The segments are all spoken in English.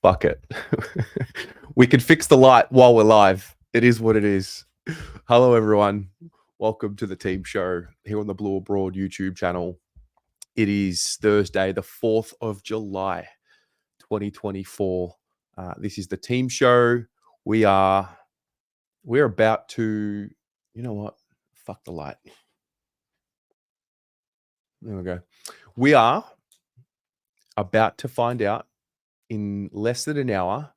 Fuck it. We can fix the light while we're live. It is what it is. Hello, everyone. Welcome to the team show here on the Blue Abroad YouTube channel. It is Thursday, the 4th of July, 2024. This is the team show. We're about to, you know what? Fuck the light. There we go. We are about to find out in less than an hour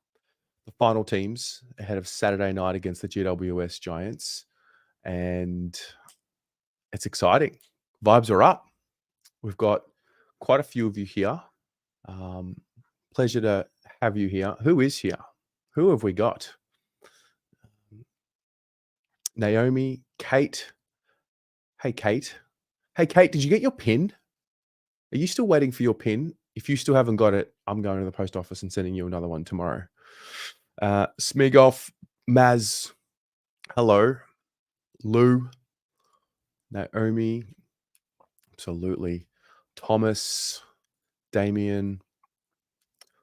the final teams ahead of Saturday night against the GWS Giants. And it's exciting. Vibes are up. We've got quite a few of you here. Pleasure to have you here. Who is here? Who have we got? Naomi, Kate. Hey, Kate. Hey, Kate, did you get your pin? Are you still waiting for your pin? If you still haven't got it, I'm going to the post office and sending you another one tomorrow. Smigoff, Maz, hello. Lou, Naomi, absolutely. Thomas, Damien,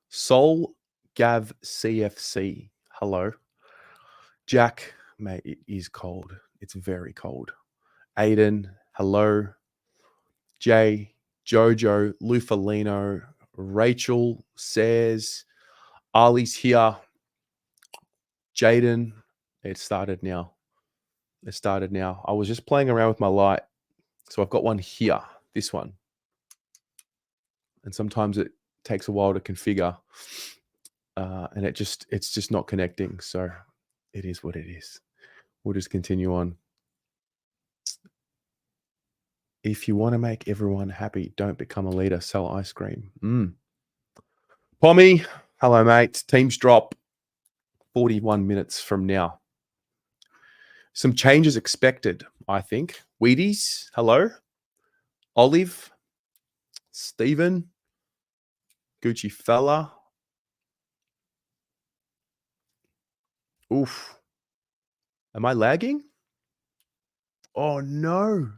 Sol, Gav, CFC, hello. Jack, mate, it is cold. It's very cold. Aiden, hello. Jay, Jojo, Lufalino, Rachel says, Ali's here. Jaden, it started now. I was just playing around with my light. So I've got one here, this one. And sometimes it takes a while to configure. And it's just not connecting. So it is what it is. We'll just continue on. If you want to make everyone happy, don't become a leader, sell ice cream. Pommy, hello, mate. Teams drop 41 minutes from now. Some changes expected, I think. Wheaties, hello. Olive, Stephen, Gucci fella. Oof. Am I lagging? Oh, no.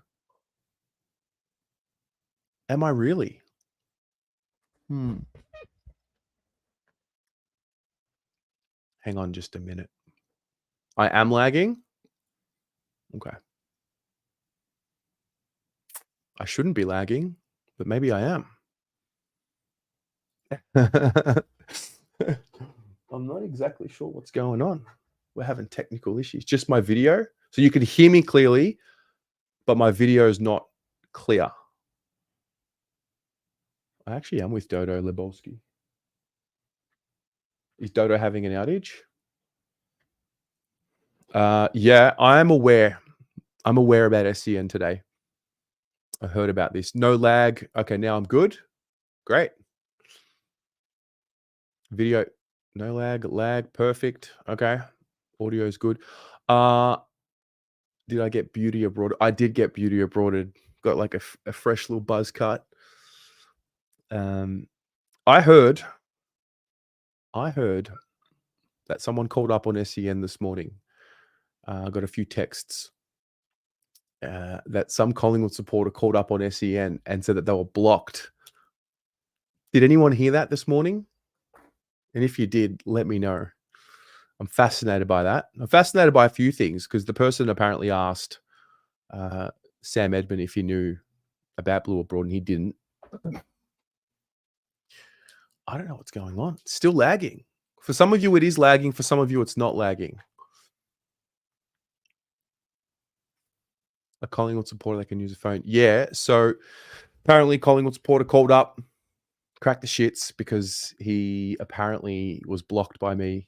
Am I really? Hang on just a minute. I am lagging? Okay. I shouldn't be lagging, but maybe I am. I'm not exactly sure what's going on. We're having technical issues. Just my video. So you can hear me clearly, but my video is not clear. I actually am with Dodo Lebolski. Is Dodo having an outage? Yeah, I am aware. I'm aware about SEN today. I heard about this. No lag. Okay, now I'm good. Great. Video, no lag, perfect. Okay. Audio is good. Did I get beauty abroad? I did get beauty abroaded. Got like a fresh little buzz cut. I heard that someone called up on SEN this morning. I got a few texts that some Collingwood supporter called up on SEN and said that they were blocked. Did anyone hear that this morning? And if you did, let me know. I'm fascinated by that. I'm fascinated by a few things because the person apparently asked Sam Edmund if he knew about Blue Abroad and he didn't. I don't know what's going on. It's still lagging. For some of you, it is lagging. For some of you, it's not lagging. A Collingwood supporter that can use a phone. Yeah. So apparently Collingwood supporter called up, cracked the shits because he apparently was blocked by me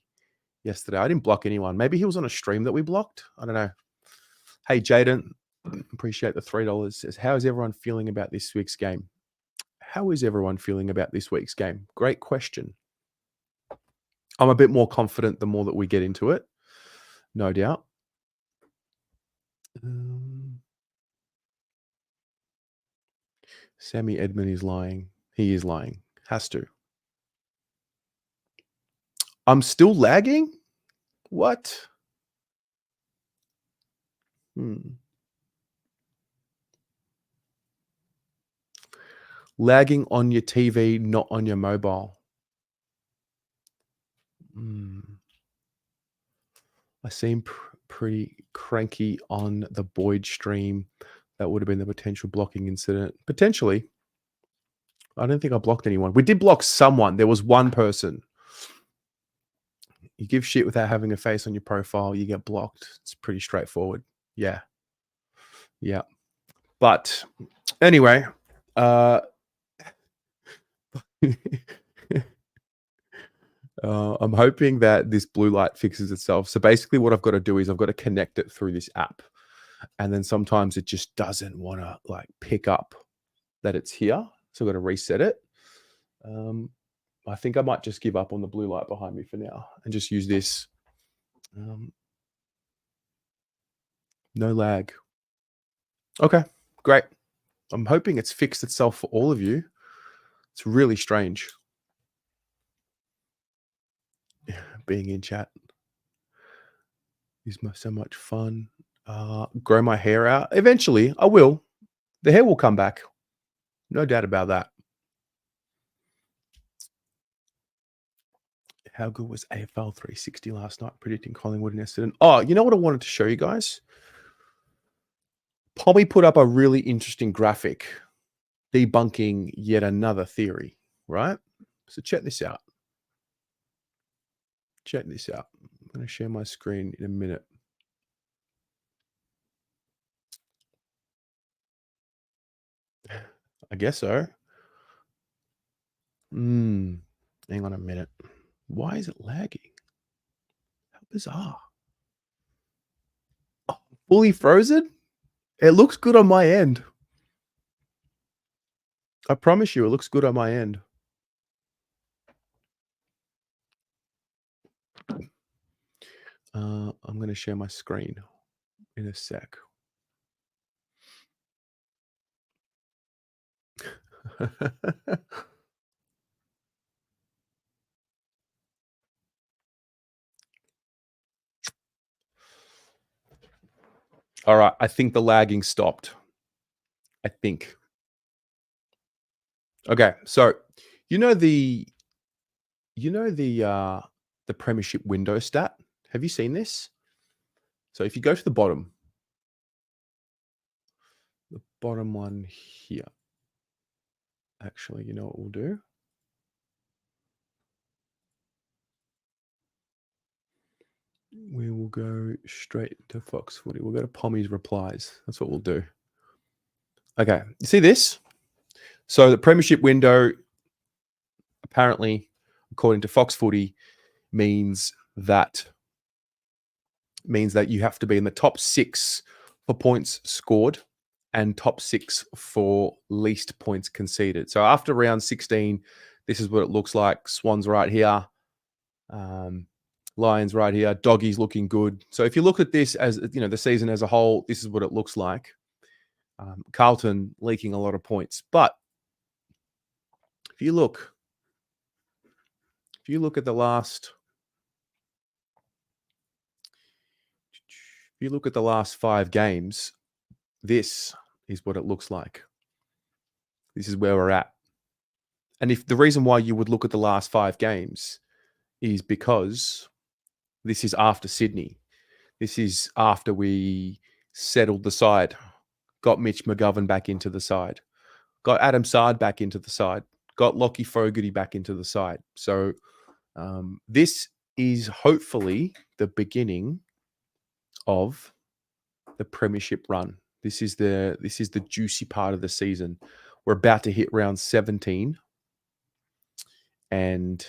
yesterday. I didn't block anyone. Maybe he was on a stream that we blocked. I don't know. Hey, Jaden, appreciate the $3. Says, how is everyone feeling about this week's game? How is everyone feeling about this week's game? Great question. I'm a bit more confident the more that we get into it. No doubt. Sammy Edmund is lying. He is lying. Has to. I'm still lagging? What? Lagging on your TV, not on your mobile. I seem pretty cranky on the Boyd stream. That would have been the potential blocking incident. Potentially. I don't think I blocked anyone. We did block someone. There was one person. You give shit without having a face on your profile, you get blocked. It's pretty straightforward. Yeah. Yeah. But anyway, I'm hoping that this blue light fixes itself. So basically what I've got to do is I've got to connect it through this app. And then sometimes it just doesn't want to like pick up that it's here. So I've got to reset it. I think I might just give up on the blue light behind me for now and just use this. No lag. Okay, great. I'm hoping it's fixed itself for all of you. It's really strange being in chat. Is so much fun. Grow my hair out. Eventually, I will. The hair will come back. No doubt about that. How good was AFL 360 last night predicting Collingwood and Essendon? Oh, you know what I wanted to show you guys? Pommy put up a really interesting graphic debunking yet another theory, right? So check this out. Check this out. I'm going to share my screen in a minute. I guess so. Hang on a minute. Why is it lagging? How bizarre. Oh, fully frozen? It looks good on my end. I promise you, it looks good on my end. I'm going to share my screen in a sec. All right, I think the lagging stopped. I think. Okay, so you know the premiership window stat? Have you seen this? So if you go to the bottom one here. Actually, you know what we'll do? We will go straight to Fox Footy. We'll go to Pommy's replies. That's what we'll do. Okay, you see this? So the premiership window, apparently, according to Fox Footy, means that you have to be in the top 6 for points scored and top 6 for least points conceded. So after round 16, this is what it looks like. Swans right here. Lions right here. Doggies looking good. So if you look at this as, you know, the season as a whole, this is what it looks like. Carlton leaking a lot of points. But if you look at the last 5 games, this is what it looks like. This is where we're at. And if the reason why you would look at the last 5 games is because this is after Sydney. This is after we settled the side, got Mitch McGovern back into the side, got Adam Sard back into the side, got Lockie Fogarty back into the side. So this is hopefully the beginning of the premiership run. This is the juicy part of the season. We're about to hit round 17, and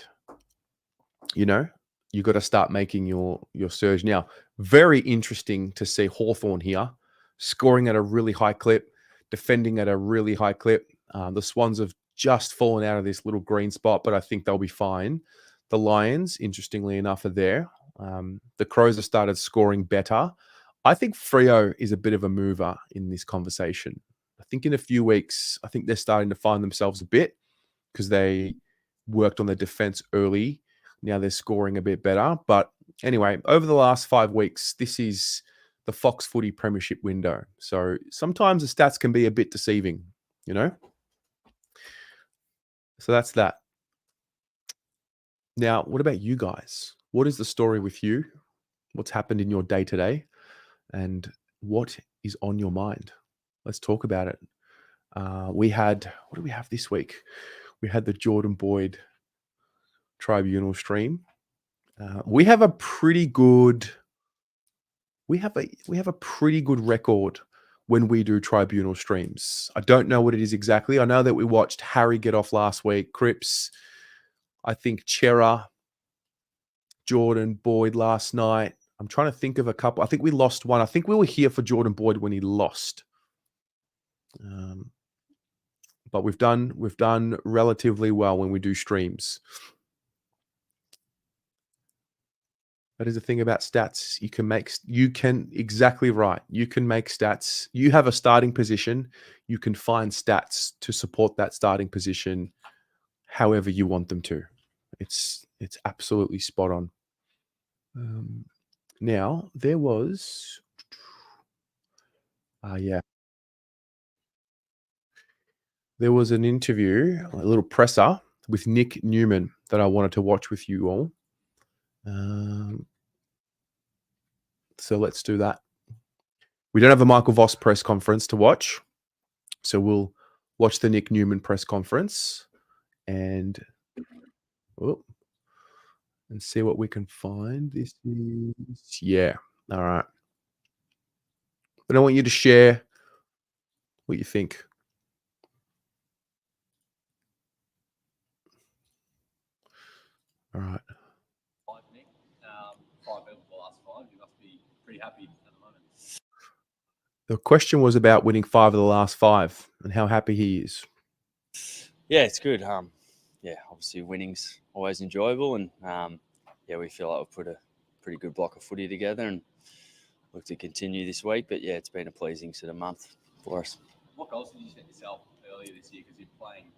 you know, you got to start making your surge now. Very interesting to see Hawthorn here scoring at a really high clip, defending at a really high clip. The Swans have just fallen out of this little green spot, but I think they'll be fine. The Lions, interestingly enough, are there. The Crows have started scoring better. I think Freo is a bit of a mover in this conversation. I think in a few weeks, I think they're starting to find themselves a bit because they worked on their defense early. Now they're scoring a bit better. But anyway, over the last 5 weeks, this is the Fox Footy Premiership window. So sometimes the stats can be a bit deceiving, you know? So that's that. Now, what about you guys? What is the story with you? What's happened in your day to day? And what is on your mind? Let's talk about it. What do we have this week? We had the Jordan Boyd Tribunal stream. We have a pretty good record when we do tribunal streams. I don't know what it is exactly. I know that we watched Harry get off last week, Cripps, I think Chera, Jordan Boyd last night. I'm trying to think of a couple. I think we lost one. I think we were here for Jordan Boyd when he lost. But we've done relatively well when we do streams. That is the thing about stats. You can exactly right. You can make stats. You have a starting position. You can find stats to support that starting position however you want them to. It's absolutely spot on. Now there was, there was an interview, a little presser with Nick Newman that I wanted to watch with you all. So let's do that. We don't have a Michael Voss press conference to watch, so we'll watch the Nick Newman press conference and see what we can find. This is, all right. But I want you to share what you think. All right. Nick, 5 over the last 5. You must be pretty happy at the moment. The question was about winning 5 of the last 5 and how happy he is. Yeah, it's good. Obviously winning's always enjoyable, and we feel like we've put a pretty good block of footy together and look to continue this week. But it's been a pleasing sort of month for us. What goals did you set yourself earlier this year? Because you're playing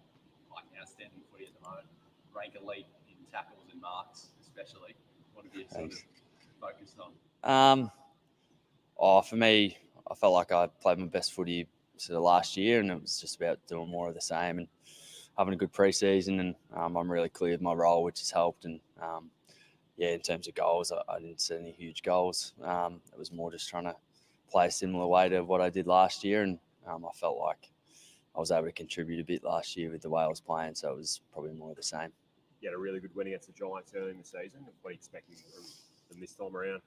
like outstanding footy at the moment, rank elite in tackles and marks, especially. What have you sort of focused on? For me, I felt like I played my best footy sort of last year, and it was just about doing more of the same and having a good pre-season. And I'm really clear with my role, which has helped. And in terms of goals, I didn't set any huge goals. It was more just trying to play a similar way to what I did last year, and I felt like I was able to contribute a bit last year with the way I was playing, so it was probably more of the same. You had a really good win against the Giants early in the season. What are you expecting from them this time around?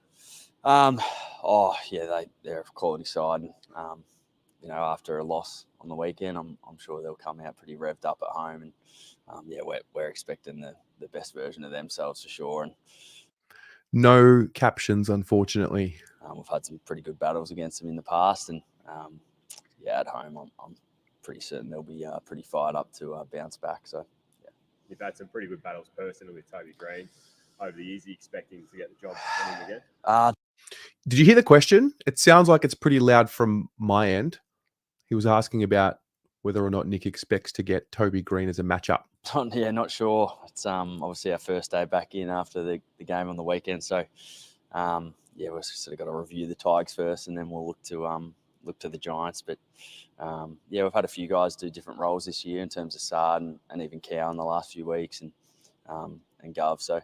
They're a quality side. After a loss on the weekend, I'm sure they'll come out pretty revved up at home, and we're expecting the best version of themselves for sure. And no captions, unfortunately. We've had some pretty good battles against them in the past, and at home, I'm pretty certain they'll be pretty fired up to bounce back. So, yeah. You've had some pretty good battles personally with Toby Green over the years. Are you expecting to get the job from him again? Did you hear the question? It sounds like it's pretty loud from my end. He was asking about whether or not Nick expects to get Toby Green as a matchup. Not sure. It's obviously our first day back in after the game on the weekend. So, we've sort of got to review the Tigers first, and then we'll look to the Giants. But we've had a few guys do different roles this year in terms of Sard and even Cow in the last few weeks, and Gov. So,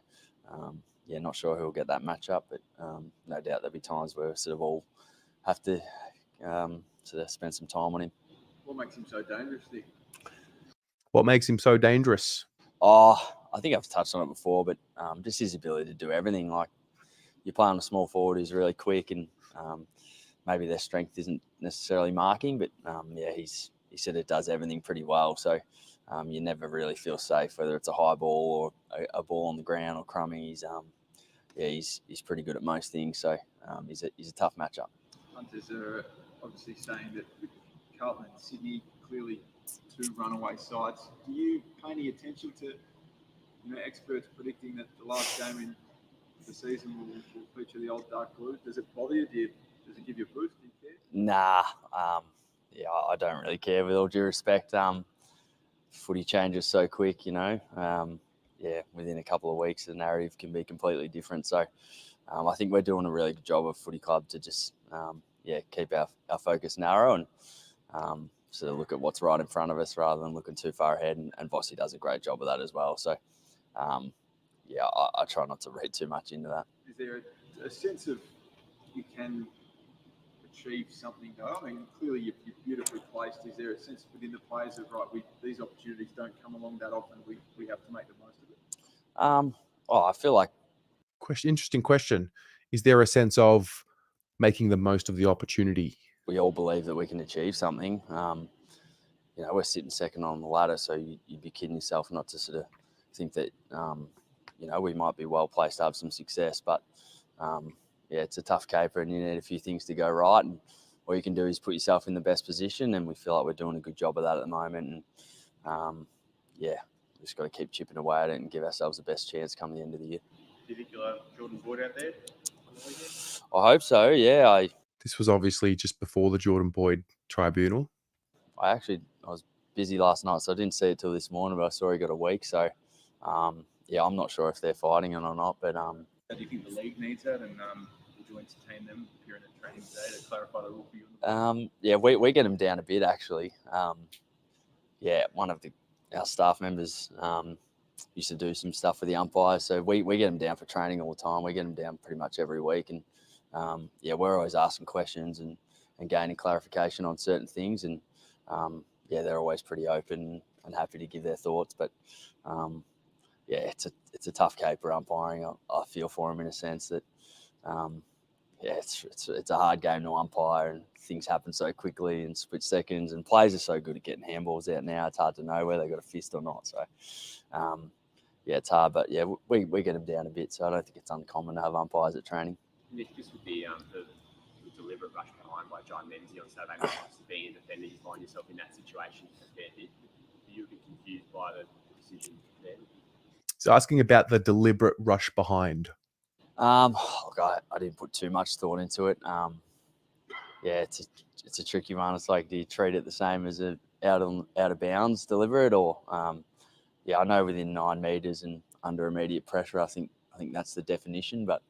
not sure who'll get that matchup, but no doubt there'll be times where sort of all have to sort of spend some time on him. What makes him so dangerous, Nick? What makes him so dangerous? I think I've touched on it before, but just his ability to do everything. Like, you play on a small forward who's really quick, and maybe their strength isn't necessarily marking, but he sort of does everything pretty well. So you never really feel safe, whether it's a high ball or a ball on the ground or crummy. He's pretty good at most things. So he's a tough matchup. Hunters are obviously saying that with Carlton and Sydney, clearly 2 runaway sides. Do you pay any attention to experts predicting that the last game in the season will feature the old dark blue? Does it bother you? Does it give you a boost? Do you care? Nah. I don't really care, with all due respect. Footy changes so quick, within a couple of weeks, the narrative can be completely different. So I think we're doing a really good job of Footy Club to just, keep our focus narrow and sort of look at what's right in front of us rather than looking too far ahead. And Vossi does a great job of that as well. So, yeah, I try not to read too much into that. Is there a sense of you can achieve something though? I mean, clearly you're beautifully placed. Is there a sense within the players of, right, these opportunities don't come along that often, we have to make the most of it? I feel like Interesting question. Is there a sense of making the most of the opportunity? we all believe that we can achieve something. We're sitting second on the ladder, so you'd be kidding yourself not to sort of think that, we might be well placed to have some success. But, it's a tough caper and you need a few things to go right. And all you can do is put yourself in the best position, and we feel like we're doing a good job of that at the moment. And, we just got to keep chipping away at it and give ourselves the best chance come the end of the year. Do you think you'll have Jordan Boyd out there on the weekend? I hope so, yeah. This was obviously just before the Jordan Boyd tribunal. I was busy last night, so I didn't see it till this morning, but I saw he got a week. So, I'm not sure if they're fighting it or not. But Do you think the league needs that, and would you entertain them during the training today to clarify the rule for you? we get them down a bit actually. One of our staff members used to do some stuff with the umpires, so we get them down for training all the time. We get them down pretty much every week, and we're always asking questions and gaining clarification on certain things, and they're always pretty open and happy to give their thoughts. But it's a tough caper umpiring. I feel for them in a sense that it's a hard game to umpire, and things happen so quickly in split seconds, and players are so good at getting handballs out now. It's hard to know whether they got a fist or not. So it's hard, but we get them down a bit. So I don't think it's uncommon to have umpires at training. Nick, just with the deliberate rush behind by John Menzies on Saturday night, being a defender, you find yourself in that situation. Are you a bit confused by the decision there? So asking about the deliberate rush behind. Look, I didn't put too much thought into it. It's a tricky one. It's like, do you treat it the same as a out of bounds deliberate, or I know within 9 meters and under immediate pressure, I think that's the definition. But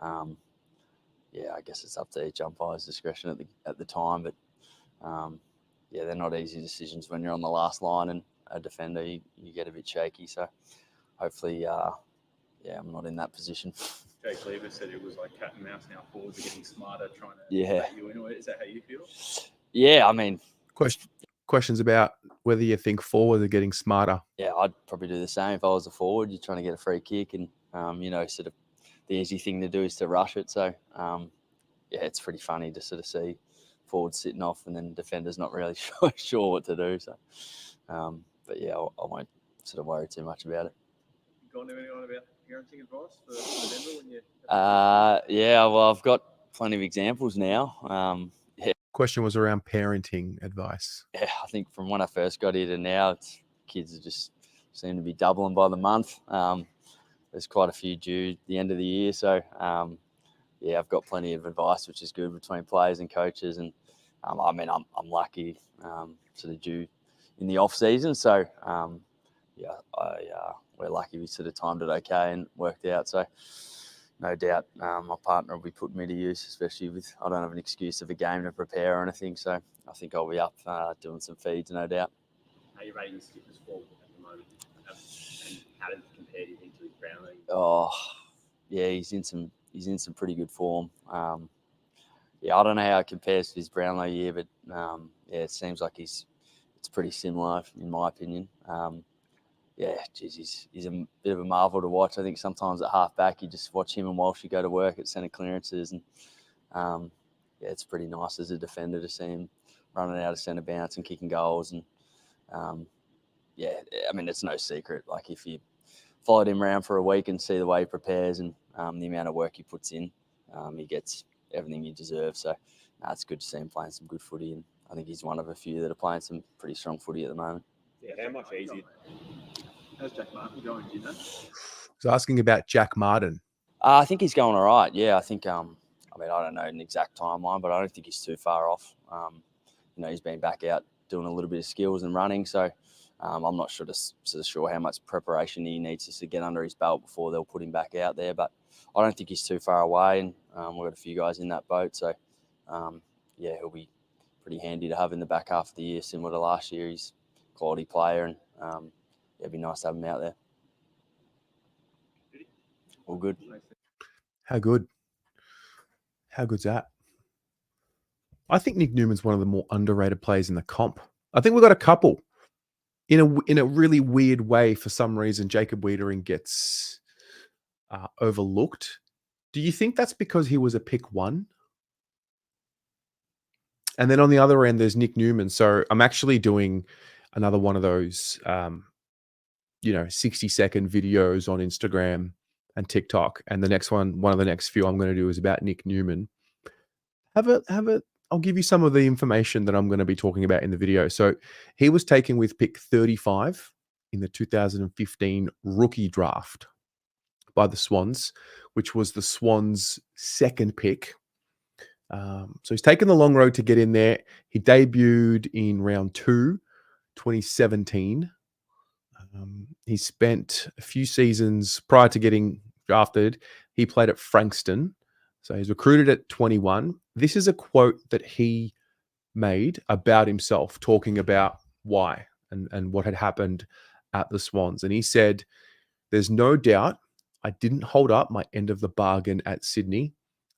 I guess it's up to each umpire's discretion at the time. But they're not easy decisions when you're on the last line and a defender. You get a bit shaky. So hopefully, I'm not in that position. Jake Lever said it was like cat and mouse. Now forwards are getting smarter, trying to bat you into it. Is that how you feel? Yeah, I mean, questions about whether you think forwards are getting smarter. Yeah, I'd probably do the same if I was a forward. You're trying to get a free kick, and sort of the easy thing to do is to rush it. So it's pretty funny to sort of see forwards sitting off and then defenders not really sure what to do. So, I won't sort of worry too much about it. Gone to anyone about parenting advice for Denver when you? I've got plenty of examples now. Question was around parenting advice. Yeah, I think from when I first got here to now, kids just seem to be doubling by the month. There's quite a few due the end of the year, so I've got plenty of advice, which is good between players and coaches. And I'm lucky, sort of due in the off season, so we're lucky we sort of timed it okay and worked out. So no doubt my partner will be putting me to use, especially with I don't have an excuse of a game to prepare or anything. So I think I'll be up doing some feeds, no doubt. How are you rating Skipper's form at the moment? And how does it compare, do you think, to his Brownlee? Oh, yeah, he's in some pretty good form. I don't know how it compares to his Brownlow year, but it seems like it's pretty similar in my opinion. He's a bit of a marvel to watch. I think sometimes at half back you just watch him and Walsh go to work at centre clearances, and it's pretty nice as a defender to see him running out of centre bounce and kicking goals. And it's no secret. Like if you followed him around for a week and see the way he prepares and the amount of work he puts in, he gets everything he deserves. So it's good to see him playing some good footy, and I think he's one of a few that are playing some pretty strong footy at the moment. Yeah, how much easier? How's Jack Martin going, do you know? I was asking about Jack Martin. I think he's going all right. Yeah, I think, I don't know an exact timeline, but I don't think he's too far off. He's been back out doing a little bit of skills and running. So I'm not sure how much preparation he needs to get under his belt before they'll put him back out there. But I don't think he's too far away. And we've got a few guys in that boat. So, he'll be pretty handy to have in the back half of the year, similar to last year. He's a quality player, and it'd be nice to have him out there. All good. How good? How good's that? I think Nick Newman's one of the more underrated players in the comp. I think we've got a couple. In a really weird way, for some reason, Jacob Wiedering gets overlooked. Do you think that's because he was a pick 1? And then on the other end, there's Nick Newman. So I'm actually doing another one of those, 60-second videos on Instagram and TikTok. And the next one of the next few I'm going to do is about Nick Newman. I'll give you some of the information that I'm going to be talking about in the video. So he was taken with pick 35 in the 2015 rookie draft by the Swans, which was the Swans' second pick. So he's taken the long road to get in there. He debuted in round 2, 2017. He spent a few seasons prior to getting drafted. He played at Frankston. So he's recruited at 21. This is a quote that he made about himself, talking about why and what had happened at the Swans. And he said, "There's no doubt I didn't hold up my end of the bargain at Sydney.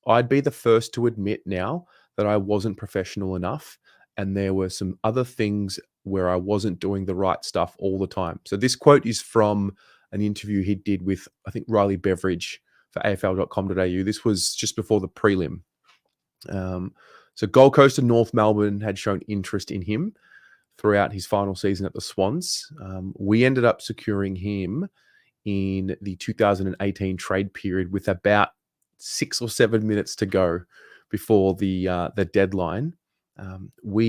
I'd be the first to admit now that I wasn't professional enough. And there were some other things where I wasn't doing the right stuff all the time." So this quote is from an interview he did with, I think, Riley Beveridge for AFL.com.au. This was just before the prelim. So Gold Coast and North Melbourne had shown interest in him throughout his final season at the Swans. We ended up securing him in the 2018 trade period with about 6 or 7 minutes to go before the deadline. What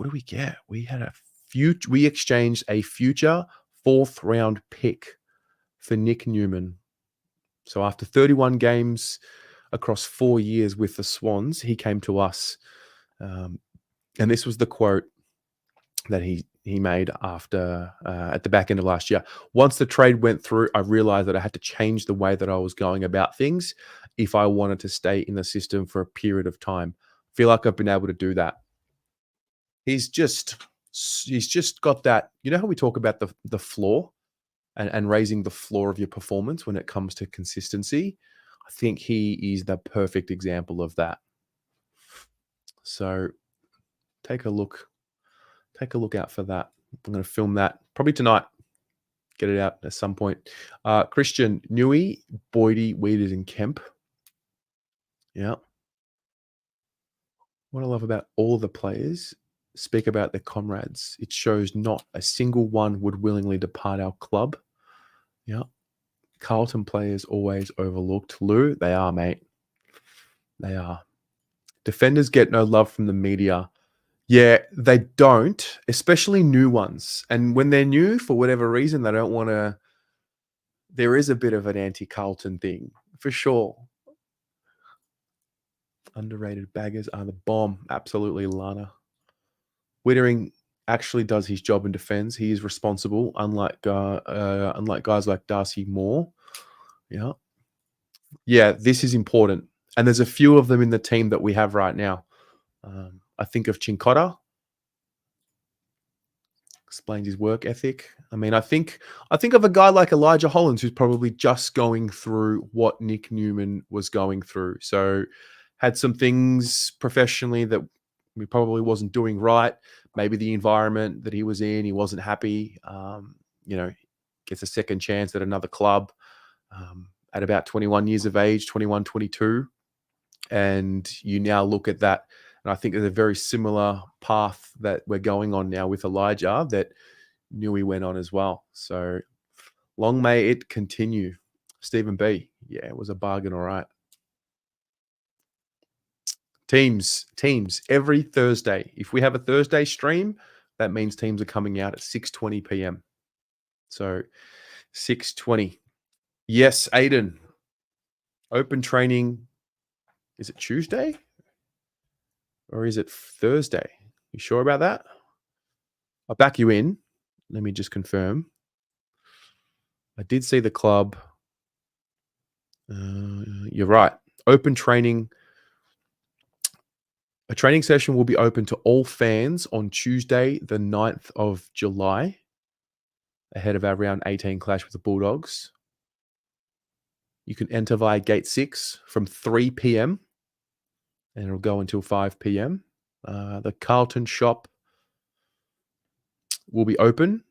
do we get? We exchanged a future 4th round pick for Nick Newman. So after 31 games across 4 years with the Swans, he came to us. And this was the quote that he made after at the back end of last year. "Once the trade went through, I realized that I had to change the way that I was going about things if I wanted to stay in the system for a period of time. I feel like I've been able to do that." He's just got that. You know how we talk about the floor and raising the floor of your performance when it comes to consistency? I think he is the perfect example of that. So take a look out for that. I'm going to film that probably tonight. Get it out at some point. Christian, Newey, Boydie, Weeders, and Kemp. Yeah. What I love about all the players speak about their comrades. It shows not a single one would willingly depart our club. Yeah. Carlton players always overlooked. Lou, they are, mate. They are. Defenders get no love from the media. Yeah, they don't, especially new ones. And when they're new, for whatever reason, they don't want to. There is a bit of an anti-Carlton thing, for sure. Underrated baggers are the bomb. Absolutely, Lana. Wiedering actually does his job and defends. He is responsible, unlike guys like Darcy Moore. Yeah, this is important. And there's a few of them in the team that we have right now. I think of Chincotta. Explains his work ethic. I mean, I think of a guy like Elijah Hollins, who's probably just going through what Nick Newman was going through. So had some things professionally that we probably wasn't doing right. Maybe the environment that he was in, he wasn't happy. Gets a second chance at another club at about 21 years of age, 21, 22. And you now look at that, and I think there's a very similar path that we're going on now with Elijah that Newey went on as well. So long may it continue. Stephen B. Yeah, it was a bargain, all right. Teams, every Thursday. If we have a Thursday stream, that means teams are coming out at 6:20 p.m. So 6:20. Yes, Aiden. Open training. Is it Tuesday? Or is it Thursday? You sure about that? I'll back you in. Let me just confirm. I did see the club. You're right. Open training. A training session will be open to all fans on Tuesday, the 9th of July, ahead of our round 18 clash with the Bulldogs. You can enter via Gate 6 from 3 p.m. and it'll go until 5 p.m. The Carlton shop will be open.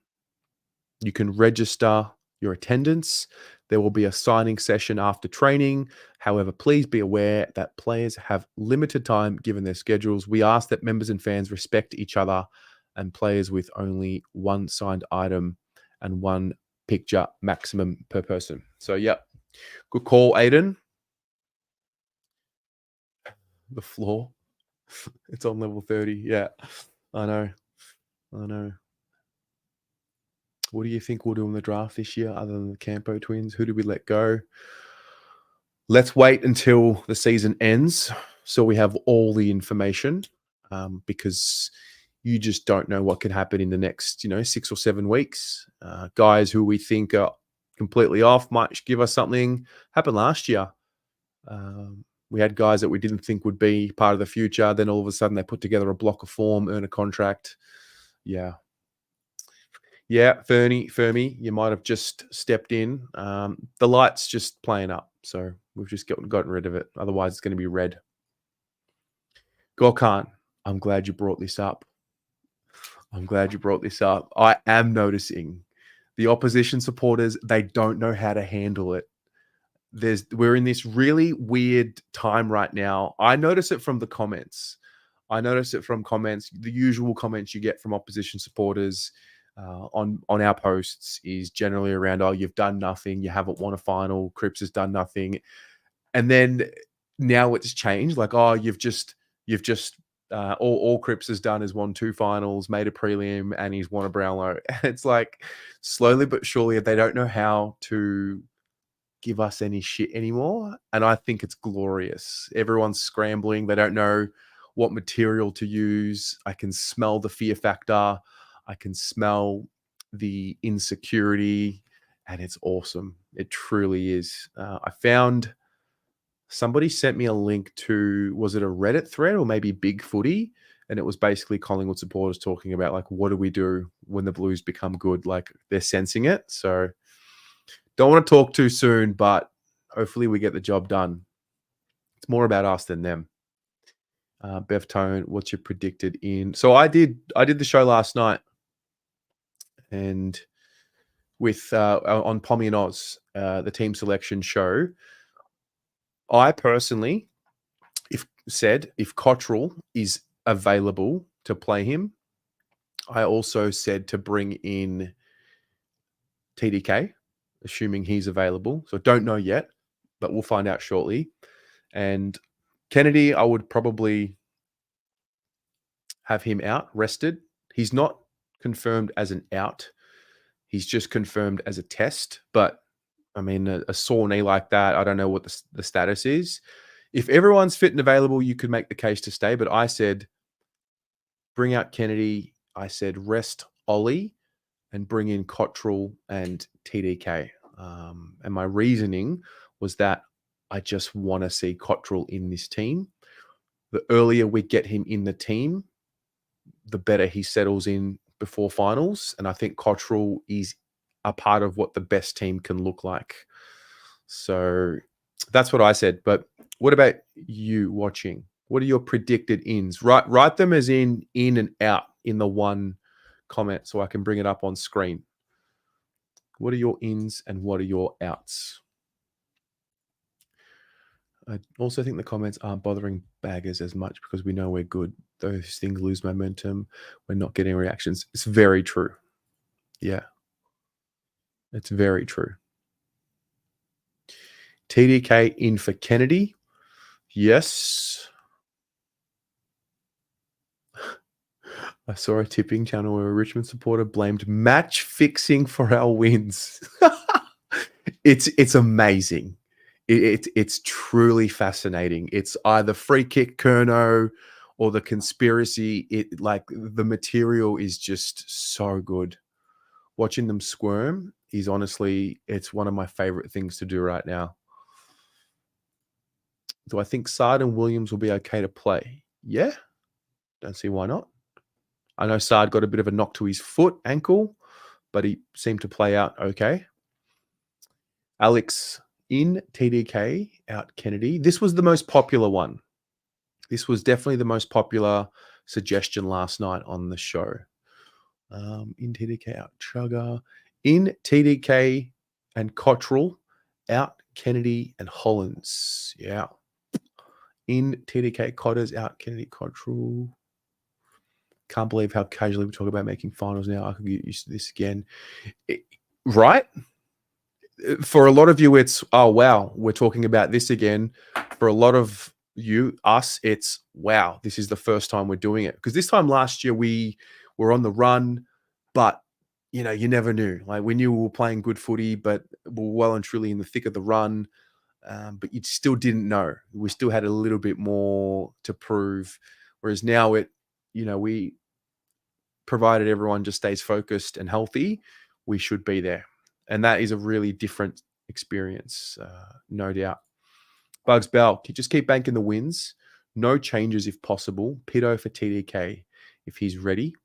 You can register your attendance. There will be a signing session after training. However, please be aware that players have limited time given their schedules. We ask that members and fans respect each other and players with only one signed item and one picture maximum per person. So, yeah, good call, Aiden. The floor. It's on level 30. Yeah, I know. What do you think we'll do in the draft this year other than the Campo twins? Who do we let go? Let's wait until the season ends so we have all the information, because you just don't know what could happen in the next, 6 or 7 weeks. Guys who we think are completely off might give us something. Happened last year. We had guys that we didn't think would be part of the future. Then all of a sudden they put together a block of form, earn a contract. Yeah. Yeah, Fermi, you might have just stepped in. The light's just playing up, so we've just gotten rid of it. Otherwise, it's going to be red. Gokhan, I'm glad you brought this up. I am noticing the opposition supporters, they don't know how to handle it. We're in this really weird time right now. I notice it from the comments. The usual comments you get from opposition supporters on our posts is generally around, oh, you've done nothing, you haven't won a final, Cripps has done nothing. And then now it's changed, like, oh, you've just all Cripps has done is won 2 finals, made a prelim, and he's won a Brownlow. And it's like, slowly but surely, they don't know how to give us any shit anymore. And I think it's glorious. Everyone's scrambling. They don't know what material to use. I can smell the fear factor. I can smell the insecurity, and it's awesome. It truly is. I found somebody sent me a link to, was it a Reddit thread or maybe Big Footy? And it was basically Collingwood supporters talking about, like, what do we do when the Blues become good? Like, they're sensing it. So don't want to talk too soon, but hopefully we get the job done. It's more about us than them. Bev Tone, what's your predicted in? So I did the show last night, and with on Pommy and Oz, the team selection show. I personally, if Cottrell is available to play him, I also said to bring in TDK, assuming he's available. So don't know yet, but we'll find out shortly. And Kennedy, I would probably have him out, rested. He's not confirmed as an out. He's just confirmed as a test. But, I mean, a sore knee like that, I don't know what the status is. If everyone's fit and available, you could make the case to stay. But I said, bring out Kennedy. I said, rest Ollie and bring in Cottrell and TDK. And my reasoning was that I just want to see Cottrell in this team. The earlier we get him in the team, the better he settles in before finals. And I think Cottrell is a part of what the best team can look like. So that's what I said. But what about you watching? What are your predicted ins? Write them as in and out in the one comment so I can bring it up on screen. What are your ins and what are your outs? I also think the comments aren't bothering baggers as much because we know we're good. Those things lose momentum. We're not getting reactions. It's very true. Yeah. It's very true. TDK in for Kennedy. Yes. I saw a tipping channel where a Richmond supporter blamed match fixing for our wins. It's amazing. It's truly fascinating. It's either free kick Kerno or the conspiracy. The material is just so good. Watching them squirm is honestly, it's one of my favorite things to do right now. Do I think Sard and Williams will be okay to play? Yeah. Don't see why not. I know Sard got a bit of a knock to his ankle, but he seemed to play out okay. Alex, in TDK out Kennedy. This was the most popular one. This was definitely the most popular suggestion last night on the show. In TDK out Chugger. In TDK and Cottrell out Kennedy and Hollins. Yeah. In TDK Cotters out Kennedy Cottrell. Can't believe how casually we talk about making finals now. I could get used to this again. Right? For a lot of you, it's, oh, wow, we're talking about this again. For a lot of us, it's, wow, this is the first time we're doing it. Because this time last year, we were on the run, but, you never knew. Like, we knew we were playing good footy, but we were well and truly in the thick of the run. But you still didn't know. We still had a little bit more to prove. Whereas now we, provided everyone just stays focused and healthy, we should be there. And that is a really different experience, no doubt. Bugs Bell, just keep banking the wins. No changes if possible. Pito for TDK if he's ready.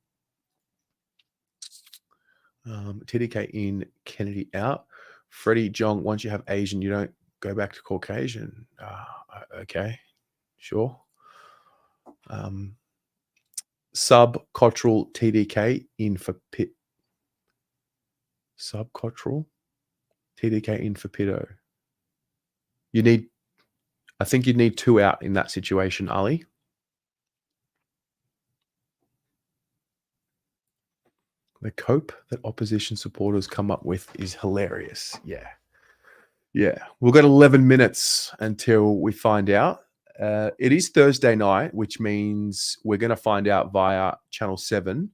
TDK in, Kennedy out. Freddie Jong, once you have Asian, you don't go back to Caucasian. Okay, sure. Sub Cottrell TDK in for Pit. Sub Cottrell TDK in for Pito. I think you'd need 2 out in that situation, Ali. The cope that opposition supporters come up with is hilarious. Yeah. We've got 11 minutes until we find out. It is Thursday night, which means we're going to find out via Channel 7.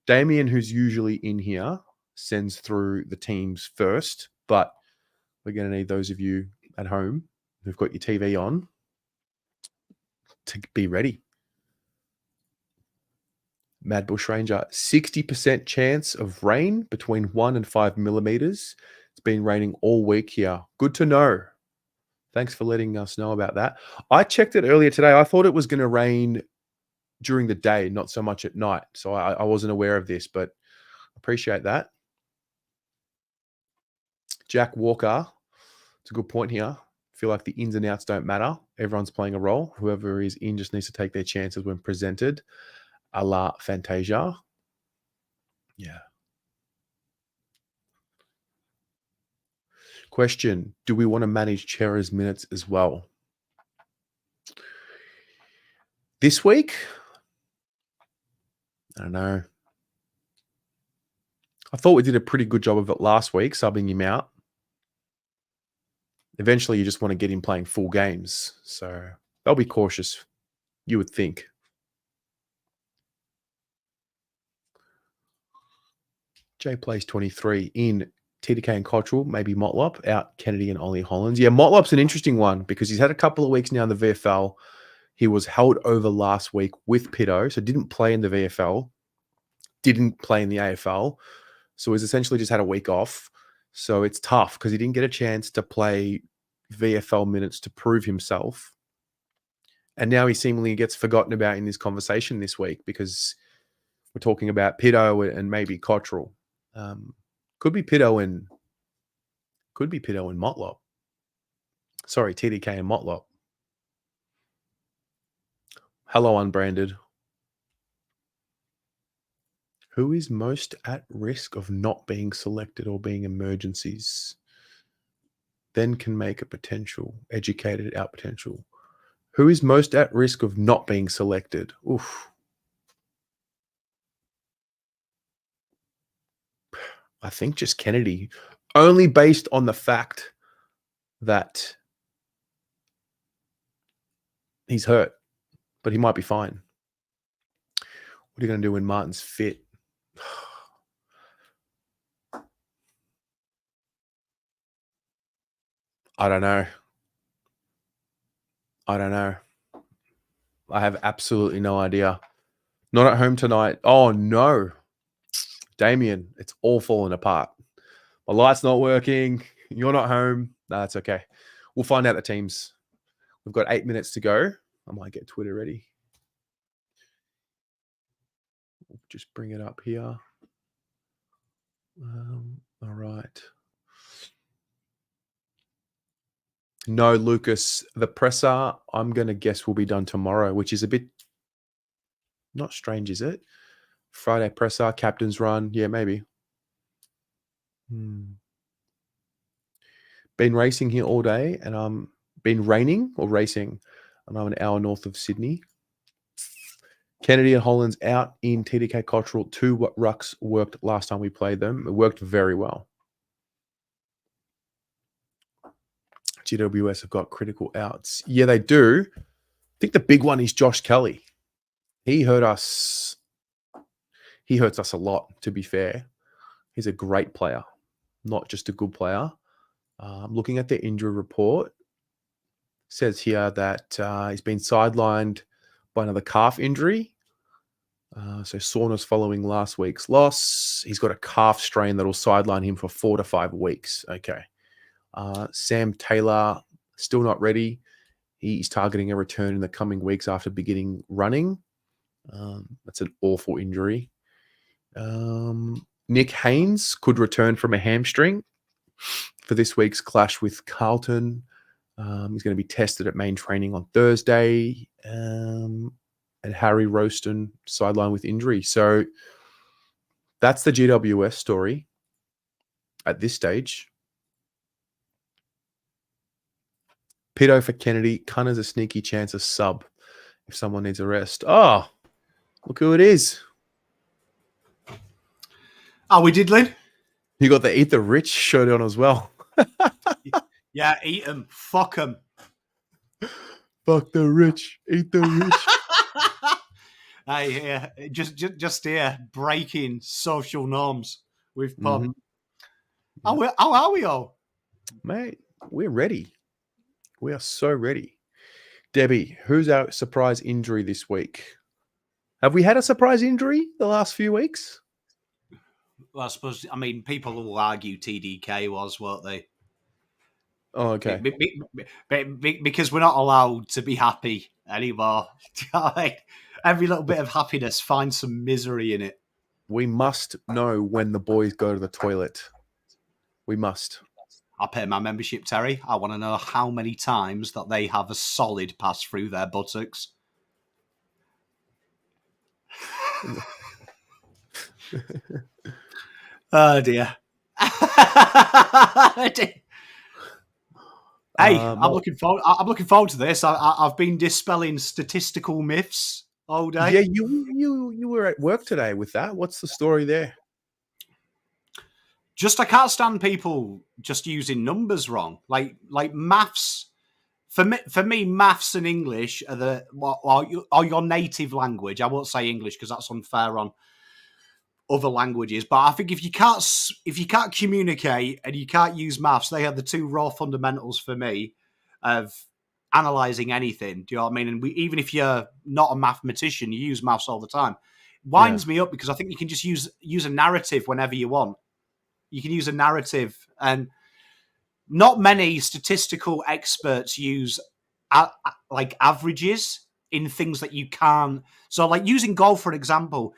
Damien, who's usually in here, sends through the teams first, but we're going to need those of you at home who've got your TV on to be ready. Mad Bush Ranger, 60% chance of rain between 1 and 5 millimeters. It's been raining all week here. Good to know. Thanks for letting us know about that. I checked it earlier today. I thought it was going to rain during the day, not so much at night. So I wasn't aware of this, but appreciate that. Jack Walker, it's a good point here. Feel like the ins and outs don't matter. Everyone's playing a role. Whoever is in just needs to take their chances when presented. A la Fantasia. Yeah. Question, do we want to manage Chera's minutes as well? This week? I don't know. I thought we did a pretty good job of it last week, subbing him out. Eventually, you just want to get him playing full games. So they'll be cautious, you would think. Jay plays 23 in TDK and Cottrell, maybe Motlop, out Kennedy and Ollie Hollins. Yeah, Motlop's an interesting one because he's had a couple of weeks now in the VFL. He was held over last week with Pito, so didn't play in the VFL, didn't play in the AFL. So he's essentially just had a week off. So it's tough because he didn't get a chance to play VFL minutes to prove himself. And now he seemingly gets forgotten about in this conversation this week because we're talking about Pito and maybe Cottrell. Could be Pito and Motlop. Sorry, TDK and Motlop. Hello, Unbranded. Who is most at risk of not being selected or being emergencies? Then can make a potential, educated out potential. Who is most at risk of not being selected? Oof. I think just Kennedy, only based on the fact that he's hurt, but he might be fine. What are you going to do when Martin's fit? I don't know. I have absolutely no idea. Not at home tonight. Oh, no. Damien, it's all falling apart. My light's not working. You're not home. No, that's okay. We'll find out the teams. We've got 8 minutes to go. I might get Twitter ready. We'll just bring it up here. All right. No, Lucas. The presser, I'm going to guess, will be done tomorrow, which is a bit not strange, is it? Friday presser, captain's run. Yeah, maybe. Been racing here all day, and I'm been raining or racing, and I'm an hour north of Sydney. Kennedy and Holland's out in TDK Cultural. 2 rucks worked last time we played them. It worked very well. GWS have got critical outs. Yeah, they do. I think the big one is Josh Kelly. He hurt us. He hurts us a lot, to be fair. He's a great player, not just a good player. Looking at the injury report, says here that he's been sidelined by another calf injury. So soreness following last week's loss. He's got a calf strain that will sideline him for 4 to 5 weeks. Okay. Sam Taylor, still not ready. He's targeting a return in the coming weeks after beginning running. That's an awful injury. Nick Haynes could return from a hamstring for this week's clash with Carlton. He's going to be tested at main training on Thursday. And Harry Roston sidelined with injury. So that's the GWS story at this stage. Pedo for Kennedy. Cunner's a sneaky chance of sub if someone needs a rest. Oh, look who it is. Oh, we did, Lynn? You got the Eat the Rich shirt on as well. Yeah, eat them. Fuck them. Fuck the rich. Eat the rich. Hey, just here, breaking social norms with Pub. Mm-hmm. How are we all? Mate, we're ready. We are so ready. Debbie, who's our surprise injury this week? Have we had a surprise injury the last few weeks? Well, I suppose, people will argue TDK was, won't they? Oh, okay. Because we're not allowed to be happy anymore. Every little bit of happiness finds some misery in it. We must know when the boys go to the toilet. We must. I pay my membership, Terry. I want to know how many times that they have a solid pass through their buttocks. Oh, dear. Hey, I'm looking forward to this. I've been dispelling statistical myths all day. Yeah, you were at work today with that. What's the story there? I can't stand people just using numbers wrong. Like maths. For me, maths and English are your native language. I won't say English because that's unfair on other languages. But I think if you can't communicate and you can't use maths, they are the 2 raw fundamentals for me of analysing anything. Do you know what I mean? And even if you're not a mathematician, you use maths all the time. It winds me up because I think you can just use a narrative whenever you want. You can use a narrative, and not many statistical experts use averages in things that you can't. So like using golf, for example,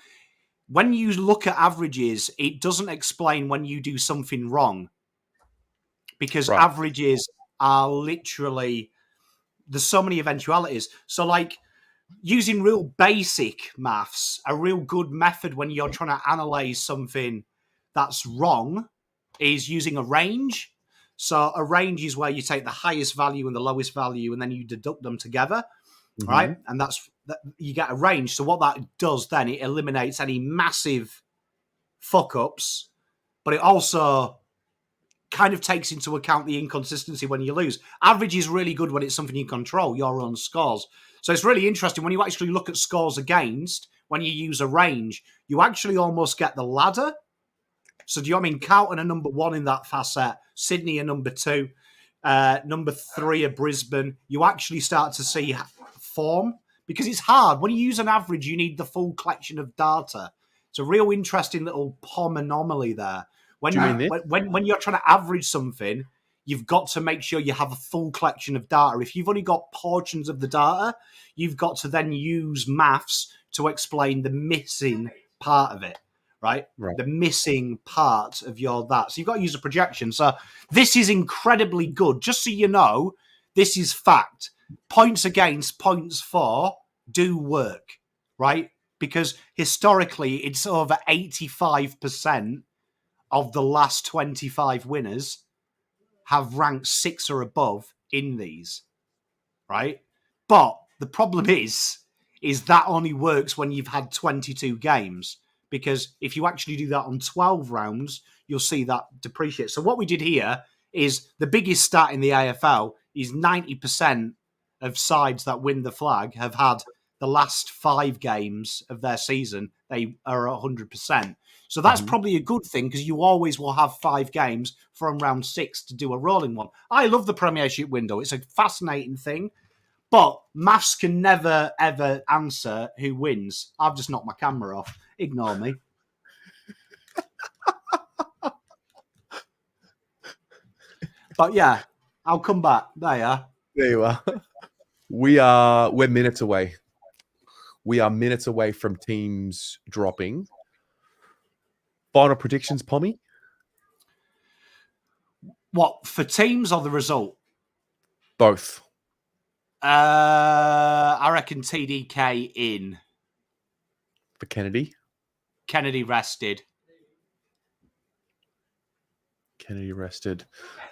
when you look at averages, it doesn't explain when you do something wrong, because averages are literally, there's so many eventualities. So like using real basic maths, a real good method when you're trying to analyze something that's wrong is using a range. So a range is where you take the highest value and the lowest value, and then you deduct them together, right? And you get a range. So what that does then, it eliminates any massive fuck-ups, but it also kind of takes into account the inconsistency when you lose. Average is really good when it's something you control, your own scores. So it's really interesting when you actually look at scores against, when you use a range, you actually almost get the ladder. So do you know what I mean? Carlton are number 1 in that facet. Sydney are number 2. Number 3 are Brisbane. You actually start to see form, because it's hard. When you use an average, you need the full collection of data. It's a real interesting little POM anomaly there. When you're trying to average something, you've got to make sure you have a full collection of data. If you've only got portions of the data, you've got to then use maths to explain the missing part of it. Right? The missing part of that. So you've got to use a projection. So this is incredibly good. Just so you know, This is fact. Points against, points for do work, right? Because historically, it's over 85% of the last 25 winners have ranked 6 or above in these, right? But the problem is that only works when you've had 22 games. Because if you actually do that on 12 rounds, you'll see that depreciate. So what we did here is the biggest stat in the AFL is 90% of sides that win the flag have had the last 5 games of their season. They are 100%. So that's probably a good thing because you always will have 5 games from round 6 to do a rolling one. I love the Premiership window. It's a fascinating thing. But maths can never, ever answer who wins. I've just knocked my camera off. Ignore me. But yeah, I'll come back. There you are. There you are. We're minutes away. We are minutes away from teams dropping. Final predictions, Pommy? What, for teams or the result? Both. I reckon TDK in. For Kennedy? Kennedy rested. Kennedy rested.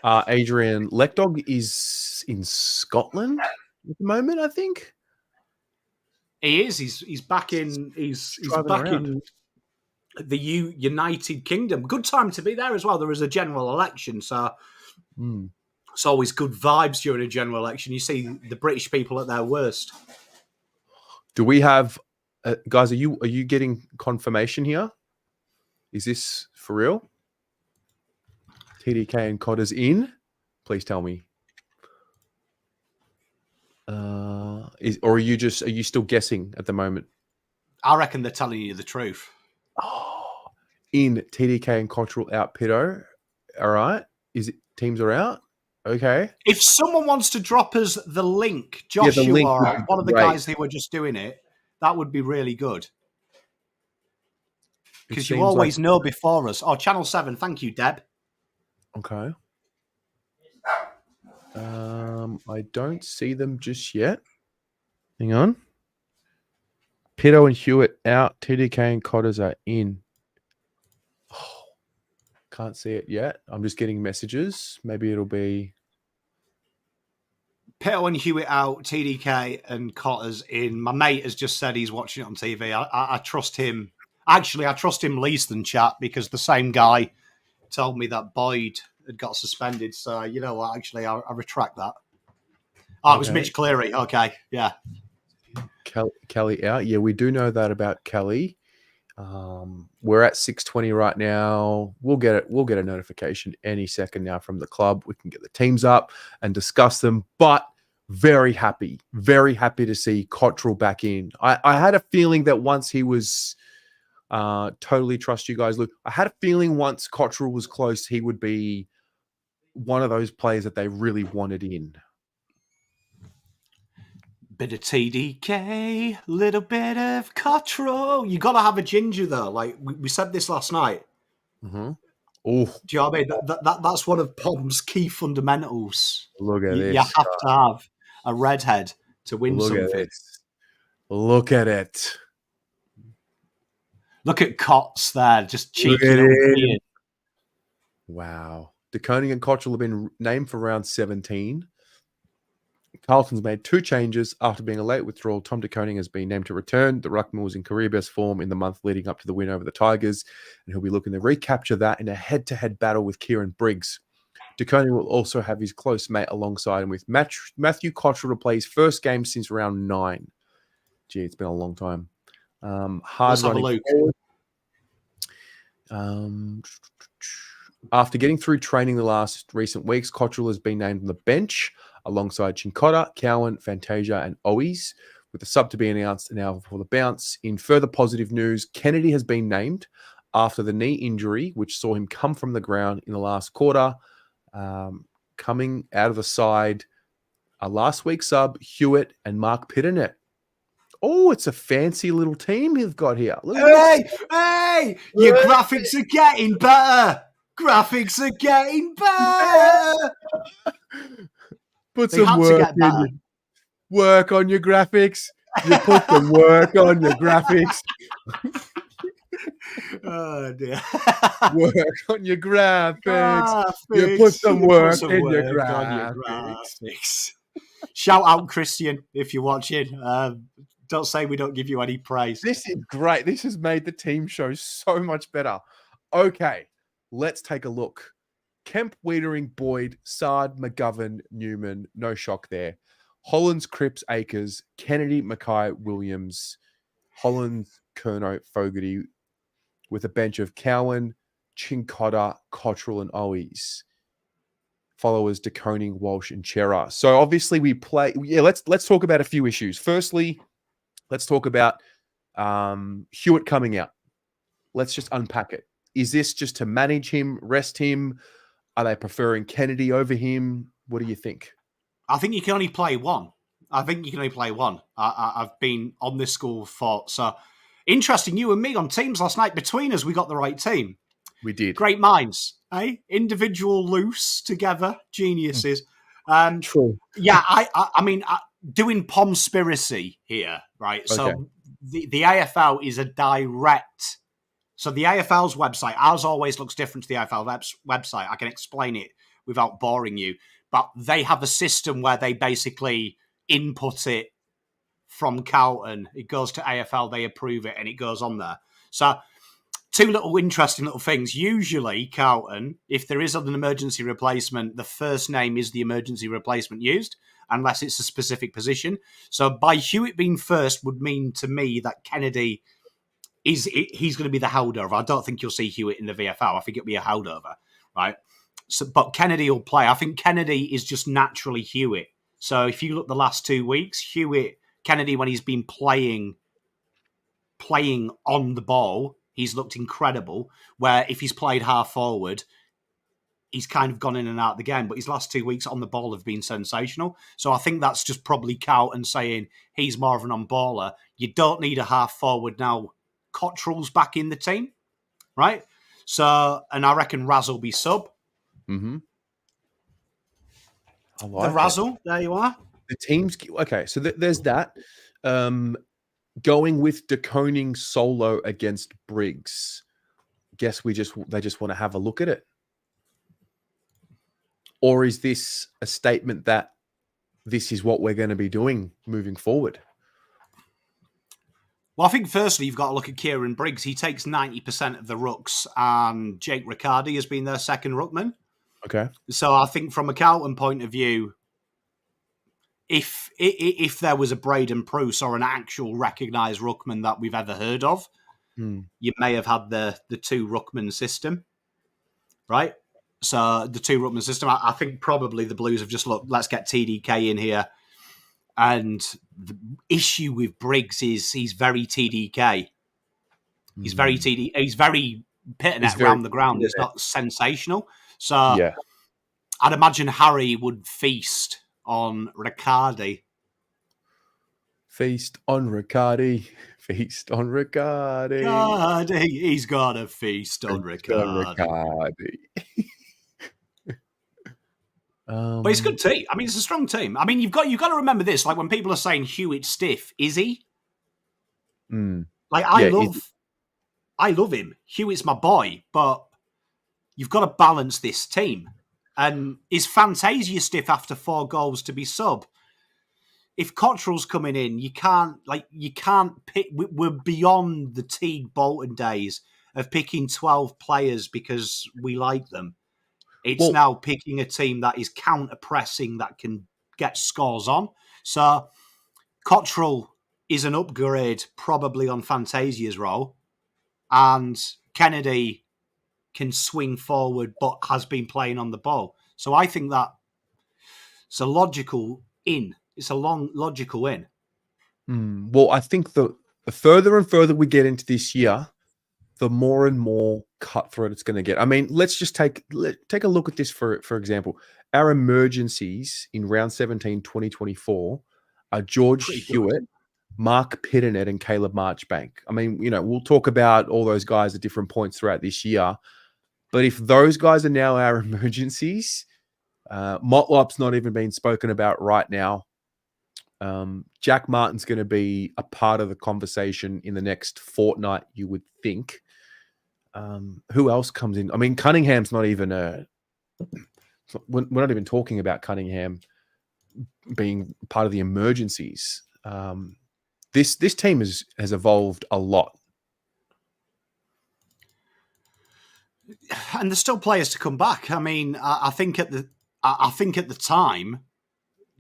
Adrian Leckdog is in Scotland at the moment, I think. He is. He's back in. He's back in the United Kingdom. Good time to be there as well. There is a general election, so it's always good vibes during a general election. You see the British people at their worst. Do we have guys? Are you getting confirmation here? Is this for real? TDK and Cotter's in. Please tell me. Or are you still guessing at the moment? I reckon they're telling you the truth. Oh, in TDK and Cottrell out Pito. All right. Is it teams are out? Okay. If someone wants to drop us the link, Joshua, the link or one of the guys who were just doing it, that would be really good. Because you always know before us. Oh, Channel 7. Thank you, Deb. Okay. I don't see them just yet. Hang on. Pitto and Hewitt out. TDK and Cotters are in. Oh, can't see it yet. I'm just getting messages. Maybe it'll be Pitto and Hewitt out. TDK and Cotters in. My mate has just said he's watching it on TV. I trust him. Actually, I trust him least than chat because the same guy told me that Boyd had got suspended. So, you know what? Actually, I retract that. Oh, it was Mitch Cleary. Okay, yeah. Kelly out. Yeah, we do know that about Kelly. We're at 6:20 right now. We'll get it. We'll get a notification any second now from the club. We can get the teams up and discuss them. But very happy to see Cottrell back in. I had a feeling that once he was totally trust you guys. Look, I had a feeling once Cottrell was close, he would be one of those players that they really wanted in. Bit of TDK, little bit of Cottrell. You got to have a ginger, though. Like we said this last night. Mm-hmm. Oh, do you know what I mean? That's one of Pom's key fundamentals. Look at this. You have to have a redhead to win something. Look at it. Look at Cots there, just cheeky. Wow. De Koning and Cottrell have been named for round 17. Carlton's made 2 changes after being a late withdrawal. Tom De Koning has been named to return. The Ruckman was in career best form in the month leading up to the win over the Tigers, and he'll be looking to recapture that in a head-to-head battle with Kieran Briggs. De Koning will also have his close mate alongside him with Matthew Cottrell to play his first game since round 9. Gee, it's been a long time. Hard running forward. After getting through training the recent weeks, Cottrell has been named on the bench alongside Chincotta, Cowan, Fantasia, and Owies, with the sub to be announced an hour before the bounce. In further positive news, Kennedy has been named after the knee injury, which saw him come from the ground in the last quarter. Coming out of the side, last week's sub, Hewitt and Mark Pitternet. Oh, it's a fancy little team you've got here. Look Hey, your graphics are getting better. Graphics are getting better. Put They some had to work get in. better. Work on your graphics. You put some work on your graphics. Oh dear. Work on your graphics. You put some work in your graphics. Shout out Christian if you're watching. Don't say we don't give you any praise. This is great. This has made the team show so much better. Okay, let's take a look. Kemp, Wiedering, Boyd, Sard, McGovern, Newman. No shock there. Hollands, Cripps, Akers, Kennedy, Mackay, Williams, Hollands, Curnow, Fogarty, with a bench of Cowan, Chincotta, Cottrell, and Owies. Followers De Koning, Walsh, and Chera. So obviously we play. Yeah, let's talk about a few issues. Firstly, let's talk about Hewitt coming out. Let's just unpack it. Is this just to manage him, rest him? Are they preferring Kennedy over him? What do you think? I think you can only play one. I've been on this school of thought. So interesting, you and me on teams last night. Between us, we got the right team. We did. Great minds, eh? Individual loose together, geniuses. True. Yeah, I mean, doing pomspiracy here, right? Okay. So the AFL is a direct. So the AFL's website, ours always looks different to the AFL website. I can explain it without boring you. But they have a system where they basically input it from Carlton. It goes to AFL, they approve it, and it goes on there. So two little interesting little things. Usually, Carlton, if there is an emergency replacement, the first name is the emergency replacement used, unless it's a specific position. So by Hewitt being first would mean to me that Kennedy he's going to be the holdover. I don't think you'll see Hewitt in the VFL. I think it'll be a holdover, right? So, but Kennedy will play. I think Kennedy is just naturally Hewitt. So if you look the last 2 weeks, Kennedy, when he's been playing on the ball, he's looked incredible. Where if he's played half forward, he's kind of gone in and out of the game. But his last 2 weeks on the ball have been sensational. So I think that's just probably Carlton saying he's more of an on-baller. You don't need a half forward now. Cottrell's back in the team, right? So, and I reckon Raz will be sub. Mm-hmm. I like the Razzle, there you are. The teams, okay, so there's that. Going with De Koning solo against Briggs. Guess they just want to have a look at it. Or is this a statement that this is what we're going to be doing moving forward? Well, I think firstly, you've got to look at Kieran Briggs. He takes 90% of the rucks, and Jake Riccardi has been their second ruckman. Okay. So I think from a Carlton point of view, if there was a Braden Pruce or an actual recognised ruckman that we've ever heard of, you may have had the two ruckman system, right? So the two ruckman system, I think probably the Blues have just looked, let's get TDK in here. And the issue with Briggs is he's very TDK. He's very TD. He's very Pitternet around the ground. It's not sensational. So yeah. I'd imagine Harry would feast on Riccardi. Feast on Riccardi. Feast on Riccardi. He's got a feast on Riccardi. But it's a good team. I mean, it's a strong team. I mean, you've got to remember this. Like when people are saying Hewitt stiff, is he? Like I love him. Hewitt's my boy, but you've got to balance this team. And is Fantasia stiff after 4 goals to be sub? If Cottrell's coming in, you can't pick. We're beyond the Teague Bolton days of picking 12 players because we like them. It's now picking a team that is counter-pressing, that can get scores on. So Cottrell is an upgrade probably on Fantasia's role. And Kennedy can swing forward but has been playing on the ball. So I think that it's a logical in. It's a logical in. Well, I think the further and further we get into this year, the more and more cutthroat it's going to get. I mean, let's just take a look at this for example. Our emergencies in round 17, 2024 are George Hewitt, Mark Pitternet, and Caleb Marchbank. I mean, we'll talk about all those guys at different points throughout this year. But if those guys are now our emergencies, Motlop's not even being spoken about right now. Jack Martin's going to be a part of the conversation in the next fortnight, you would think. Who else comes in? I mean, Cunningham's not even we're not even talking about Cunningham being part of the emergencies. This team has evolved a lot. And there's still players to come back. I mean, I think at the time,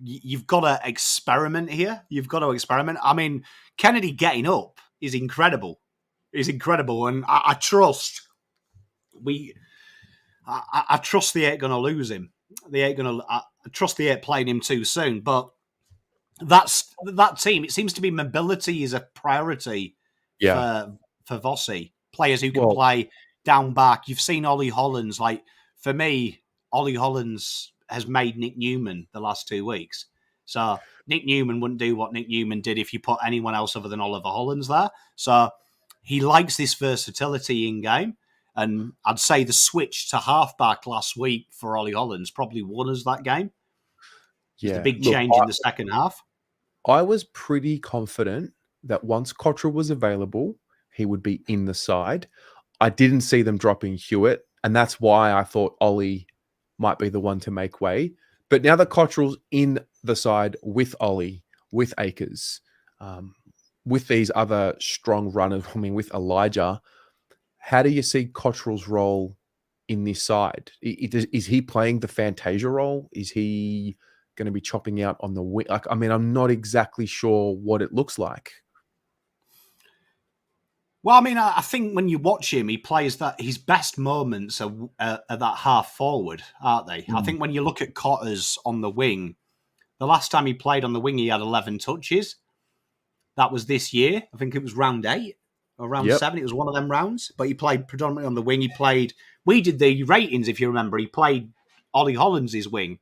you've got to experiment here. You've got to experiment. I mean, Kennedy getting up is incredible. And I trust I trust they ain't going to lose him. I trust they ain't playing him too soon. But that team. It seems to be mobility is a priority for Vossi. Players who can play down back. You've seen Ollie Hollands. Like, for me, Ollie Hollands has made Nick Newman the last 2 weeks. So Nick Newman wouldn't do what Nick Newman did if you put anyone else other than Oliver Hollands there. So he likes this versatility in game. And I'd say the switch to halfback last week for Ollie Hollands probably won us that game. Yeah. The big change in the second half. I was pretty confident that once Cottrell was available, he would be in the side. I didn't see them dropping Hewitt, and that's why I thought Ollie might be the one to make way. But now that Cottrell's in the side with Ollie, with Akers, with these other strong runners, I mean, with Elijah, how do you see Cottrell's role in this side? Is he playing the Fantasia role? Is he going to be chopping out on the wing? I mean, I'm not exactly sure what it looks like. Well, I mean, I think when you watch him, he plays that his best moments are that half forward, aren't they? I think when you look at Cotters on the wing, the last time he played on the wing, he had 11 touches. That was this year. I think it was round 8 or round 7. It was one of them rounds. But he played predominantly on the wing. We did the ratings, if you remember. He played Ollie Hollands' wing.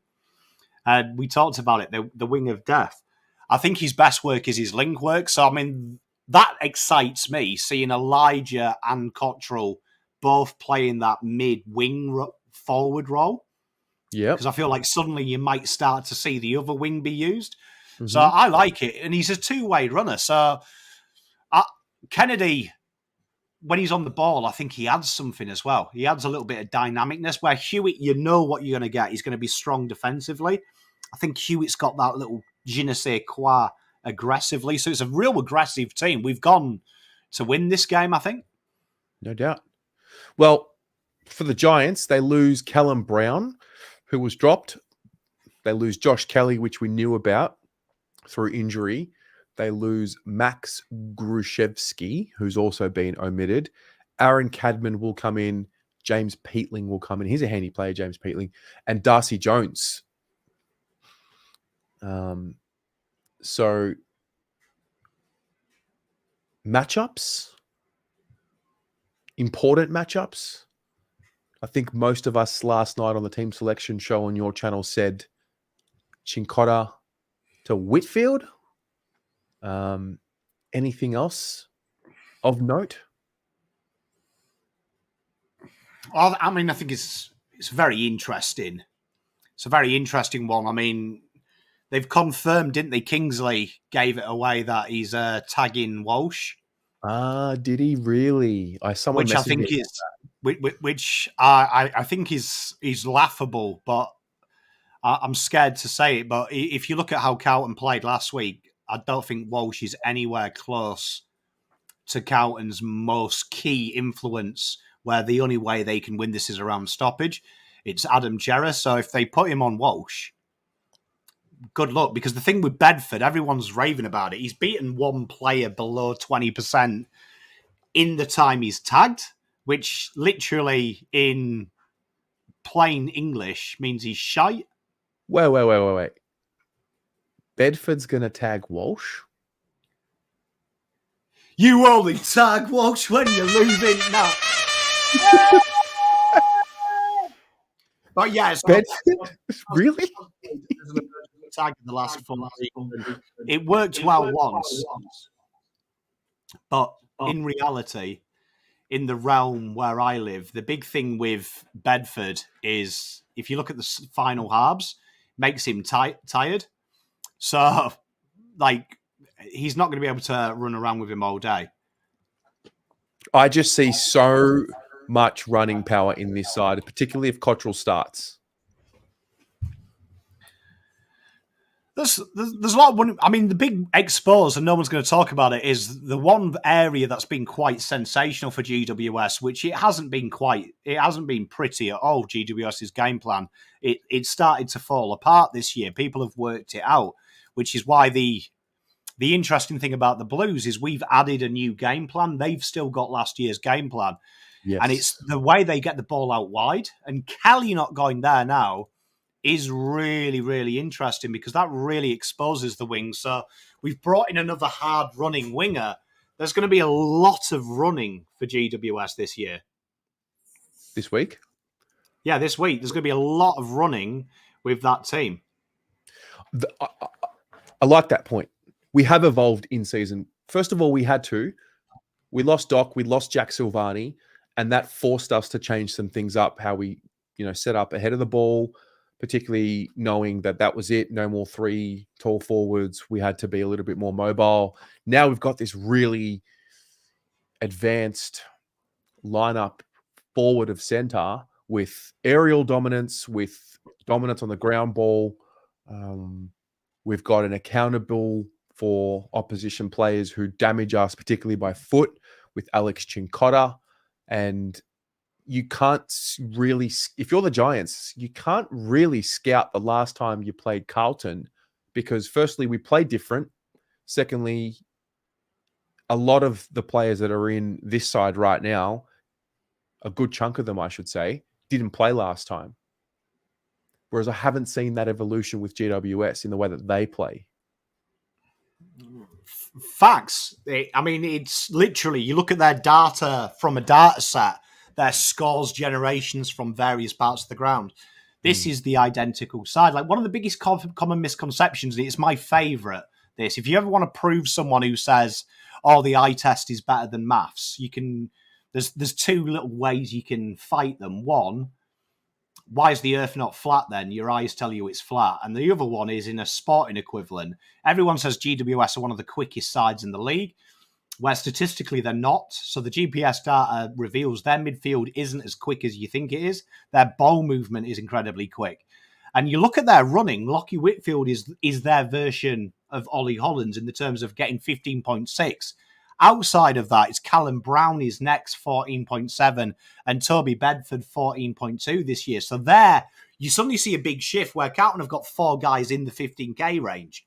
We talked about it, the wing of death. I think his best work is his link work. So, I mean, that excites me, seeing Elijah and Cottrell both playing that mid-wing forward role. Yeah. Because I feel like suddenly you might start to see the other wing be used. Mm-hmm. So I like it. And he's a two-way runner. So Kennedy, when he's on the ball, I think he adds something as well. He adds a little bit of dynamicness, where Hewitt, you know what you're going to get. He's going to be strong defensively. I think Hewitt's got that little je ne sais quoi aggressively. So it's a real aggressive team. We've gone to win this game, I think. No doubt. Well, for the Giants, they lose Callum Brown, who was dropped. They lose Josh Kelly, which we knew about through injury. They lose Max Grushevsky, who's also been omitted. Aaron Cadman will come in. James Peatling will come in. He's a handy player, James Peatling. And Darcy Jones. So matchups, important matchups. I think most of us last night on the team selection show on your channel said Chincotta to Whitfield. Anything else of note? I mean, I think it's very interesting. It's a very interesting one. I mean, they've confirmed, didn't they? Kingsley gave it away that he's tagging Walsh. Did he really? Which I think is laughable, but I'm scared to say it. But if you look at how Carlton played last week, I don't think Walsh is anywhere close to Carlton's most key influence, where the only way they can win this is around stoppage. It's Adam Gerrard. So if they put him on Walsh, good luck, because the thing with Bedford, everyone's raving about it. He's beaten one player below 20% in the time he's tagged, which literally in plain English means he's shite. Wait. Bedford's going to tag Walsh? You only tag Walsh when you're losing. No. But yeah, so Bedford? Really? Tag in the last 4 seasons. It worked well once, but in reality, in the realm where I live, the big thing with Bedford is if you look at the final halves, makes him tired. So, like, he's not going to be able to run around with him all day. I just see so much running power in this side, particularly if Cottrell starts. There's a lot of the big expose, and no one's going to talk about it, is the one area that's been quite sensational for GWS, which it hasn't been pretty at all. GWS's game plan, it started to fall apart this year. People have worked it out, which is why the interesting thing about the Blues is we've added a new game plan. They've still got last year's game plan. Yes. And it's the way they get the ball out wide. And Kelly not going there now is really, really interesting because that really exposes the wings. So we've brought in another hard-running winger. There's going to be a lot of running for GWS this year. This week? Yeah, this week. There's going to be a lot of running with that team. I like that point. We have evolved in season. First of all, we had to. We lost Doc. We lost Jack Silvani. And that forced us to change some things up, how we, set up ahead of the ball, particularly knowing that was it. No more 3 tall forwards. We had to be a little bit more mobile. Now we've got this really advanced lineup forward of center with aerial dominance, with dominance on the ground ball. We've got an accountable for opposition players who damage us, particularly by foot, with Alex Chincotta. And you can't really, if you're the Giants, you can't really scout the last time you played Carlton because firstly, we played different. Secondly, a lot of the players that are in this side right now, a good chunk of them, I should say, didn't play last time. Whereas I haven't seen that evolution with GWS in the way that they play. Facts. It's literally, you look at their data from a data set, their scores generations from various parts of the ground. This is the identical side. Like one of the biggest common misconceptions, and it's my favourite, this. If you ever want to prove someone who says, oh, the eye test is better than maths, there's 2 little ways you can fight them. One, why is the earth not flat then? Your eyes tell you it's flat. And the other one is in a sporting equivalent. Everyone says GWS are one of the quickest sides in the league, where statistically they're not. So the GPS data reveals their midfield isn't as quick as you think it is. Their ball movement is incredibly quick. And you look at their running, Lockie Whitfield is their version of Ollie Hollands in the terms of getting 15.6. Outside of that, it's Callum Brown is next, 14.7, and Toby Bedford, 14.2 this year. So there, you suddenly see a big shift where Carlton have got 4 guys in the 15K range.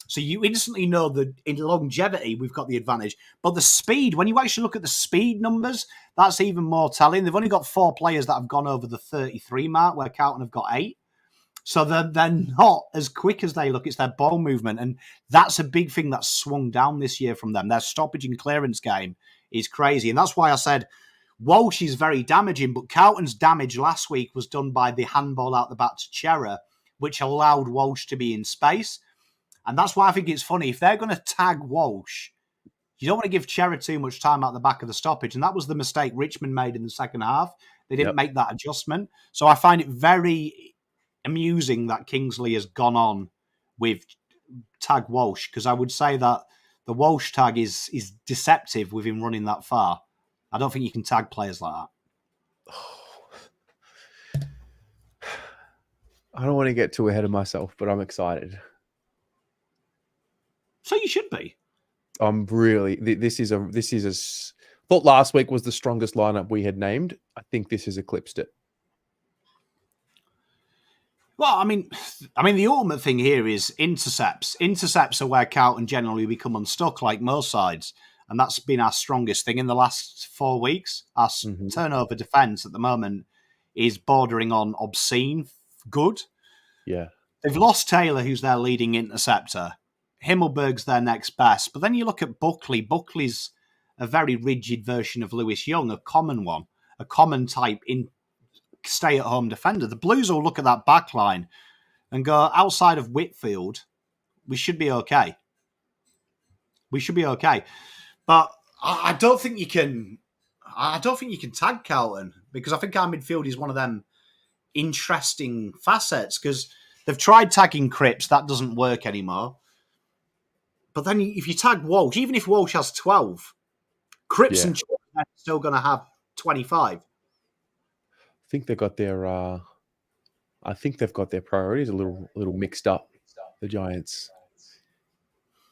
So you instantly know that in longevity, we've got the advantage. But the speed, when you actually look at the speed numbers, that's even more telling. They've only got 4 players that have gone over the 33 mark, where Carlton have got 8. So they're not as quick as they look. It's their ball movement. And that's a big thing that's swung down this year from them. Their stoppage and clearance game is crazy. And that's why I said Walsh is very damaging. But Carlton's damage last week was done by the handball out the back to Chera, which allowed Walsh to be in space. And that's why I think it's funny. If they're going to tag Walsh, you don't want to give Chera too much time out the back of the stoppage. And that was the mistake Richmond made in the second half. They didn't make that adjustment. So I find it very amusing that Kingsley has gone on with tag Walsh, because I would say that the Walsh tag is deceptive with him running that far. I don't think you can tag players like that. I don't want to get too ahead of myself, but I'm excited. So you should be. I'm really. This is thought last week was the strongest lineup we had named. I think this has eclipsed it. Well, the ultimate thing here is intercepts. Intercepts are where Carlton generally become unstuck, like most sides. And that's been our strongest thing in the last 4 weeks. Our turnover defence at the moment is bordering on obscene good. Yeah. They've lost Taylor, who's their leading interceptor. Himmelberg's their next best. But then you look at Buckley. Buckley's a very rigid version of Lewis Young, a common one, a common type in stay-at-home defender. The Blues will look at that back line and go, outside of Whitfield, we should be okay. We should be okay. But I don't think you can tag Carlton, because I think our midfield is one of them interesting facets because they've tried tagging Cripps. That doesn't work anymore. But then if you tag Walsh, even if Walsh has 12, Cripps and Chapman are still going to have 25. I think they've got their priorities a little mixed up. The Giants.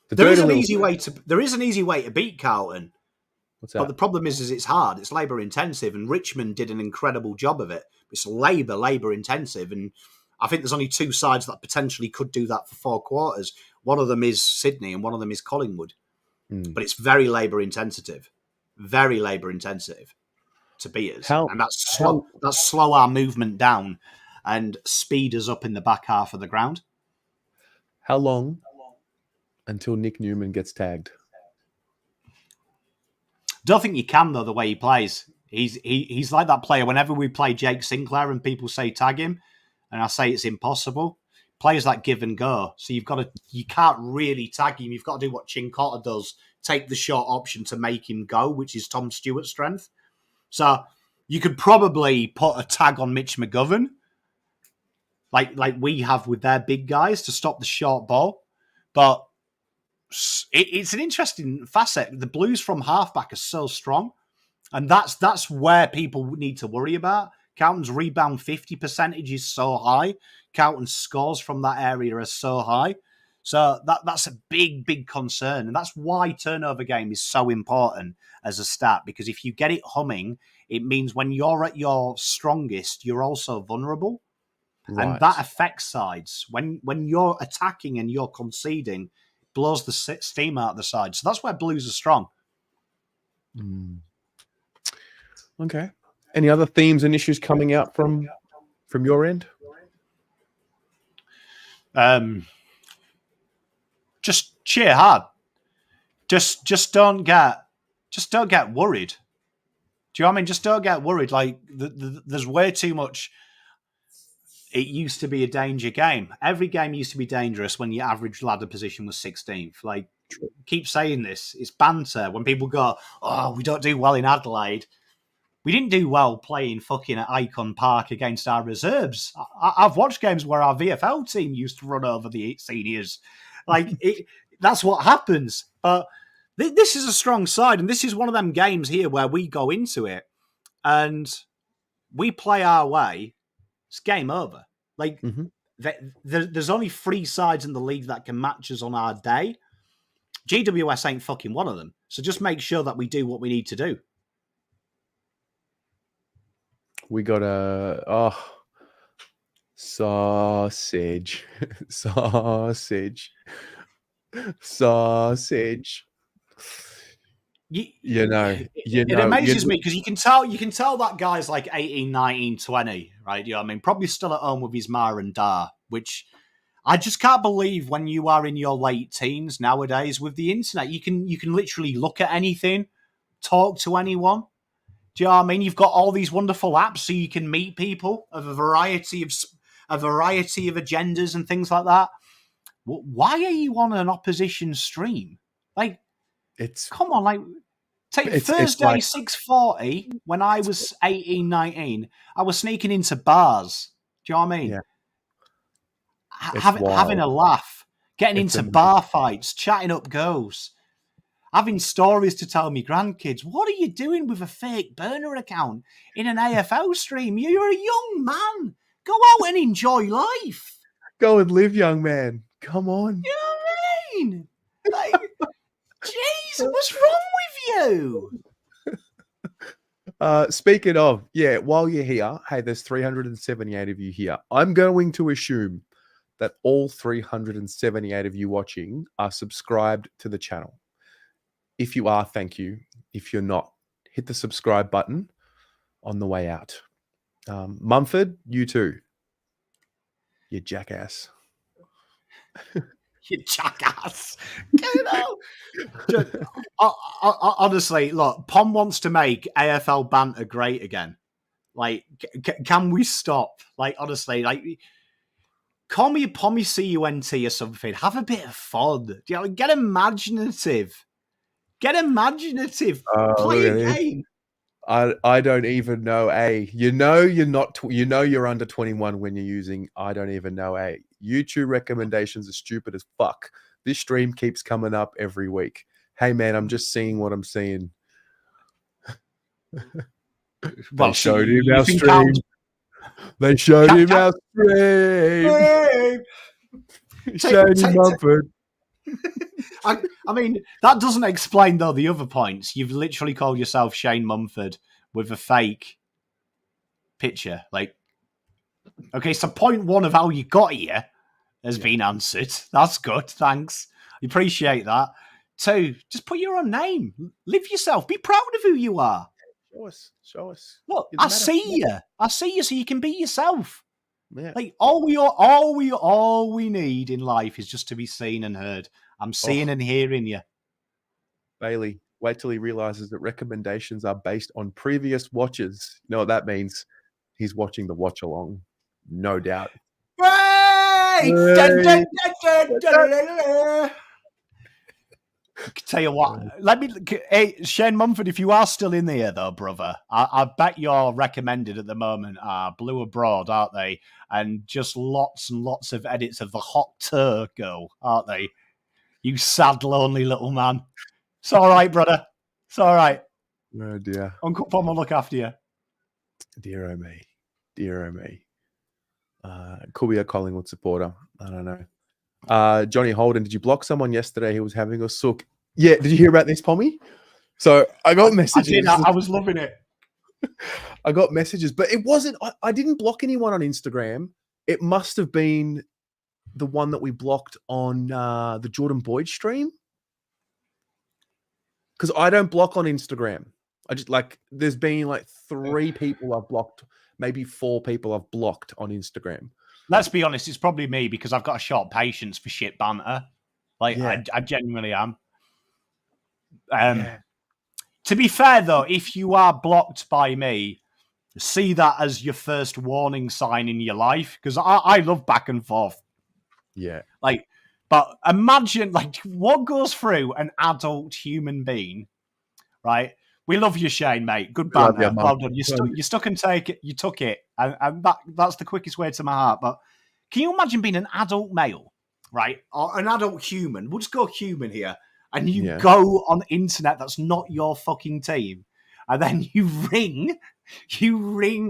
There is an easy way to beat Carlton. What's that? But the problem is it's hard. It's labour intensive, and Richmond did an incredible job of it. It's labour intensive, and I think there's only two sides that potentially could do that for 4 quarters. One of them is Sydney, and one of them is Collingwood. But it's very labour intensive to beat us, and that's slow our movement down and speed us up in the back half of the ground. How long until Nick Newman gets tagged? Don't think you can though. The way he plays, he's like that player. Whenever we play Jake Sinclair and people say tag him, and I say it's impossible. Players that give and go, so you can't really tag him. You've got to do what Chincotta does: take the short option to make him go, which is Tom Stewart's strength. So you could probably put a tag on Mitch McGovern, like we have with their big guys to stop the short ball, but. It's an interesting facet. The Blues from halfback are so strong, and that's where people need to worry about. Carlton's rebound 50 percentage is so high. Carlton's scores from that area are so high. So that's a big concern, and that's why turnover game is so important as a stat, because if you get it humming, it means when you're at your strongest, you're also vulnerable. Right. And that affects sides. When you're attacking and you're conceding, blows the steam out of the side. So that's where Blues are strong. Okay. Any other themes and issues coming out from your end? Just cheer hard. Just don't get worried. Do you know what I mean? Just don't get worried. Like there's way too much. It used to be a danger game. Every game used to be dangerous when your average ladder position was 16th. Like, keep saying this. It's banter. When people go, oh, we don't do well in Adelaide. We didn't do well playing fucking at Icon Park against our reserves. I've watched games where our VFL team used to run over the seniors. Like, that's what happens. But this is a strong side, and this is one of them games here where we go into it and we play our way. It's game over. Like, there's only 3 sides in the league that can match us on our day. GWS ain't fucking one of them. So just make sure that we do what we need to do. We got sausage. It amazes me because you can tell that guy's like 18, 19, 20, right? You know what I mean? Probably still at home with his ma and da, which I just can't believe when you are in your late teens nowadays with the internet. You can literally look at anything, talk to anyone. Do you know what I mean? You've got all these wonderful apps so you can meet people of a variety of agendas and things like that. Why are you on an opposition stream? Like, come on, like Thursday, like, 6:40, when I was 18, 19, I was sneaking into bars. Do you know what I mean? Yeah. Having a laugh, getting into bar fights, chatting up girls, having stories to tell me grandkids. What are you doing with a fake burner account in an AFL stream? You're a young man. Go out and enjoy life. Go and live, young man. Come on. You know what I mean? Like, jeez, what's wrong with you? Speaking of, while you're here, hey, there's 378 of you here. I'm going to assume that all 378 of you watching are subscribed to the channel. If you are, thank you. If you're not, hit the subscribe button on the way out. Mumford, you too. You jackass. You jackass. Honestly, look, Pom wants to make AFL banter great again. Like, can we stop? Like, honestly, like, call me Pommy CUNT or something. Have a bit of fun. You know, get imaginative. Play a game. I don't even know. You're not. You're under 21 when you're using. I don't even know. YouTube recommendations are stupid as fuck. This stream keeps coming up every week. Hey man, I'm just seeing what I'm seeing. They showed him our stream. They showed him our stream. Shady Mumford. I mean, that doesn't explain though the other points. You've literally called yourself Shane Mumford with a fake picture. Like, okay, so point one of how you got here has been answered. That's good. Thanks. I appreciate that. Two, just put your own name. Live yourself. Be proud of who you are. Show us. Look, I see you. I see you so you can be yourself. Yeah. Like all we need in life is just to be seen and heard. I'm seeing and hearing you. Bailey, wait till he realizes that recommendations are based on previous watches. You know what that means? He's watching the watch along. No doubt. Tell you what, hey, Shane Mumford, if you are still in there though, brother, I bet you're recommended at the moment are Blue Abroad, aren't they? And just lots and lots of edits of the hot turtle, aren't they? You sad, lonely little man. It's all right, brother. It's all right. Oh dear. Uncle Pom will look after you. Dear oh me. Dear oh me. Could be a Collingwood supporter. I don't know. Johnny Holden, did you block someone yesterday who was having a sook? Yeah, did you hear about this, Pommy? So I got messages. I did. I was loving it. I got messages, but it wasn't. I didn't block anyone on Instagram. It must have been the one that we blocked on the Jordan Boyd stream. Because I don't block on Instagram. I just there's been 3 people I've blocked, maybe 4 people I've blocked on Instagram. Let's be honest, it's probably me because I've got a short patience for shit banter. I genuinely am. To be fair, though, if you are blocked by me, see that as your first warning sign in your life because I love back and forth. Yeah. But imagine what goes through an adult human being, right? We love you, Shane, mate. Good banter. Well done. You stuck and take it. You took it, and that's the quickest way to my heart. But can you imagine being an adult male, right, or an adult human? We'll just go human here, and you go on the internet that's not your fucking team, and then you ring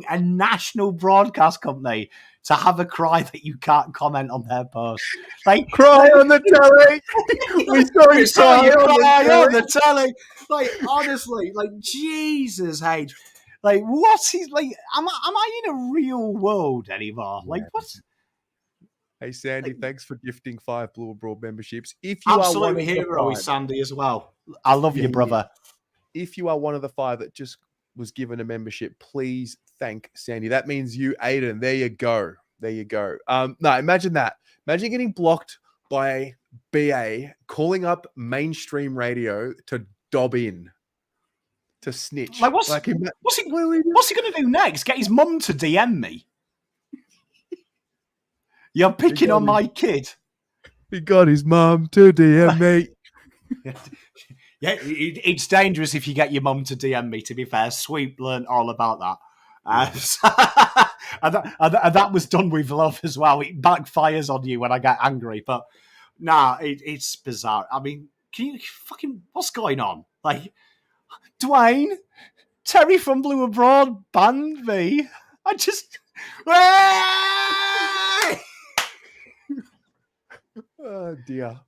a national broadcast company to have a cry that you can't comment on their post. Cry on the telly. We saw you cry on the telly. Honestly, Jesus, hey. What's his am I in a real world anymore? What? Hey Sandy, thanks for gifting 5 Blue Abroad memberships. If you absolute are one hero, is Sandy as well. I love you, brother. If you are one of the 5 that just was given a membership, please thank Sandy. That means you, Aiden. There you go. No, imagine that. Imagine getting blocked by BA calling up mainstream radio to dob in, to snitch. What's he going to do next? Get his mum to DM me? You're picking on my kid. He got his mum to DM me. Yeah, it's dangerous if you get your mum to DM me, to be fair. Sweep learned all about that. And that was done with love as well. It backfires on you when I get angry. But nah, it's bizarre. I mean, can you what's going on? Dwayne, Terry from Blue Abroad banned me. I just... Oh dear.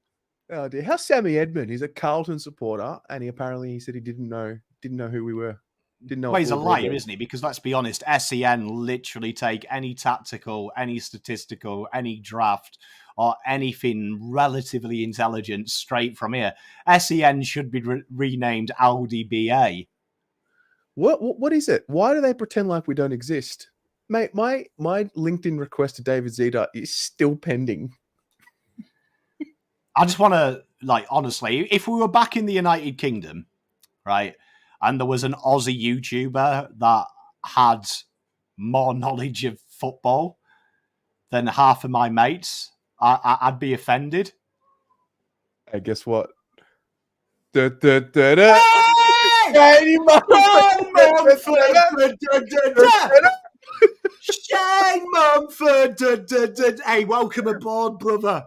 How's Sammy Edmund? He's a Carlton supporter, and he said he didn't know who we were. Didn't know. Well, he's a liar, isn't he? Because let's be honest, SEN literally take any tactical, any statistical, any draft, or anything relatively intelligent straight from here. SEN should be renamed Audi BA. What is it? Why do they pretend like we don't exist? Mate, my LinkedIn request to David Zeta is still pending. I just want to, honestly, if we were back in the United Kingdom, right, and there was an Aussie YouTuber that had more knowledge of football than half of my mates, I'd be offended. Hey, guess what? Shane Mumford. Hey, welcome aboard, brother.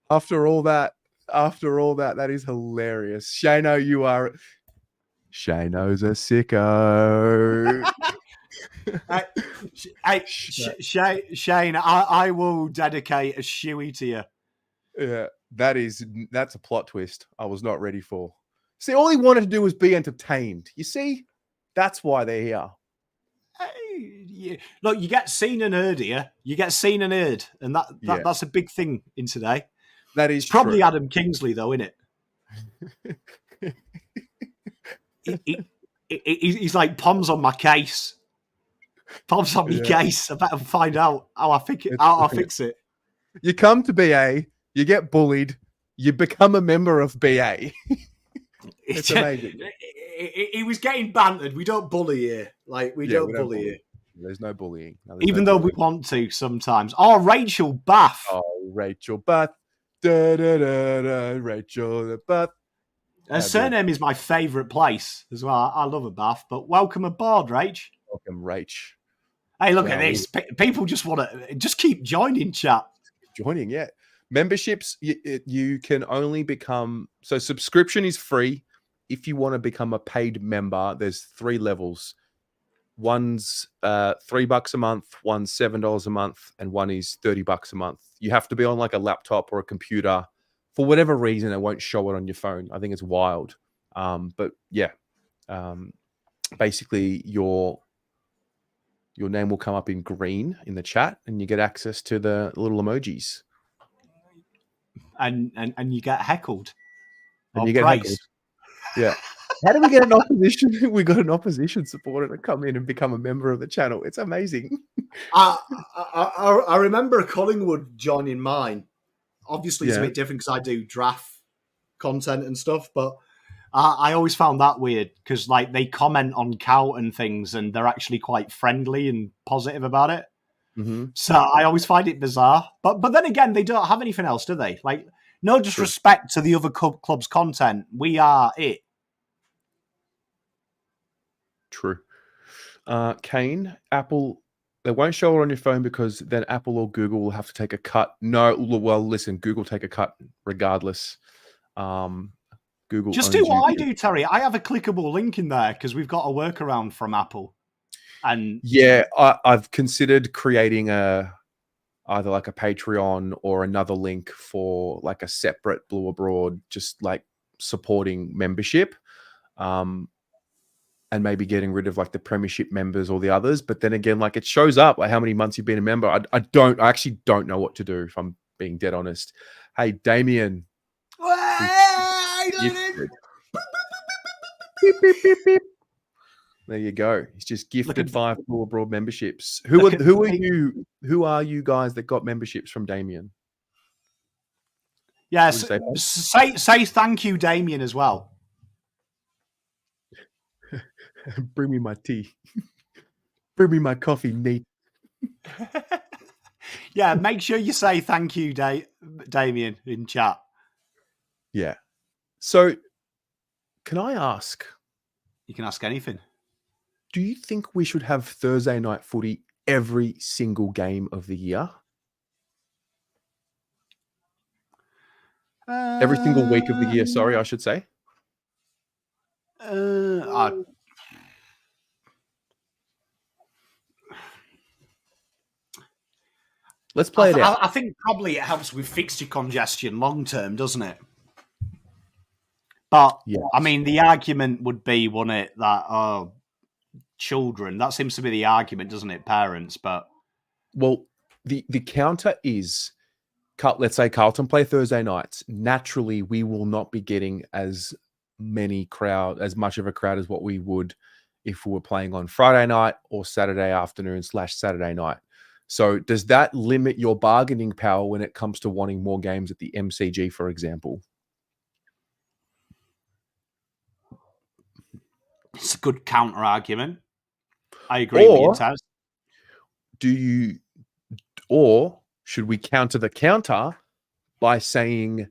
After all that, that is hilarious. Shano, you are. Shano's a sicko. Shane, I will dedicate a shoey to you. Yeah, that's a plot twist I was not ready for. See, all he wanted to do was be entertained. You see, that's why they're here. Look, you get seen and heard here. You get seen and heard, and that's a big thing in today. That is it's probably true. Adam Kingsley, though, isn't it? He's like Pom's on my case. Pom's on my case. I better find out how I fix it. You come to BA, you get bullied, you become a member of BA. It's amazing. He was getting bantered. We don't bully here. We don't bully here. There's no bullying. Even though we want to sometimes. Oh, Rachel Bath. Oh, Rachel Bath. Da, da, da, da, Rachel Bath. Her surname is my favourite place as well. I love a Bath, but welcome aboard, Rach. Welcome, Rach. Hey, look at this. People just want to just keep joining, chat. Joining, yeah. Memberships, you can only become... So subscription is free. If you want to become a paid member, there's 3 levels. One's $3 a month, one's $7 a month, and one is $30 a month. You have to be on like a laptop or a computer. For whatever reason, it won't show it on your phone. I think it's wild. But yeah, basically your name will come up in green in the chat, and you get access to the little emojis. And you get heckled. And you get heckled. Yeah. How do we get an opposition? We got an opposition supporter to come in and become a member of the channel. It's amazing. I remember Collingwood joining mine. Obviously, it's a bit different because I do draft content and stuff, but I always found that weird because they comment on Carlton things and they're actually quite friendly and positive about it. Mm-hmm. So I always find it bizarre. But then again, they don't have anything else, do they? No disrespect to the other club's content. We are it. True. Kane, Apple, they won't show it on your phone because then Apple or Google will have to take a cut. No, well, listen, Google take a cut regardless. Google just do what I do, Terry. I have a clickable link in there because we've got a workaround from Apple. And yeah, I've considered creating either like a Patreon or another link for like a separate Blue Abroad, just like supporting membership. And maybe getting rid of like the premiership members or the others. But then again, it shows up like how many months you've been a member. I actually don't know what to do if I'm being dead honest. Hey, Damien. Beep, beep, beep, beep. There you go. He's just gifted 5 Blue Abroad memberships. Who are you guys that got memberships from Damien? Yes. Say thank you, Damien, as well. Bring me my tea. Bring me my coffee, neat. Yeah, make sure you say thank you, Damien, in chat. Yeah. So, can I ask? You can ask anything. Do you think we should have Thursday night footy every single game of the year? Every single week of the year, sorry, I should say. Let's play it out. I think probably it helps with fixture congestion long term, doesn't it? But yes. I mean, the argument would be, wouldn't it, that children. That seems to be the argument, doesn't it? Parents, but well, the counter is, let's say Carlton play Thursday nights. Naturally, we will not be getting as much of a crowd as what we would if we were playing on Friday night or Saturday afternoon / Saturday night. So does that limit your bargaining power when it comes to wanting more games at the MCG, for example? It's a good counter argument. I agree with you, Taz. Or should we counter the counter by saying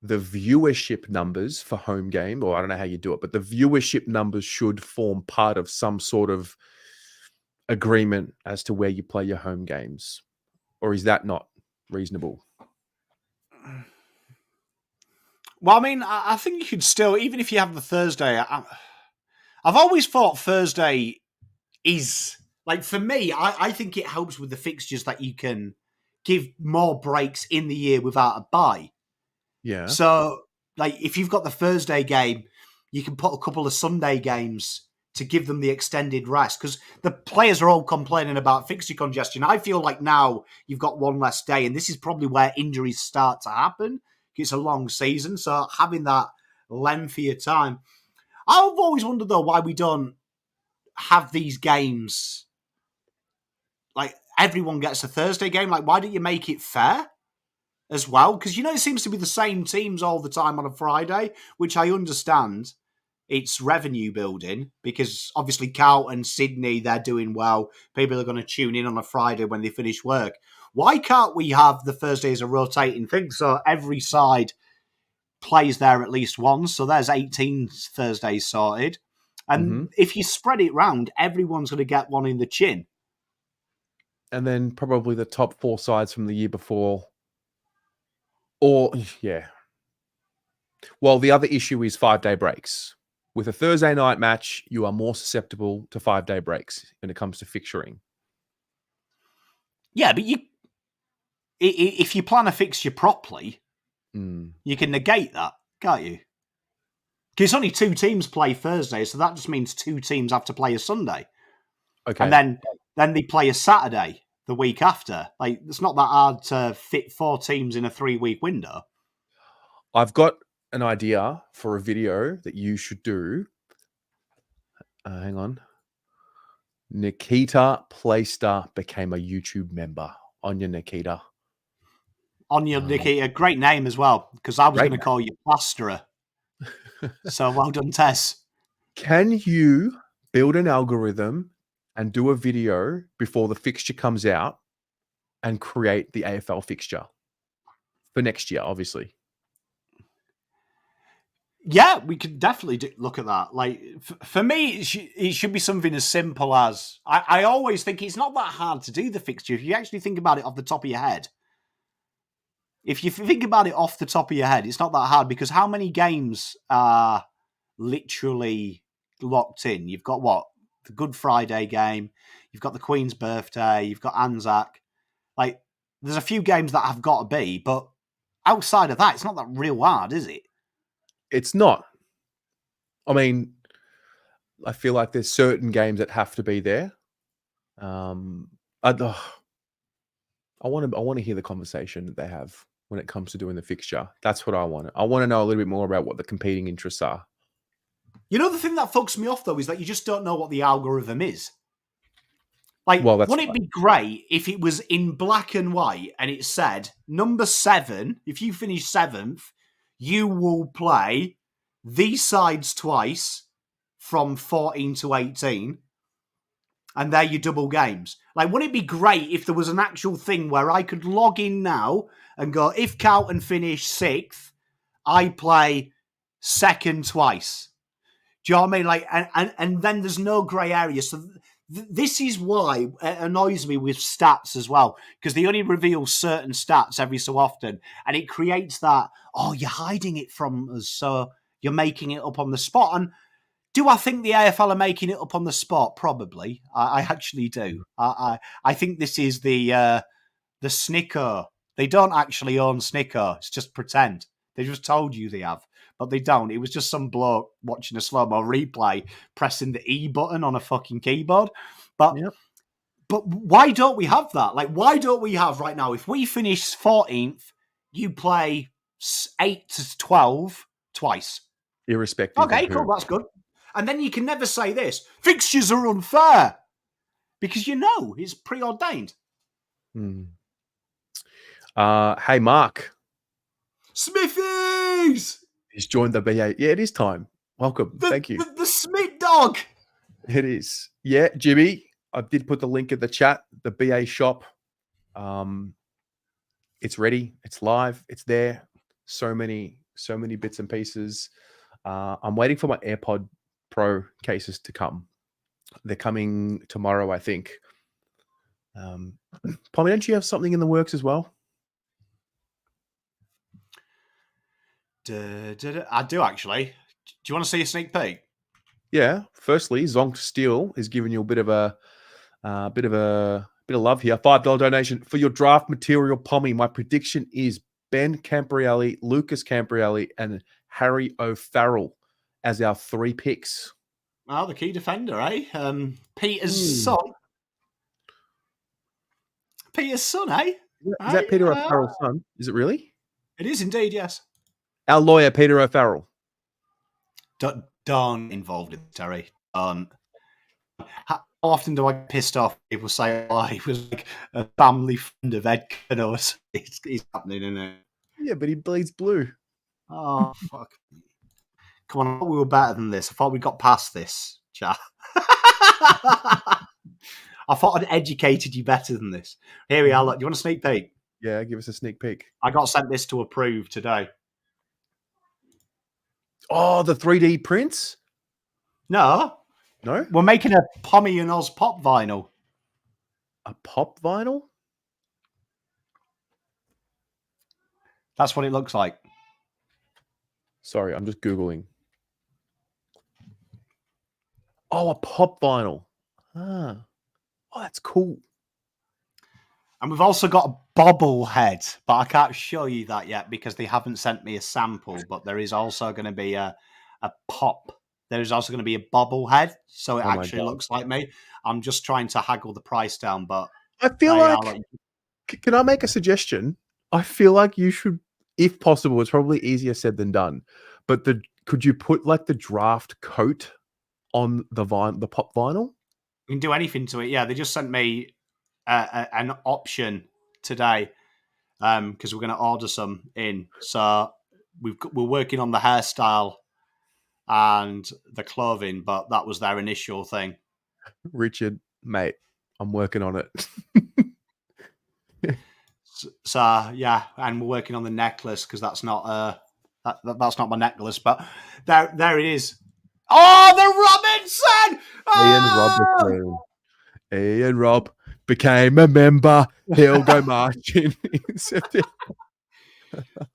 the viewership numbers for home game, or I don't know how you do it, but the viewership numbers should form part of some sort of agreement as to where you play your home games. Or is that not reasonable? Well, I mean, I think you could still, even if you have the Thursday, I've always thought Thursday is, like, for me, I think it helps with the fixtures that you can give more breaks in the year without a bye. Yeah. So, like, if you've got the Thursday game, you can put a couple of Sunday games to give them the extended rest, because the players are all complaining about fixture congestion. I feel like now you've got one less day, and this is probably where injuries start to happen. It's a long season, so having that lengthier time. I've always wondered, though, why we don't have these games, like, everyone gets a Thursday game. Like, why don't you make it fair as well? Because, it seems to be the same teams all the time on a Friday, which I understand. It's revenue building, because obviously Carlton, Sydney, they're doing well. People are going to tune in on a Friday when they finish work. Why can't we have the Thursday as a rotating thing, so every side plays there at least once? So there's 18 Thursdays sorted. And if you spread it round, everyone's going to get one in the chin. And then probably the top 4 sides from the year before. Or, yeah. Well, the other issue is 5-day breaks. With a Thursday night match, you are more susceptible to 5-day breaks when it comes to fixturing. Yeah, but if you plan a fixture properly, you can negate that, can't you? Because only 2 teams play Thursday, so that just means 2 teams have to play a Sunday. Okay. And then they play a Saturday the week after. Like, it's not that hard to fit 4 teams in a 3-week window. I've got an idea for a video that you should do. Hang on. Nikita Playster became a YouTube member. Anya Nikita. Anya Nikita, great name as well, because I was going to call you Plasterer. So well done, Tess. Can you build an algorithm and do a video before the fixture comes out and create the AFL fixture for next year, obviously? Yeah, we could definitely look at that. Like, for me, it should be something as simple as, I always think it's not that hard to do the fixture. If you actually think about it off the top of your head, it's not that hard, because how many games are literally locked in? You've got what? The Good Friday game. You've got the Queen's birthday. You've got Anzac. Like, there's a few games that have got to be, but outside of that, it's not that real hard, is it? It's not. I mean, I feel like there's certain games that have to be there. I want to hear the conversation that they have when it comes to doing the fixture. That's what I want. I want to know a little bit more about what the competing interests are. You know, the thing that fucks me off, though, is that you just don't know what the algorithm is. Like, well, wouldn't it be great if it was in black and white and it said, number 7, if you finish 7th, you will play these sides twice from 14 to 18, and they're your double games. Like, wouldn't it be great if there was an actual thing where I could log in now and go, if Carlton finish 6th, I play 2nd twice. Do you know what I mean? Like, and then there's no grey area. So this is why it annoys me with stats as well, because they only reveal certain stats every so often, and it creates that, oh, you're hiding it from us, so you're making it up on the spot. And do I think the AFL are making it up on the spot? Probably. I actually do. I think this is the Snicker. They don't actually own Snicker. It's just pretend. They just told you they have, but they don't. It was just some bloke watching a slow-mo replay, pressing the E button on a fucking keyboard. But why don't we have that? Like, why don't we have right now, if we finish 14th, you play 8 to 12 twice. Irrespective. Okay, cool, that's good. And then you can never say this, fixtures are unfair, because it's preordained. Hey, Mark. Smithies! He's joined the BA. Yeah, it is time. Welcome. Thank you. The Smith dog. It is. Yeah, Jimmy, I did put the link in the chat, the BA shop. It's ready. It's live. It's there. So many So many bits and pieces. I'm waiting for my AirPod Pro cases to come. They're coming tomorrow, I think. Pommy, don't you have something in the works as well? I do, actually. Do you want to see a sneak peek? Yeah. Firstly, Zonk Steel is giving you a bit of love here. $5 donation for your draft material, Pommy. My prediction is Ben Camprielli, Lucas Camprielli, and Harry O'Farrell as our 3 picks. Oh, the key defender, eh? Peter's son. Peter's son, eh? Is that Peter O'Farrell's son? Is it really? It is indeed, yes. Our lawyer, Peter O'Farrell. Don't involved in Terry. How often do I get pissed off? People say, "Oh, he was like a family friend of Ed Cano's." It's happening, isn't it? Yeah, but he bleeds blue. Oh fuck! Come on, I thought we were better than this. I thought we got past this, chat. I thought I'd educated you better than this. Here we are. Look, do you want a sneak peek? Yeah, give us a sneak peek. I got sent this to approve today. Oh, the 3D prints? No, we're making a Pommy and Oz pop vinyl. A pop vinyl? That's what it looks like. Sorry, I'm just Googling. Oh, a pop vinyl. Oh, that's cool. And we've also got a bobblehead, but I can't show you that yet because they haven't sent me a sample. But there is also going to be a pop. There is also going to be a bobblehead, so it actually looks like me. I'm just trying to haggle the price down, but I feel like... Can I make a suggestion? I feel like you should, if possible, it's probably easier said than done, but could you put like the draft coat on the pop vinyl? You can do anything to it. Yeah, they just sent me an option today because we're going to order some in. So we're working on the hairstyle and the clothing, but that was their initial thing. Richard, mate, I'm working on it. So yeah, and we're working on the necklace because that's not that's not my necklace, but there it is. Oh, the Robinson! Oh! Ian Rob became a member. He'll go marching.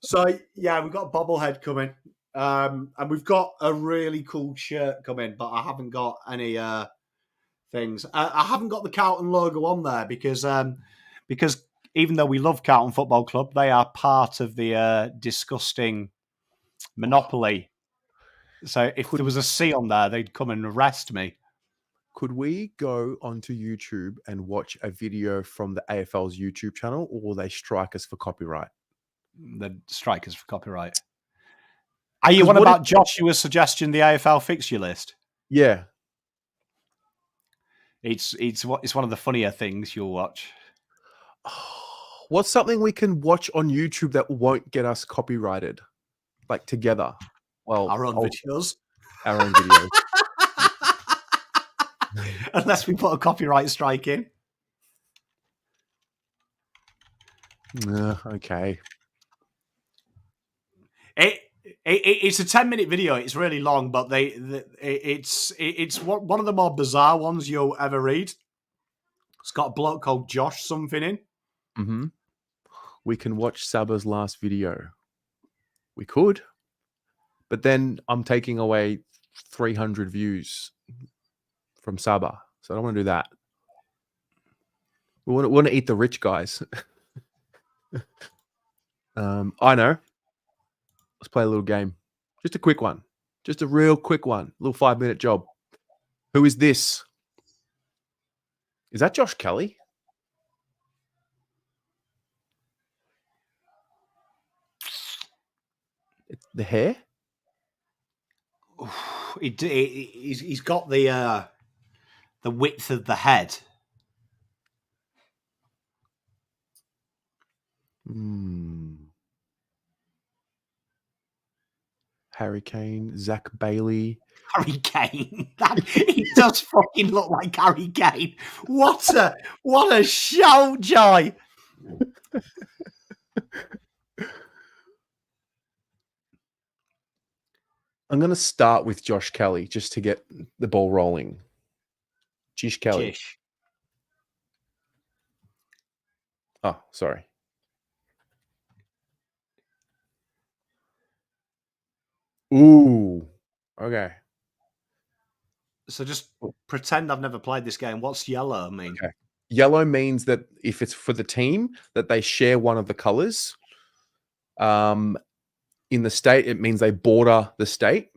So yeah, we've got a bobblehead coming, and we've got a really cool shirt coming, but I haven't got any things. I haven't got the Carlton logo on there because even though we love Carlton Football Club, they are part of the disgusting monopoly. So if there was a C on there, they'd come and arrest me. Could we go onto YouTube and watch a video from the AFL's YouTube channel, or will they strike us for copyright? They'd strike us for copyright. Are you on about Joshua's suggestion, the AFL fixture list? Yeah. It's one of the funnier things you'll watch. What's something we can watch on YouTube that won't get us copyrighted? Like together. Well, our own videos. Our own videos. Unless we put a copyright strike in. Okay. It's a 10-minute video. It's really long, but it's one of the more bizarre ones you'll ever read. It's got a bloke called Josh something in. Mm-hmm. We can watch Saba's last video. We could. But then I'm taking away 300 views from Saba. So I don't want to do that. We want to eat the rich guys. I know. Let's play a little game. Just a quick one. Just a real quick one. A little 5-minute job. Who is this? Is that Josh Kelly? The hair? He's got the width of the head. Harry Kane, Zach Bailey. Harry Kane. He does fucking look like Harry Kane. What a show, Joy. I'm going to start with Josh Kelly just to get the ball rolling. Jish Kelly. Jish. Oh, sorry. Ooh. Okay. So just pretend I've never played this game. What's yellow mean? Okay. Yellow means that if it's for the team, that they share one of the colors. In the state, it means they border the state.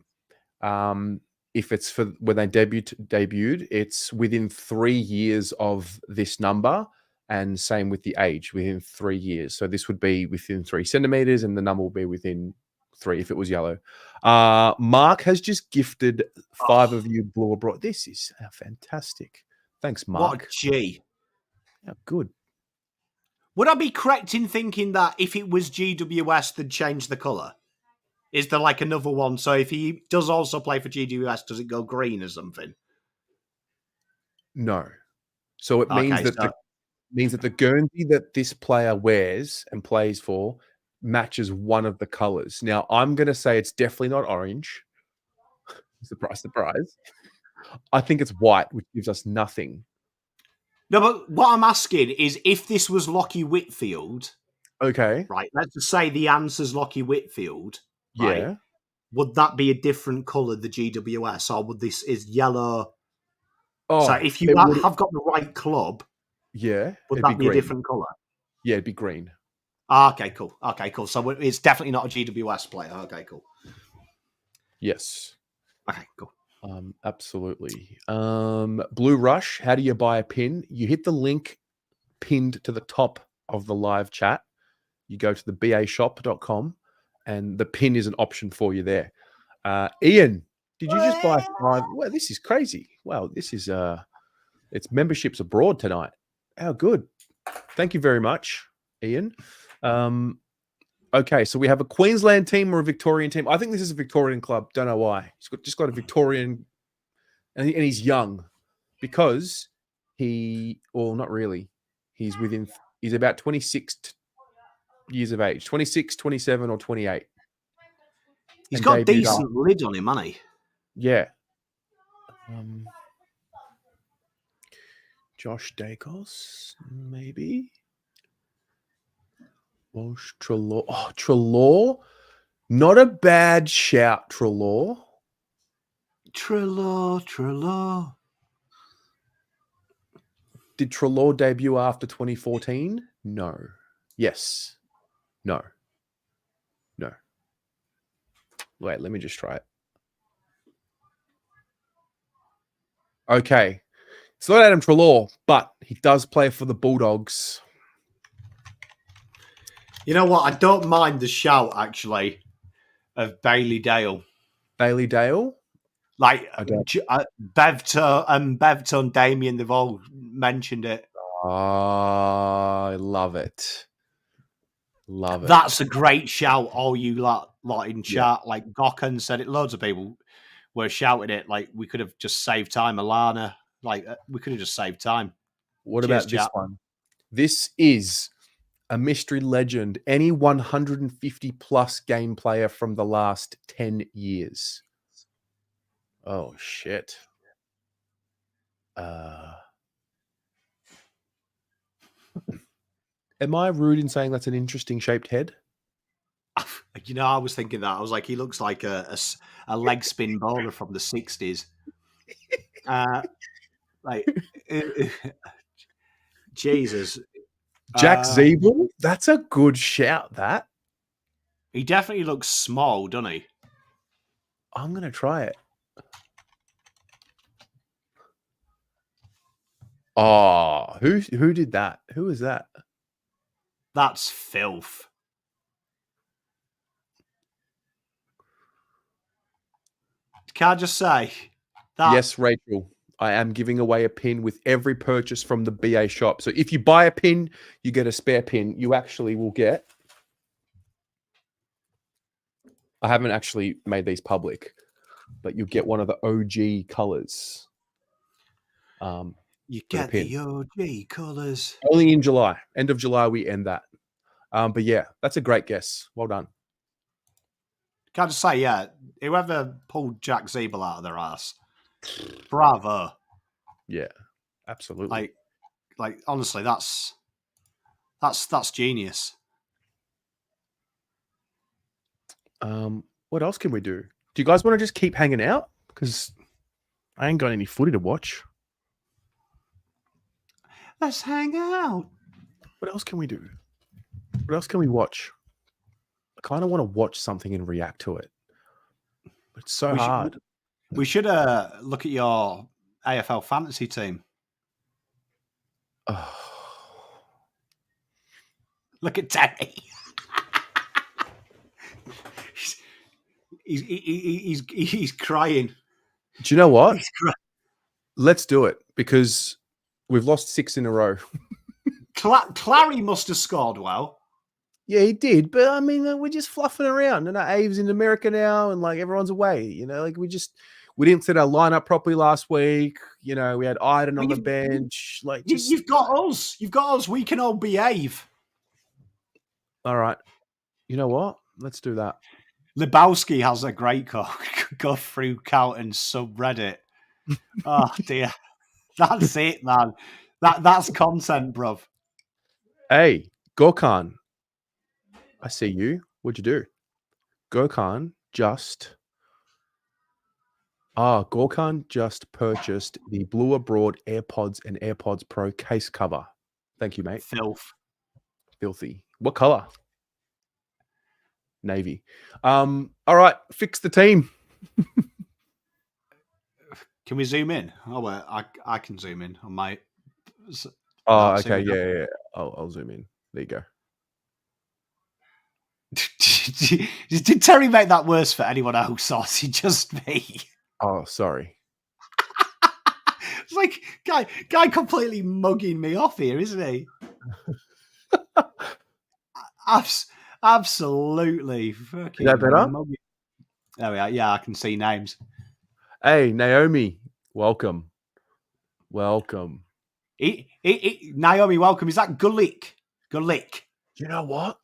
If it's for when they debuted, it's within 3 years of this number, and same with the age, within 3 years. So this would be within 3 centimeters, and the number will be within 3 if it was yellow. Mark has just gifted 5 of you blue abroad. This is fantastic. Thanks, Mark. What a G. Yeah, good. Would I be correct in thinking that if it was GWS, they'd change the colour? Is there like another one? So if he does also play for GWS, does it go green or something? No. So it means Okay, that the Guernsey that this player wears and plays for matches one of the colors. Now, I'm going to say it's definitely not orange. Surprise, surprise. I think it's white, which gives us nothing. No, but what I'm asking is if this was Lockie Whitfield, Okay. right, let's just say the answer's Lockie Whitfield, Yeah. right? Would that be a different colour, the GWS, or would this is yellow? Oh, so if you have got the right club, yeah, would that be a different colour? Yeah, it'd be green. Okay, cool. Okay, cool. So it's definitely not a GWS player. Okay, cool. Yes. Okay, cool. Absolutely. Blue Rush, how do you buy a pin? You hit the link pinned to the top of the live chat. You go to the bashop.com and the pin is an option for you there. Ian, did you just buy 5? Well, this is crazy. Wow, this is it's memberships abroad tonight. How good. Thank you very much, Ian. Okay, so we have a Queensland team or a Victorian team. I think this is a Victorian club. Don't know why. He's just got a Victorian, and he's young because not really. He's about 26 years of age, 26, 27, or 28. He's got a decent lid on him, hasn't he? Yeah. Josh Dacos, maybe. Walsh, Trelaw. Oh, Trelaw. Not a bad shout, Trelaw. Trelaw. Did Trelaw debut after 2014? No. Yes. No. Wait, let me just try it. Okay. It's not Adam Trelaw, but he does play for the Bulldogs. You know what? I don't mind the shout, actually, of Bailey Dale. Bailey Dale? Like, Bevto and Damien, they've all mentioned it. I love it. Love it. That's a great shout, all you lot in chat. Yeah. Like, Gokken said it. Loads of people were shouting it. Like, we could have just saved time. Alana, like, we could have just saved time. What about this one? This is a mystery legend. Any 150-plus game player from the last 10 years. Oh, shit. Am I rude in saying that's an interesting shaped head? You know, I was thinking that. I was like, he looks like a leg spin bowler from the 60s. Jesus. Jack Zeeble? That's a good shout, that. He definitely looks small, doesn't he? I'm going to try it. Oh, who did that? Who was that? That's filth. Can I just say that? Yes, Rachel. I am giving away a pin with every purchase from the BA shop. So if you buy a pin, you get a spare pin. You actually will get. I haven't actually made these public, but you'll get one of the OG colors. You get the OG colors. Only in July. End of July, we end that. But yeah, that's a great guess. Well done. Can I just say, yeah, whoever pulled Jack Zeeble out of their ass, bravo. Yeah, absolutely. Like honestly, that's genius. What else can we do? Do you guys want to just keep hanging out? Because I ain't got any footy to watch. Let's hang out. What else can we do? What else can we watch? I kind of want to watch something and react to it. But it's so hard. We should look at your AFL fantasy team. Oh. Look at Danny. he's crying. Do you know what? He's crying. Let's do it because we've lost 6 in a row. Clary must have scored well. Yeah, he did. But I mean, we're just fluffing around. And Abe's in America now and like everyone's away. You know, like we didn't set our lineup properly last week. You know, we had Iden on the bench. Like you've got us. You've got us. We can all behave. All right. You know what? Let's do that. Lebowski has a great go through Carlton subreddit. Oh dear. That's it, man. That's content, bruv. Hey, Gorkan. I see you. What'd you do? Gorkan just purchased the Blue Abroad AirPods and AirPods Pro case cover. Thank you, mate. Filthy. What color? Navy. All right, fix the team. Can we zoom in? Oh, well, I can zoom in on my. Oh, okay, yeah. I'll zoom in. There you go. Did Terry make that worse for anyone else, or is it just me? Oh, sorry. It's like guy completely mugging me off here, isn't he? Absolutely fucking. Is that better? Mugging. There we are. Yeah, I can see names. Hey, Naomi, welcome. Naomi, welcome. Is that Gulick? You know what?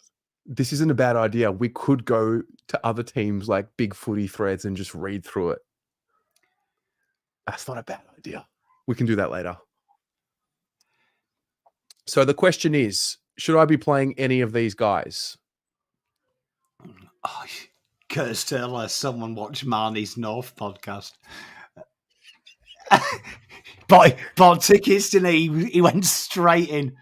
This isn't a bad idea. We could go to other teams like Big Footy Threads and just read through it. That's not a bad idea. We can do that later. So the question is, should I be playing any of these guys? Oh, Curtis Turler, someone watch Marnie's North podcast. Bought tickets, didn't he? He went straight in.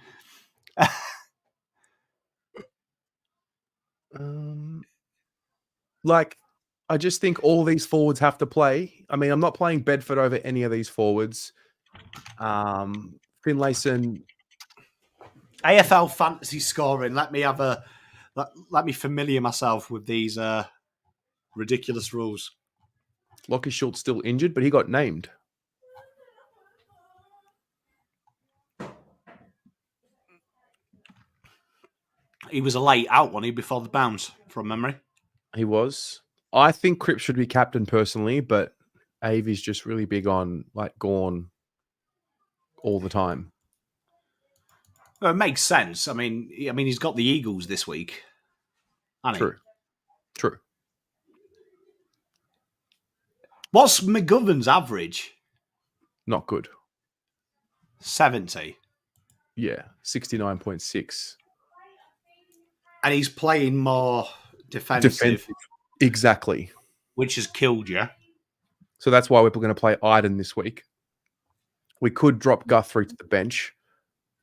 I just think all these forwards have to play. I mean, I'm not playing Bedford over any of these forwards. Finlayson. AFL fantasy scoring. Let me familiar myself with these ridiculous rules. Lockie Schultz still injured, but he got named. He was a late out, wasn't he, before the bounce, from memory? He was. I think Cripps should be captain personally, but Avi's just really big on like Gorn all the time. Well, it makes sense. I mean, he's got the Eagles this week. True. What's McGovern's average? Not good. 70. Yeah, 69.6. And he's playing more defensive. Exactly. Which has killed you. So that's why we're going to play Iden this week. We could drop Guthrie to the bench,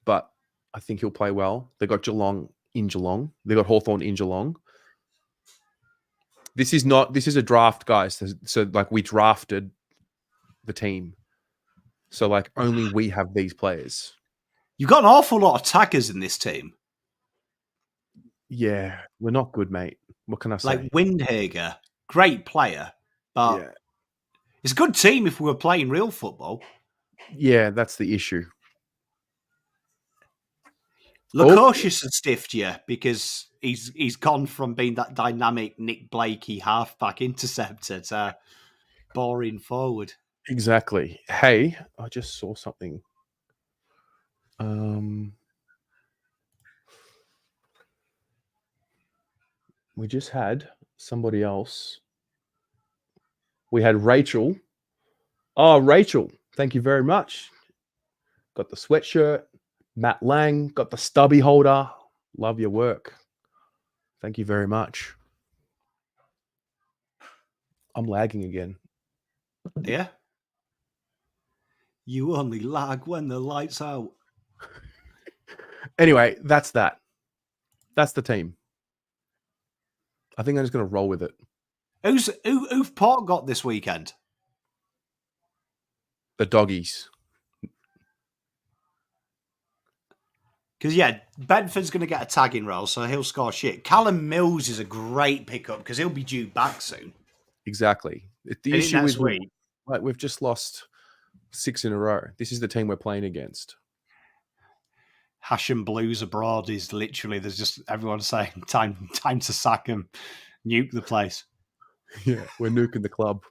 but I think he'll play well. They got Geelong in Geelong. They got Hawthorn in Geelong. This is a draft, guys. So like we drafted the team. So like only we have these players. You've got an awful lot of attackers in this team. Yeah, we're not good, mate. What can I say? Like Windhager, great player, but it's a good team if we were playing real football. Yeah, that's the issue. Lukosius has stiffed you because he's gone from being that dynamic Nick Blakey halfback interceptor to boring forward. Exactly. Hey, I just saw something. We just had somebody else. We had Rachel. Oh, Rachel, thank you very much. Got the sweatshirt. Matt Lang got the stubby holder. Love your work. Thank you very much. I'm lagging again. Yeah. You only lag when the light's out. Anyway, that's that. That's the team. I think I'm just going to roll with it. Who've Port got this weekend? The doggies. Because, yeah, Bedford's going to get a tagging role, so he'll score shit. Callum Mills is a great pickup because he'll be due back soon. Exactly. The issue is we've just lost 6 in a row. This is the team we're playing against. Hashem Blues abroad is literally, there's just everyone saying time to sack him, nuke the place. Yeah, we're nuking the club.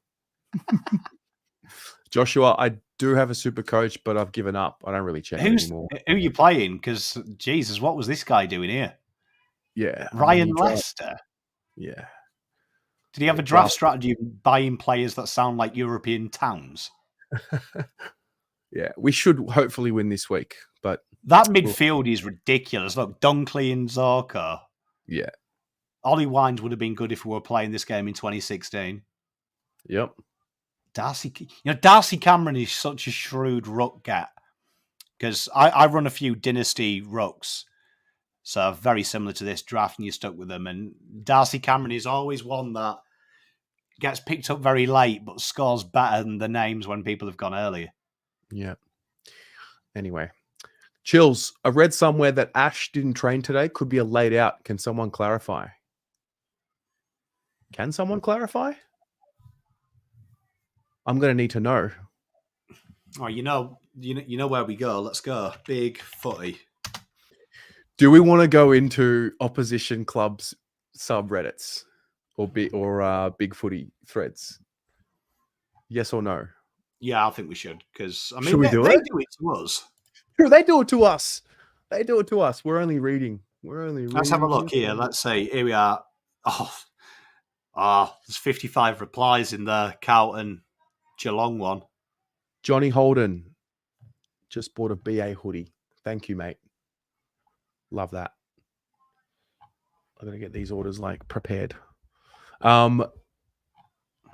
Joshua, I do have a super coach, but I've given up. I don't really check anymore. Who are you playing? Because, Jesus, what was this guy doing here? Yeah. Ryan Lester. Yeah. Did he have a draft strategy of buying players that sound like European towns? Yeah, we should hopefully win this week, but that midfield is ridiculous. Look, Dunkley and Zorko. Yeah. Ollie Wines would have been good if we were playing this game in 2016. Yep. Darcy Cameron is such a shrewd ruck get because I run a few dynasty rucks, so very similar to this draft, and you're stuck with them. And Darcy Cameron is always one that gets picked up very late, but scores better than the names when people have gone earlier. Yeah. Anyway, Chills. I read somewhere that Ash didn't train today. Could be a laid out. Can someone clarify? Can someone clarify? I'm going to need to know. Oh, you know where we go. Let's go. Big footy. Do we want to go into opposition clubs subreddits or big footy threads? Yes or no? Yeah, I think we should because should we do they it? do it to us. Sure, they do it to us. They do it to us. We're only reading. Let's have a look here. Let's see. Here we are. There's 55 replies in the Carlton Geelong one. Johnny Holden just bought a BA hoodie. Thank you, mate. Love that. I'm going to get these orders prepared. Are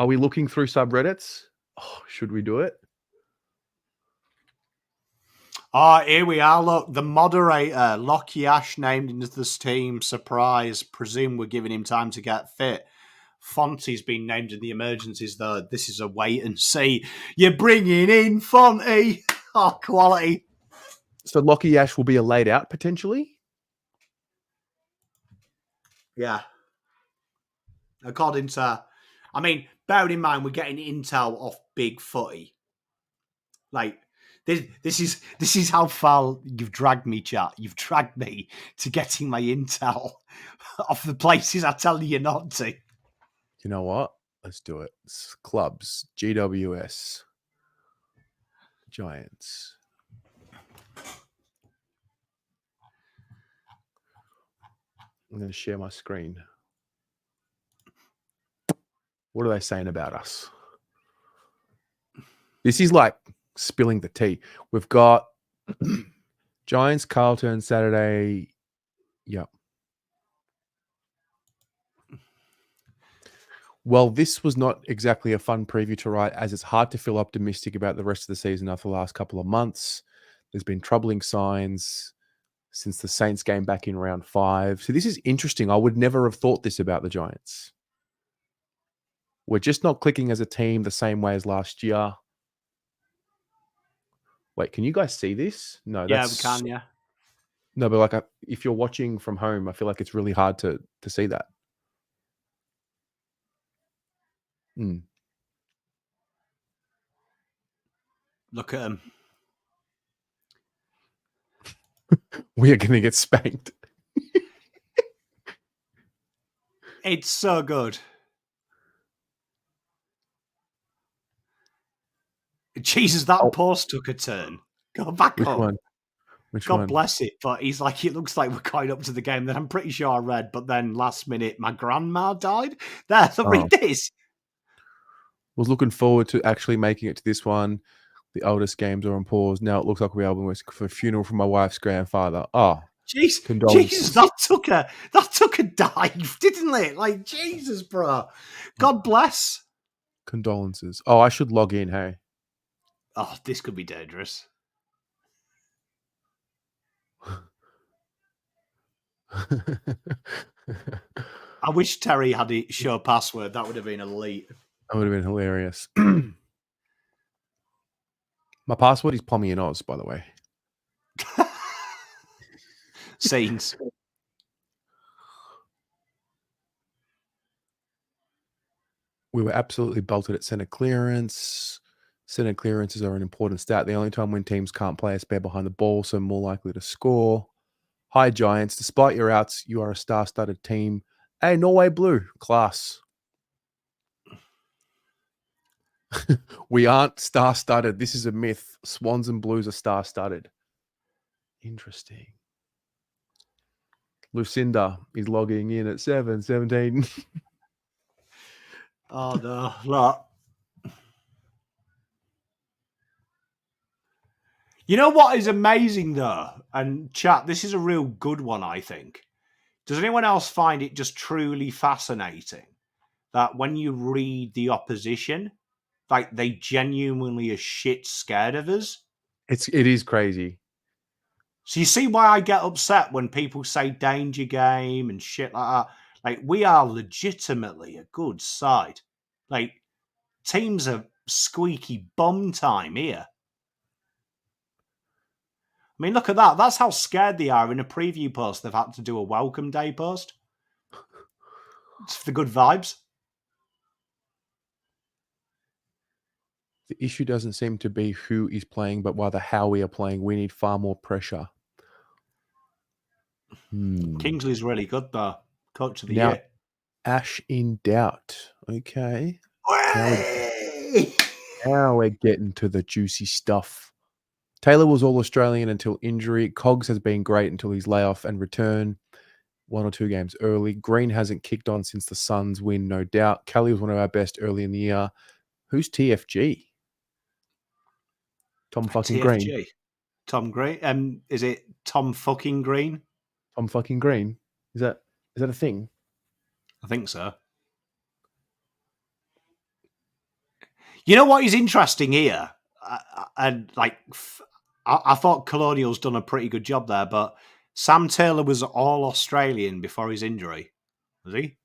we looking through subreddits? Oh, should we do it? Here we are. Look, the moderator, Lockie Ash, named into this team. Surprise. Presume we're giving him time to get fit. Fonty's been named in the emergencies, though. This is a wait and see. You're bringing in Fonty. Oh, quality. So Lockie Ash will be a laid out potentially? Yeah. According to, bearing in mind we're getting intel off Big Footy. This is how far you've dragged me, chat. You've dragged me to getting my intel off the places I tell you not to. You know what? Let's do it. It's clubs. GWS Giants. I'm going to share my screen. What are they saying about us? This is like spilling the tea. We've got Giants, Carlton, Saturday. Yep. Well, this was not exactly a fun preview to write, as it's hard to feel optimistic about the rest of the season after the last couple of months. There's been troubling signs since the Saints game back in round 5. So this is interesting. I would never have thought this about the Giants. We're just not clicking as a team the same way as last year. Wait, can you guys see this? No, yeah, we can. Yeah. No, but if you're watching from home, I feel like it's really hard to see that. Look at him. We are going to get spanked. It's so good. Jesus, that post took a turn. Go back Which up. one? Which God one? bless it, but he's like, it looks like we're quite up to the game. Then I'm pretty sure I read, but then last minute, my grandma died. There, read this. Was looking forward to actually making it to this one. The oldest games are on pause. Now it looks like we'll be able to for a funeral for my wife's grandfather. Oh, Jesus, condolences. that took a dive, didn't it? Like, Jesus, bro. God bless. Condolences. Oh, I should log in, hey. Oh, this could be dangerous. I wish Terry had it show password. That would have been elite. That would have been hilarious. My password is Pommy and Oz, by the way. Scenes. We were absolutely belted at centre clearance. Centre clearances are an important stat. The only time when teams can't play a spare behind the ball, so more likely to score. Hi, Giants. Despite your outs, you are a star-studded team. Hey, Norway Blue. Class. We aren't star-studded. This is a myth. Swans and Blues are star-studded. Interesting. Lucinda is logging in at 7:17. Oh, no. Look. You know what is amazing, though? And chat, this is a real good one, I think. Does anyone else find it just truly fascinating that when you read the opposition, like they genuinely are shit scared of us? It is crazy. So you see why I get upset when people say danger game and shit like that? Like, we are legitimately a good side. Like, teams are squeaky bum time here. I mean, look at that. That's how scared they are in a preview post. They've had to do a welcome day post. It's for the good vibes. The issue doesn't seem to be who is playing, but rather how we are playing. We need far more pressure. Kingsley's really good, though. Coach of the Now, year. Ash in doubt. Okay. Now we're getting to the juicy stuff. Taylor was all Australian until injury. Cogs has been great until his layoff and return 1 or 2 games early. Green hasn't kicked on since the Suns win, no doubt. Kelly was one of our best early in the year. Who's TFG? Tom fucking TFG. Green. Tom Green. Is it Tom fucking Green? Tom fucking Green. Is that a thing? I think so. You know what is interesting here? I thought Colonial's done a pretty good job there, but Sam Taylor was all Australian before his injury. Was he?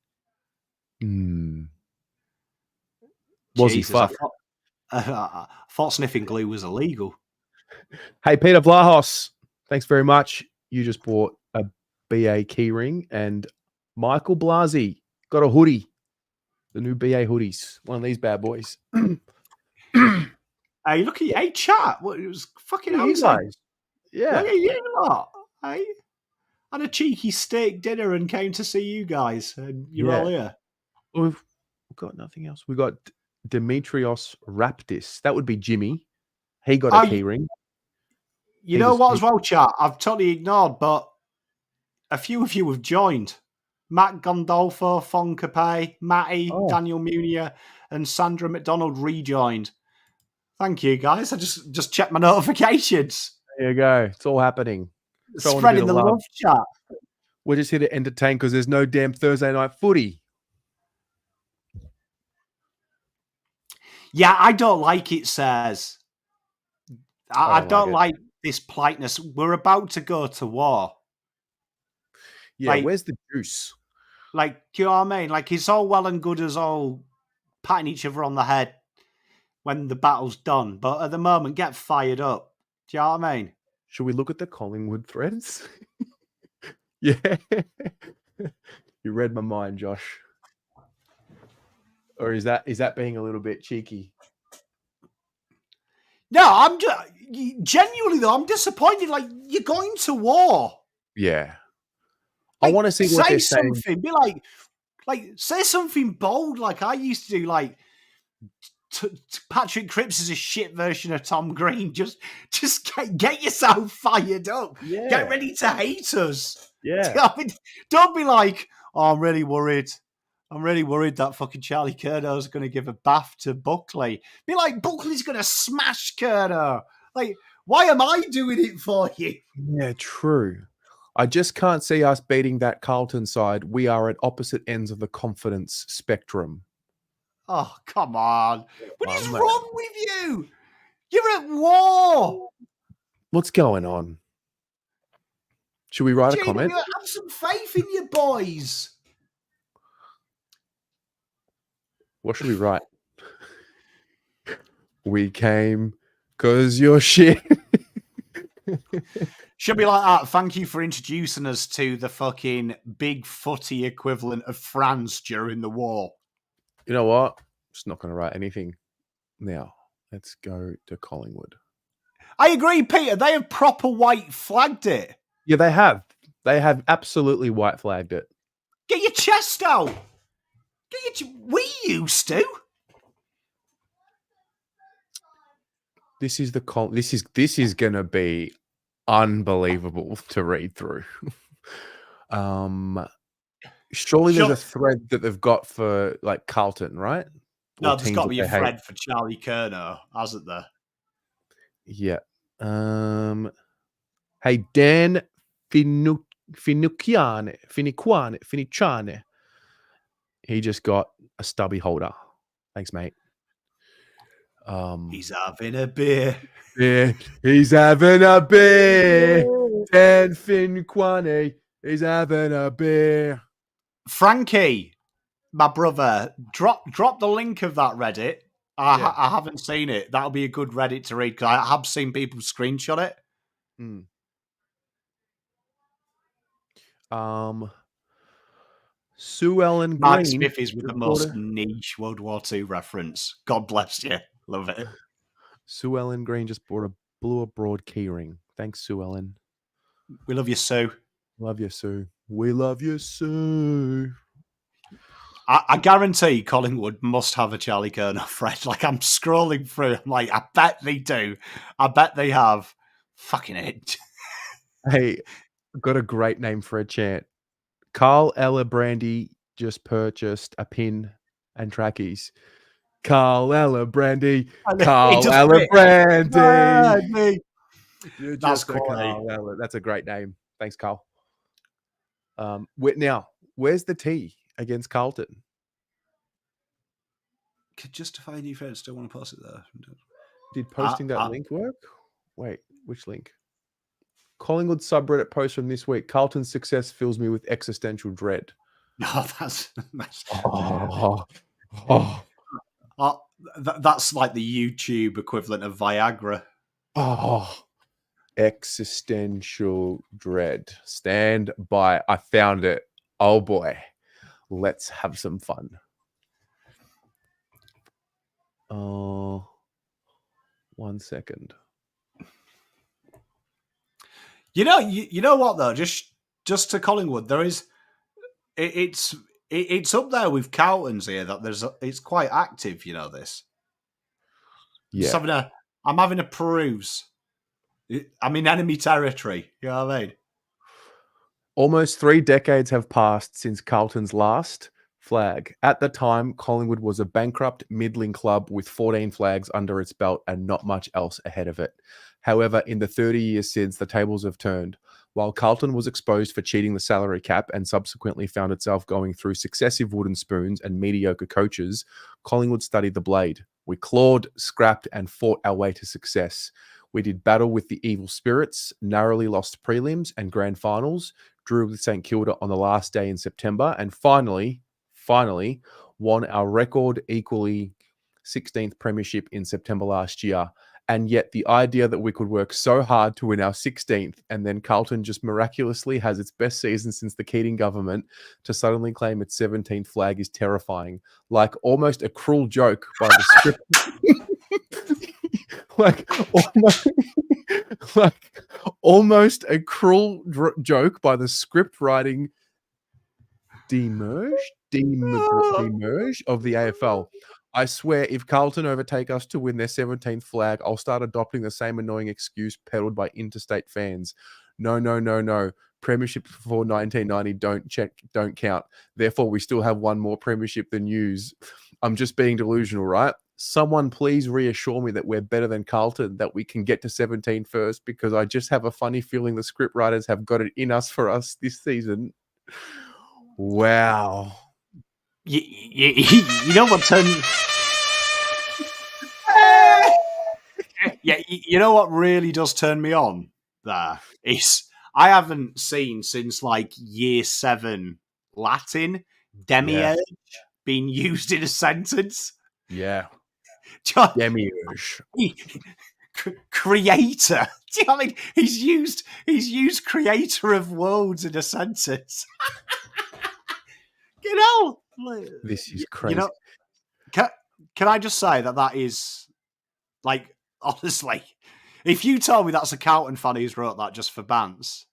Was Jesus, he? Fuck. I thought sniffing glue was illegal. Hey, Peter Vlahos. Thanks very much. You just bought a BA keyring, and Michael Blasi got a hoodie. The new BA hoodies. One of these bad boys. Hey, look at you. Hey, chat. What, it was fucking you guys. Yeah. Look at you lot. Hey, had a cheeky steak dinner and came to see you guys. And you're all here. We've got nothing else. We got Demetrios Raptis. That would be Jimmy. He got a keyring. You know what as well, chat? I've totally ignored, but a few of you have joined. Matt Gondolfo, Foncape, Matty, Daniel Munier, and Sandra McDonald rejoined. Thank you, guys. I just checked my notifications. There you go. It's all happening. Spreading the love, chat. We're just here to entertain because there's no damn Thursday night footy. Yeah, I don't like it, says. I don't like this politeness. We're about to go to war. Yeah, where's the juice? Like, do you know what I mean? Like, it's all well and good as all patting each other on the head when the battle's done. But at the moment, get fired up. Do you know what I mean? Should we look at the Collingwood threads? Yeah. You read my mind, Josh. Or is that being a little bit cheeky? No, I'm genuinely though. I'm disappointed. Like, you're going to war. Yeah. Like, I want to see what they're saying. Be like, say something bold, like I used to do. Like, Patrick Cripps is a shit version of Tom Green. Just get yourself fired up. Yeah. Get ready to hate us. Yeah. I mean, don't be like, oh, I'm really worried. I'm really worried that fucking Charlie Curno's going to give a bath to Buckley. Be like, Buckley's going to smash Curno. Like, why am I doing it for you? Yeah, true. I just can't see us beating that Carlton side. We are at opposite ends of the confidence spectrum. Oh, come on. What is mate. wrong with you? You're at war. What's going on? Should we write a GW, comment? have some faith in your boys. What should we write? We came because you're shit. Should be like that. Thank you for introducing us to the fucking big footy equivalent of France during the war. You know what? Just not going to write anything now. Let's go to Collingwood. I agree, Peter. They have proper white flagged it. Yeah, they have. They have absolutely white flagged it. Get your chest out. We used to. This is this is going to be unbelievable to read through. Surely there's a thread that they've got for like Carlton, right? No, there's got to be a thread for Charlie Curno, hasn't there? Yeah. Hey, Dan Finiciane. He just got a stubby holder. Thanks, mate. He's having a beer. Yeah, he's having a beer. Dan Finiciane. He's having a beer. Frankie, my brother, drop the link of that Reddit. I haven't seen it. That'll be a good Reddit to read because I have seen people screenshot it. Sue Ellen Green. Mark Smith is with the most niche World War II reference. God bless you. Love it. Sue Ellen Green just bought a blue abroad keyring. Thanks, Sue Ellen. We love you, Sue. Love you, Sue. We love you, Sue. I guarantee Collingwood must have a Charlie Curnow thread. Like, I'm scrolling through. I'm like, I bet they do. I bet they have. Fucking it. Hey, got a great name for a chant. Carl Ella Brandy just purchased a pin and trackies. Carl Ella Brandy. Carl Ella Brandy. That's quality. That's a great name. Thanks, Carl. Now, where's the tea against Carlton? Could justify new friends. Still want to post it there. Did posting that link work? Wait, which link? Collingwood subreddit post from this week. Carlton's success fills me with existential dread. Oh, that's like the YouTube equivalent of Viagra. Oh, existential dread. Stand by. I found it. Oh boy. Let's have some fun. Oh, 1 second. You know what though? Just to Collingwood, there is it's up there with Carlton's here that it's quite active. You know this. Yeah. I'm having a peruse. I'm in enemy territory. You know what I mean? Almost 3 decades have passed since Carlton's last flag. At the time, Collingwood was a bankrupt, middling club with 14 flags under its belt and not much else ahead of it. However, in the 30 years since, the tables have turned. While Carlton was exposed for cheating the salary cap and subsequently found itself going through successive wooden spoons and mediocre coaches, Collingwood studied the blade. We clawed, scrapped, and fought our way to success. We did battle with the evil spirits, narrowly lost prelims and grand finals, drew with St Kilda on the last day in September, and finally won our record equally 16th premiership in September last year. And yet the idea that we could work so hard to win our 16th and then Carlton just miraculously has its best season since the Keating government to suddenly claim its 17th flag is terrifying. Like almost a cruel joke by the script. almost a cruel joke by the script writing demerge of the AFL. I swear, if Carlton overtake us to win their 17th flag, I'll start adopting the same annoying excuse peddled by interstate fans. No, no, no, no. Premiership before 1990 don't count. Therefore, we still have one more premiership than yous. I'm just being delusional, right? Someone please reassure me that we're better than Carlton, that we can get to 17 first, because I just have a funny feeling the script writers have got it in us for us this season. Wow. You know what turned... you know what really does turn me on there is I haven't seen since like year 7 Latin demiurge being used in a sentence. Yeah. John, Demiurge. Creator. Do you know what I mean? He's used creator of worlds in a sentence. You know, This is crazy. You know, can I just say that is like, honestly, if you told me that's a Carlton fan who's wrote that just for bants,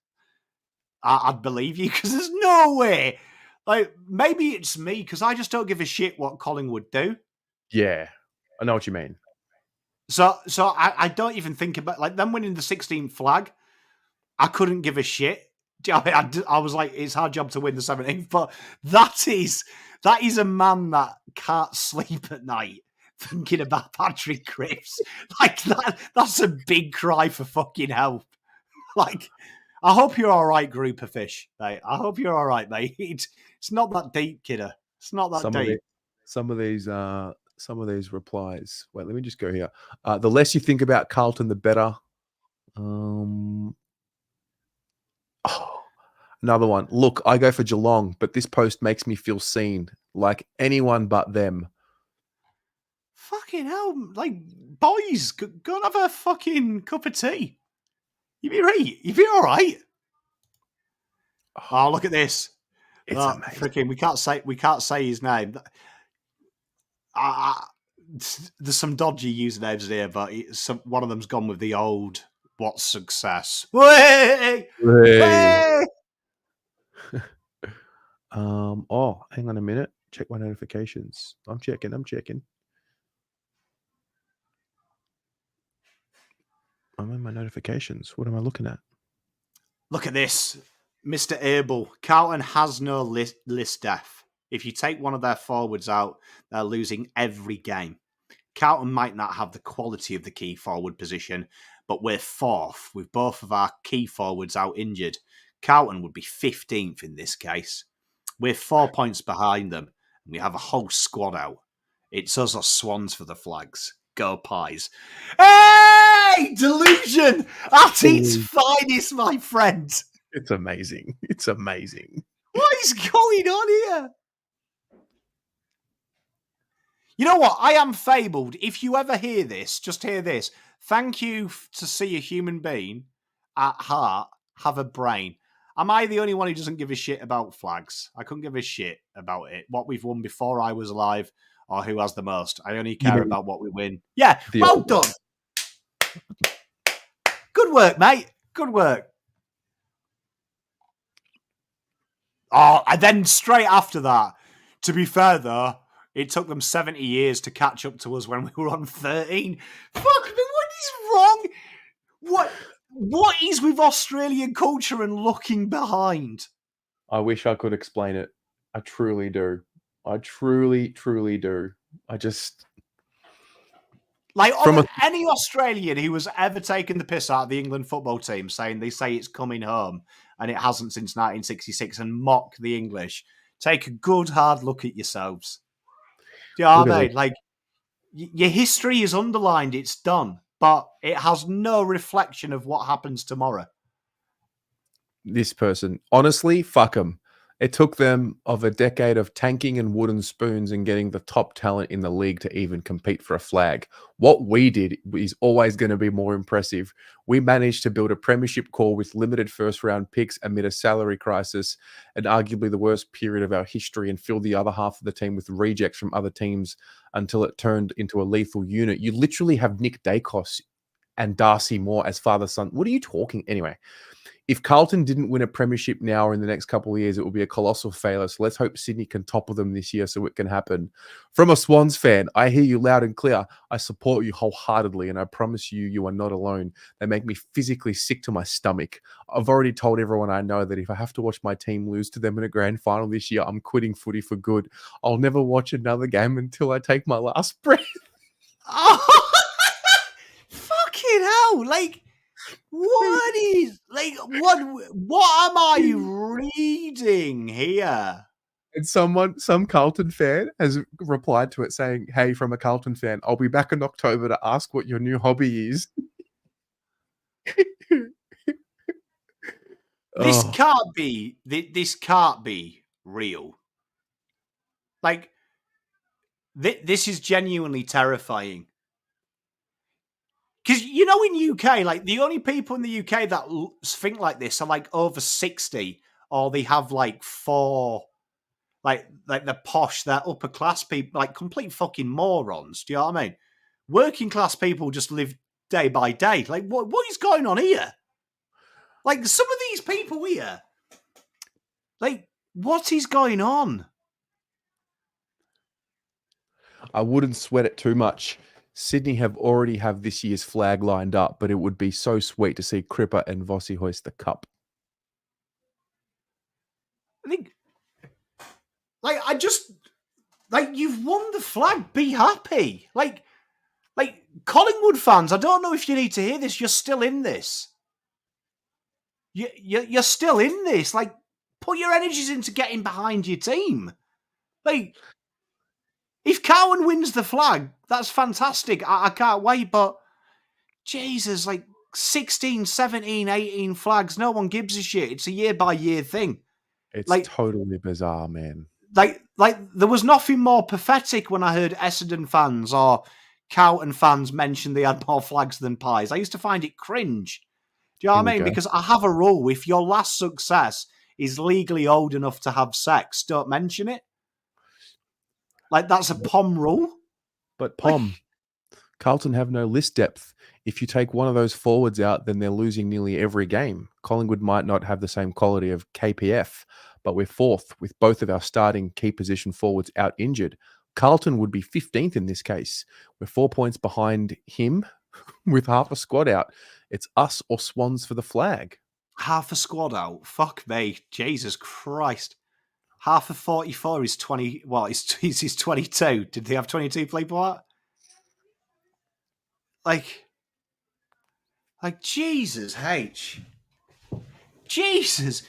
I'd believe you, because there's no way. Like, maybe it's me because I just don't give a shit what Collingwood do. Yeah, I know what you mean. So I don't even think about, like, them winning the 16th flag. I couldn't give a shit. I was like, it's our job to win the 17th, but that is a man that can't sleep at night thinking about Patrick Cripps. Like, that's a big cry for fucking help. Like, I hope you're all right, group of fish, mate. I hope you're all right, mate. It's not that deep, kidder. It's not that deep. Some of these replies. Wait, let me just go here. The less you think about Carlton, the better. Another one. Look, I go for Geelong, but this post makes me feel seen, like anyone but them. Fucking hell. Like, boys, go and have a fucking cup of tea. You'd be right. You'd be all right. Oh, look at this. It's amazing. Freaking, we can't say his name. There's some dodgy usernames here, but one of them's gone with the old "What's success?" Way! Oh, hang on a minute. Check my notifications. I'm checking. I'm in my notifications. What am I looking at? Look at this. Mr. Abel. Carlton has no list depth. If you take one of their forwards out, they're losing every game. Carlton might not have the quality of the key forward position, but we're 4th with both of our key forwards out injured. Carlton would be 15th in this case. We're 4 points behind them, and we have a whole squad out. It's us or Swans for the flags. Go Pies. Hey! Delusion! At its finest, my friend. It's amazing. It's amazing. What is going on here? You know what? I am fabled. If you ever hear this, just hear this. Thank you to see a human being at heart have a brain. Am I the only one who doesn't give a shit about flags? I couldn't give a shit about it. What we've won before I was alive, or who has the most. I only care about what we win. Yeah, well done. Good work, mate. Good work. Oh, and then straight after that, to be fair though, it took them 70 years to catch up to us when we were on 13. Fuck me, what is wrong? What is with Australian culture and looking behind? I wish I could explain it. I truly do. I truly do. I just... Like, any Australian who has ever taken the piss out of the England football team saying they say it's coming home and it hasn't since 1966 and mock the English, take a good hard look at yourselves. Do you know what I mean? Like, your history is underlined, it's done, but it has no reflection of what happens tomorrow. This person, honestly, fuck them. It took them of a decade of tanking and wooden spoons and getting the top talent in the league to even compete for a flag. What we did is always going to be more impressive. We managed to build a premiership core with limited first-round picks amid a salary crisis and arguably the worst period of our history, and filled the other half of the team with rejects from other teams until it turned into a lethal unit. You literally have Nick Dacos and Darcy Moore as father-son. What are you talking? Anyway, if Carlton didn't win a premiership now or in the next couple of years, it will be a colossal failure. So let's hope Sydney can topple them this year so it can happen. From a Swans fan, I hear you loud and clear. I support you wholeheartedly, and I promise you, you are not alone. They make me physically sick to my stomach. I've already told everyone I know that if I have to watch my team lose to them in a grand final this year, I'm quitting footy for good. I'll never watch another game until I take my last breath. Oh, fucking hell! Like, what am I reading here? And some Carlton fan has replied to it saying, "Hey, from a Carlton fan, I'll be back in October to ask what your new hobby is." This Oh, can't be. This can't be real. Like, this is genuinely terrifying. Because, you know, in UK, like, the only people in the UK that think like this are, like, over 60, or they have, like, 4, like the posh, they're upper class people, like, complete fucking morons. Do you know what I mean? Working class people just live day by day. Like, what is going on here? Like, some of these people here, like, what is going on? I wouldn't sweat it too much. Sydney already have this year's flag lined up, but it would be so sweet to see Cripper and Vossi hoist the cup. I think, like, you've won the flag. Be happy. Like Collingwood fans, I don't know if you need to hear this. You're still in this. You're still in this. Like, put your energies into getting behind your team. Like, if Cowan wins the flag, that's fantastic. I can't wait, but Jesus, like 16, 17, 18 flags, no one gives a shit. It's a year-by-year thing. It's like, totally bizarre, man. Like there was nothing more pathetic when I heard Essendon fans or Carlton fans mention they had more flags than pies. I used to find it cringe. Do you know what I mean? Because I have a rule. If your last success is legally old enough to have sex, don't mention it. Like, that's a POM rule. But POM, Carlton have no list depth. If you take one of those forwards out, then they're losing nearly every game. Collingwood might not have the same quality of KPF, but we're 4th with both of our starting key position forwards out injured. Carlton would be 15th in this case. We're 4 points behind him with half a squad out. It's us or Swans for the flag. Half a squad out? Fuck me. Jesus Christ. Half of 44 is 20. Well, he's 22. Did they have 22 people out? Like Jesus H. Jesus.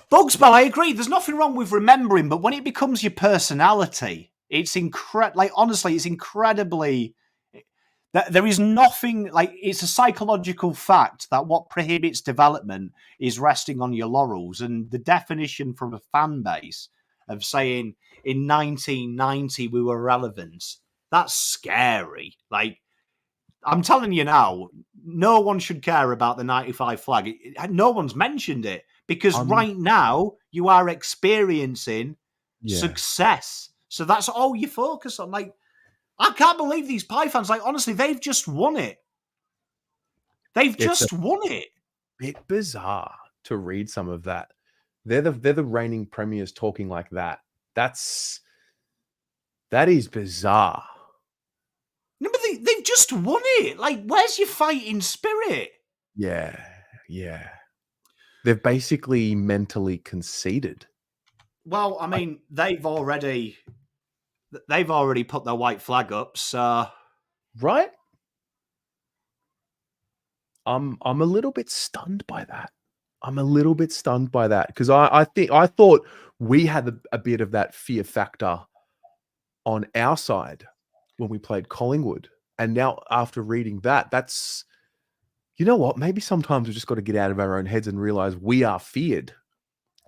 Bugsbell, I agree. There's nothing wrong with remembering, but when it becomes your personality, it's honestly, it's incredibly. There is nothing, like, it's a psychological fact that what prohibits development is resting on your laurels. And the definition from a fan base of saying in 1990 we were relevant, that's scary. Like, I'm telling you now, no one should care about the 95 flag. No one's mentioned it because right now you are experiencing success. So that's all you focus on. Like, I can't believe these Pie fans, like, honestly, they've just won it. They've just won it. Bit bizarre to read some of that. They're the reigning premiers talking like that. That is bizarre. No, but they've just won it. Like, where's your fighting spirit? Yeah. They've basically mentally conceded. Well, I mean, they've already put their white flag up, so right. I'm a little bit stunned by that. Because I thought we had a bit of that fear factor on our side when we played Collingwood. And now after reading that's, you know what? Maybe sometimes we've just got to get out of our own heads and realize we are feared.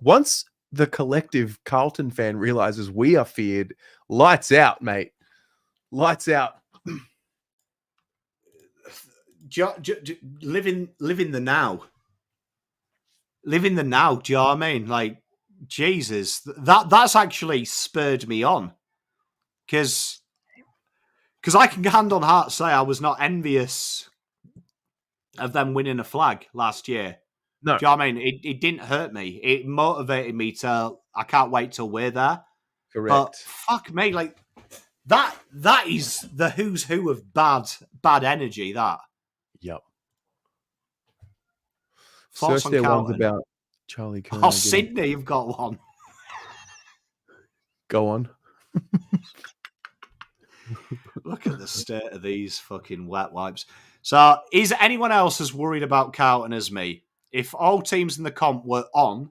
Once the collective Carlton fan realizes we are feared, lights out, mate. Lights out. Live in the now. Live in the now. Do you know what I mean? Like, Jesus, that's actually spurred me on, because I can hand on heart say I was not envious of them winning a flag last year. No. Do you know what I mean? It didn't hurt me. It motivated me to, I can't wait till we're there. Correct. But fuck me, like, that is the who's who of bad energy, that. Yep. Thoughts Search on their ones Carlton? about Charlie Curran. Oh, Sydney, you've got one. Go on. Look at the state of these fucking wet wipes. So, is anyone else as worried about Carlton as me? If all teams in the comp were on,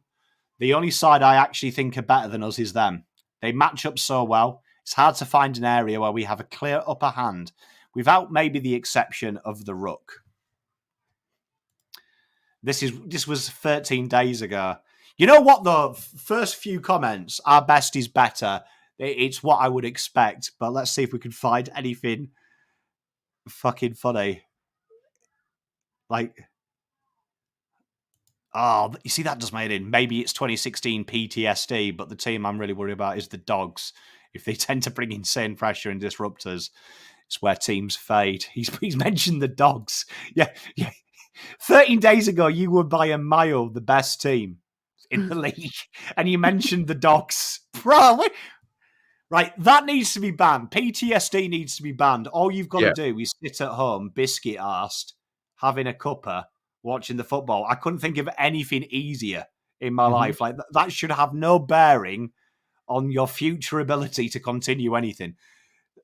the only side I actually think are better than us is them. They match up so well. It's hard to find an area where we have a clear upper hand, without maybe the exception of the ruck. This was 13 days ago. You know what, though? First few comments, our best is better. It's what I would expect, but let's see if we can find anything fucking funny. Like, oh, you see, that does made in. Maybe it's 2016 PTSD, but the team I'm really worried about is the Dogs. If they tend to bring insane pressure and disrupt us, it's where teams fade. He's mentioned the Dogs. Yeah. 13 days ago, you were by a mile the best team in the league, and you mentioned the Dogs. Bro, right, that needs to be banned. PTSD needs to be banned. All you've got to do is sit at home, biscuit-arsed, having a cuppa, watching the football. I couldn't think of anything easier in my life. Like, that should have no bearing on your future ability to continue anything.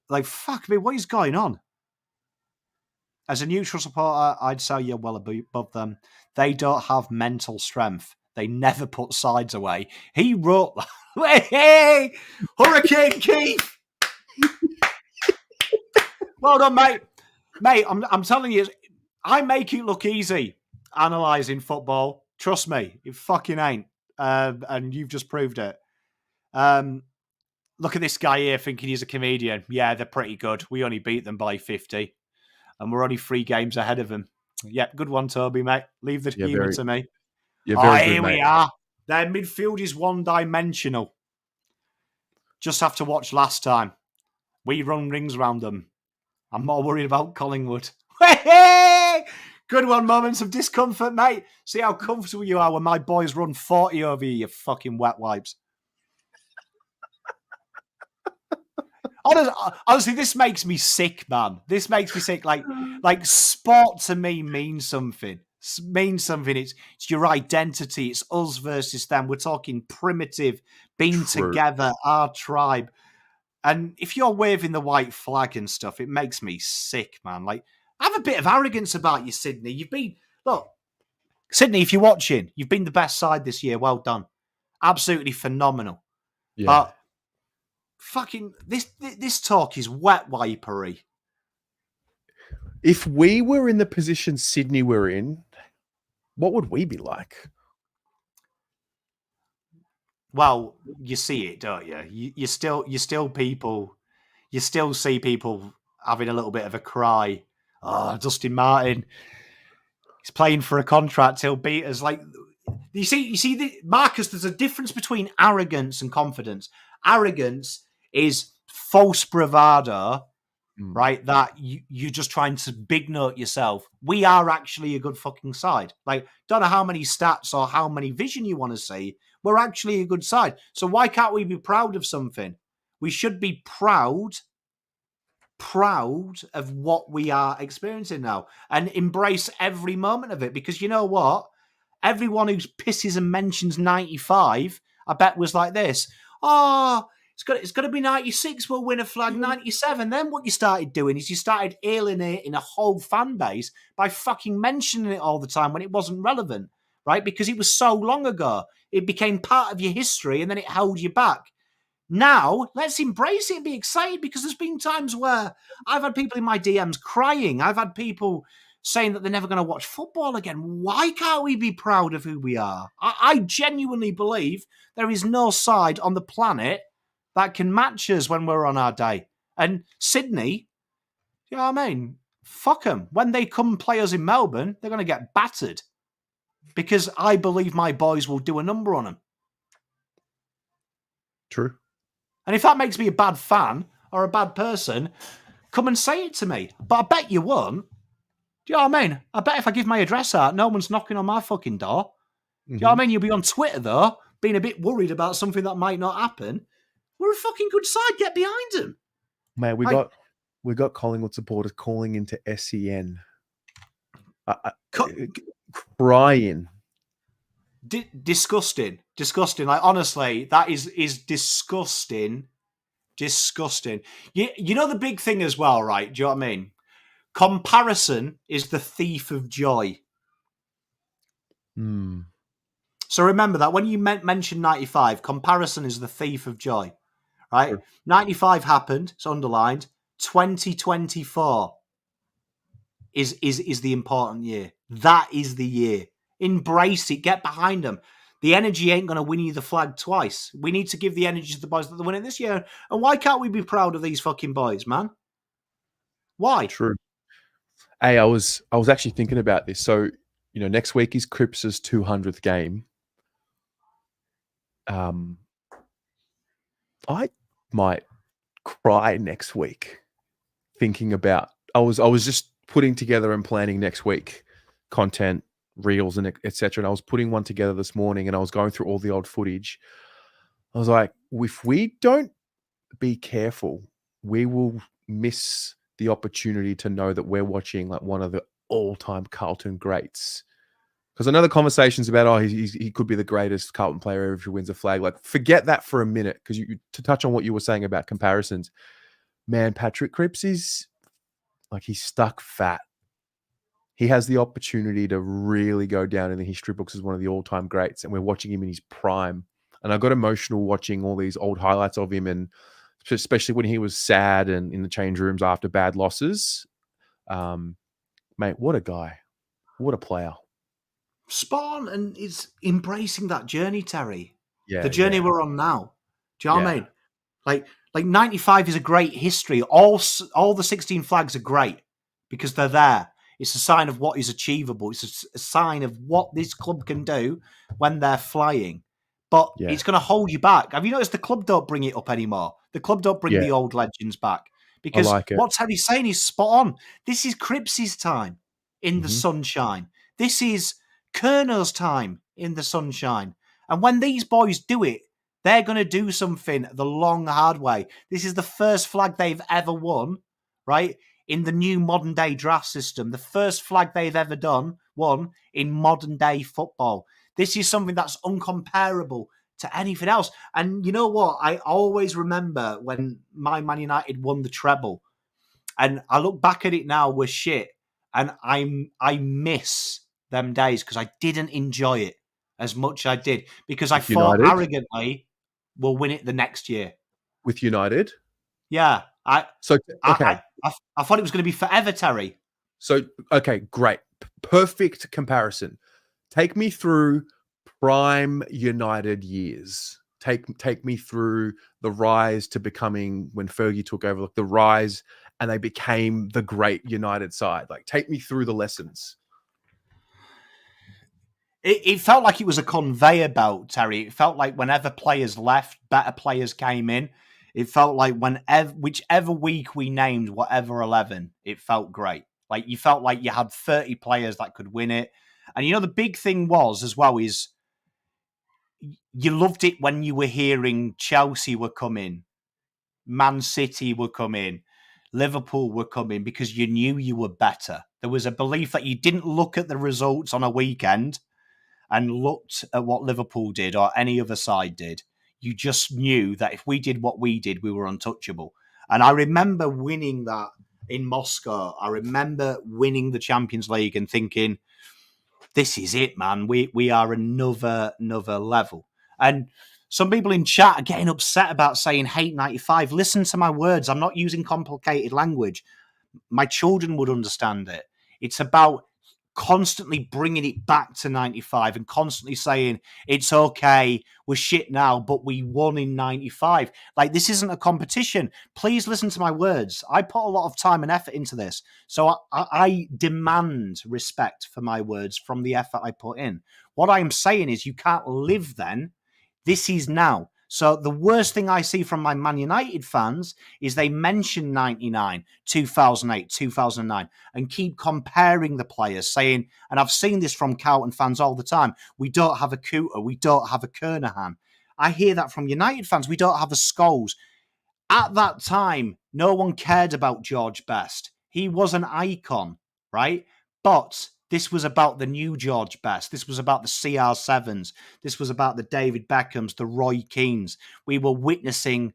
Like, fuck me, what is going on? As a neutral supporter, I'd say you're well above them. They don't have mental strength. They never put sides away. He wrote that. Hey, Hurricane Keith! Well done, mate. Mate, I'm telling you, I make it look easy analysing football. Trust me, it fucking ain't. And you've just proved it. Look at this guy here thinking he's a comedian. Yeah, they're pretty good. We only beat them by 50. And we're only 3 games ahead of them. Yeah, good one, Toby, mate. Leave the humour to me. You're very good, here mate. we are. Their midfield is one-dimensional. Just have to watch last time. We run rings around them. I'm more worried about Collingwood. Good one, moments of discomfort, mate. See how comfortable you are when my boys run 40 over you fucking wet wipes. Honestly, this makes me sick, man. This makes me sick. Like sport to me means something. It's your identity. It's us versus them. We're talking primitive, being together, our tribe. And if you're waving the white flag and stuff, it makes me sick, man. Like, have a bit of arrogance about you, Sydney. Sydney, if you're watching, you've been the best side this year. Well done. Absolutely phenomenal. Yeah. But fucking this talk is wet wipery. If we were in the position Sydney were in, what would we be like? Well, you see it, don't you? You still people. You still see people having a little bit of a cry. Oh, Dustin Martin, he's playing for a contract. He'll beat us. Like, you see, Marcus. There's a difference between arrogance and confidence. Arrogance is false bravado, right? That you're just trying to big note yourself. We are actually a good fucking side. Like, don't know how many stats or how many vision you want to see. We're actually a good side. So why can't we be proud of something? We should be proud of what we are experiencing now and embrace every moment of it. Because you know what? Everyone who pisses and mentions 95, I bet was like this. Oh, it's got to be 96. We'll win a flag 97. Then what you started doing is you started alienating a whole fan base by fucking mentioning it all the time when it wasn't relevant, right? Because it was so long ago. It became part of your history and then it held you back. Now, let's embrace it and be excited, because there's been times where I've had people in my DMs crying. I've had people saying that they're never going to watch football again. Why can't we be proud of who we are? I genuinely believe there is no side on the planet that can match us when we're on our day. And Sydney, you know what I mean? Fuck them. When they come play us in Melbourne, they're going to get battered, because I believe my boys will do a number on them. True. And if that makes me a bad fan or a bad person, come and say it to me. But I bet you won't. Do you know what I mean? I bet if I give my address out, no one's knocking on my fucking door. Do you know what I mean? You'll be on Twitter, though, being a bit worried about something that might not happen. We're a fucking good side. Get behind them. Mate, we got Collingwood supporters calling into SEN. Crying. Disgusting. Like, honestly, that is disgusting. Disgusting. You know the big thing as well, right? Do you know what I mean? Comparison is the thief of joy. So remember that when you mention 95, comparison is the thief of joy, right? Sure. 95 happened, it's underlined. 2024 is the important year. That is the year. Embrace it. Get behind them. The energy ain't going to win you the flag twice. We need to give the energy to the boys that are winning this year. And why can't we be proud of these fucking boys, man? Why? True. Hey, I was actually thinking about this. So, next week is Cripps' 200th game. I might cry next week thinking about. I was just putting together and planning next week content, reels, and etc. And I was putting one together this morning, and I was going through all the old footage. I was like, if we don't be careful, we will miss the opportunity to know that we're watching like one of the all-time Carlton greats. Because I know the conversations about, he could be the greatest Carlton player ever if he wins a flag. Like, forget that for a minute. Because to touch on what you were saying about comparisons, man, Patrick Cripps is like, he's stuck fat. He has the opportunity to really go down in the history books as one of the all-time greats, and we're watching him in his prime. And I got emotional watching all these old highlights of him, and especially when he was sad and in the change rooms after bad losses. Mate, what a guy. What a player. Spot on, and it's embracing that journey, Terry. Yeah, the journey we're on now. Do you know what I mean? Like 95 is a great history. All the 16 flags are great because they're there. It's a sign of what is achievable. It's a sign of what this club can do when they're flying. But it's going to hold you back. Have you noticed the club don't bring it up anymore? The club don't bring the old legends back. Because what Terry's saying is spot on. This is Cripps' time in the sunshine. This is Kerno's time in the sunshine. And when these boys do it, they're going to do something the long, hard way. This is the first flag they've ever won, right? In the new modern day draft system. The first flag they've ever won in modern day football. This is something that's uncomparable to anything else. And you know what? I always remember when my Man United won the treble. And I look back at it now, we're shit. And I miss them days because I didn't enjoy it as much as I did. Because I thought arrogantly we'll win it the next year. With United? Yeah. I thought it was going to be forever, Terry. So, okay, great. Perfect comparison. Take me through prime United years. Take me through the rise to becoming, when Fergie took over, like the rise, and they became the great United side. Like, take me through the lessons. It felt like it was a conveyor belt, Terry. It felt like whenever players left, better players came in. It felt like whichever week we named whatever 11, it felt great. Like you felt like you had 30 players that could win it. And the big thing was as well is you loved it when you were hearing Chelsea were coming, Man City were coming, Liverpool were coming because you knew you were better. There was a belief that you didn't look at the results on a weekend and looked at what Liverpool did or any other side did. You just knew that if we did what we did, we were untouchable. And I remember winning that in Moscow. I remember winning the Champions League and thinking, this is it, man. We are another level. And some people in chat are getting upset about saying hate 95. Listen to my words. I'm not using complicated language. My children would understand it. It's about constantly bringing it back to 95 and constantly saying, it's okay, we're shit now, but we won in 95. Like, this isn't a competition. Please listen to my words. I put a lot of time and effort into this. So I demand respect for my words from the effort I put in. What I am saying is you can't live then. This is now. So the worst thing I see from my Man United fans is they mention 99, 2008, 2009, and keep comparing the players, saying, and I've seen this from Carlton fans all the time, we don't have a Cooter, we don't have a Kernahan. I hear that from United fans, we don't have a Scholes. At that time, no one cared about George Best. He was an icon, right? But this was about the new George Best. This was about the CR7s. This was about the David Beckhams, the Roy Keanes. We were witnessing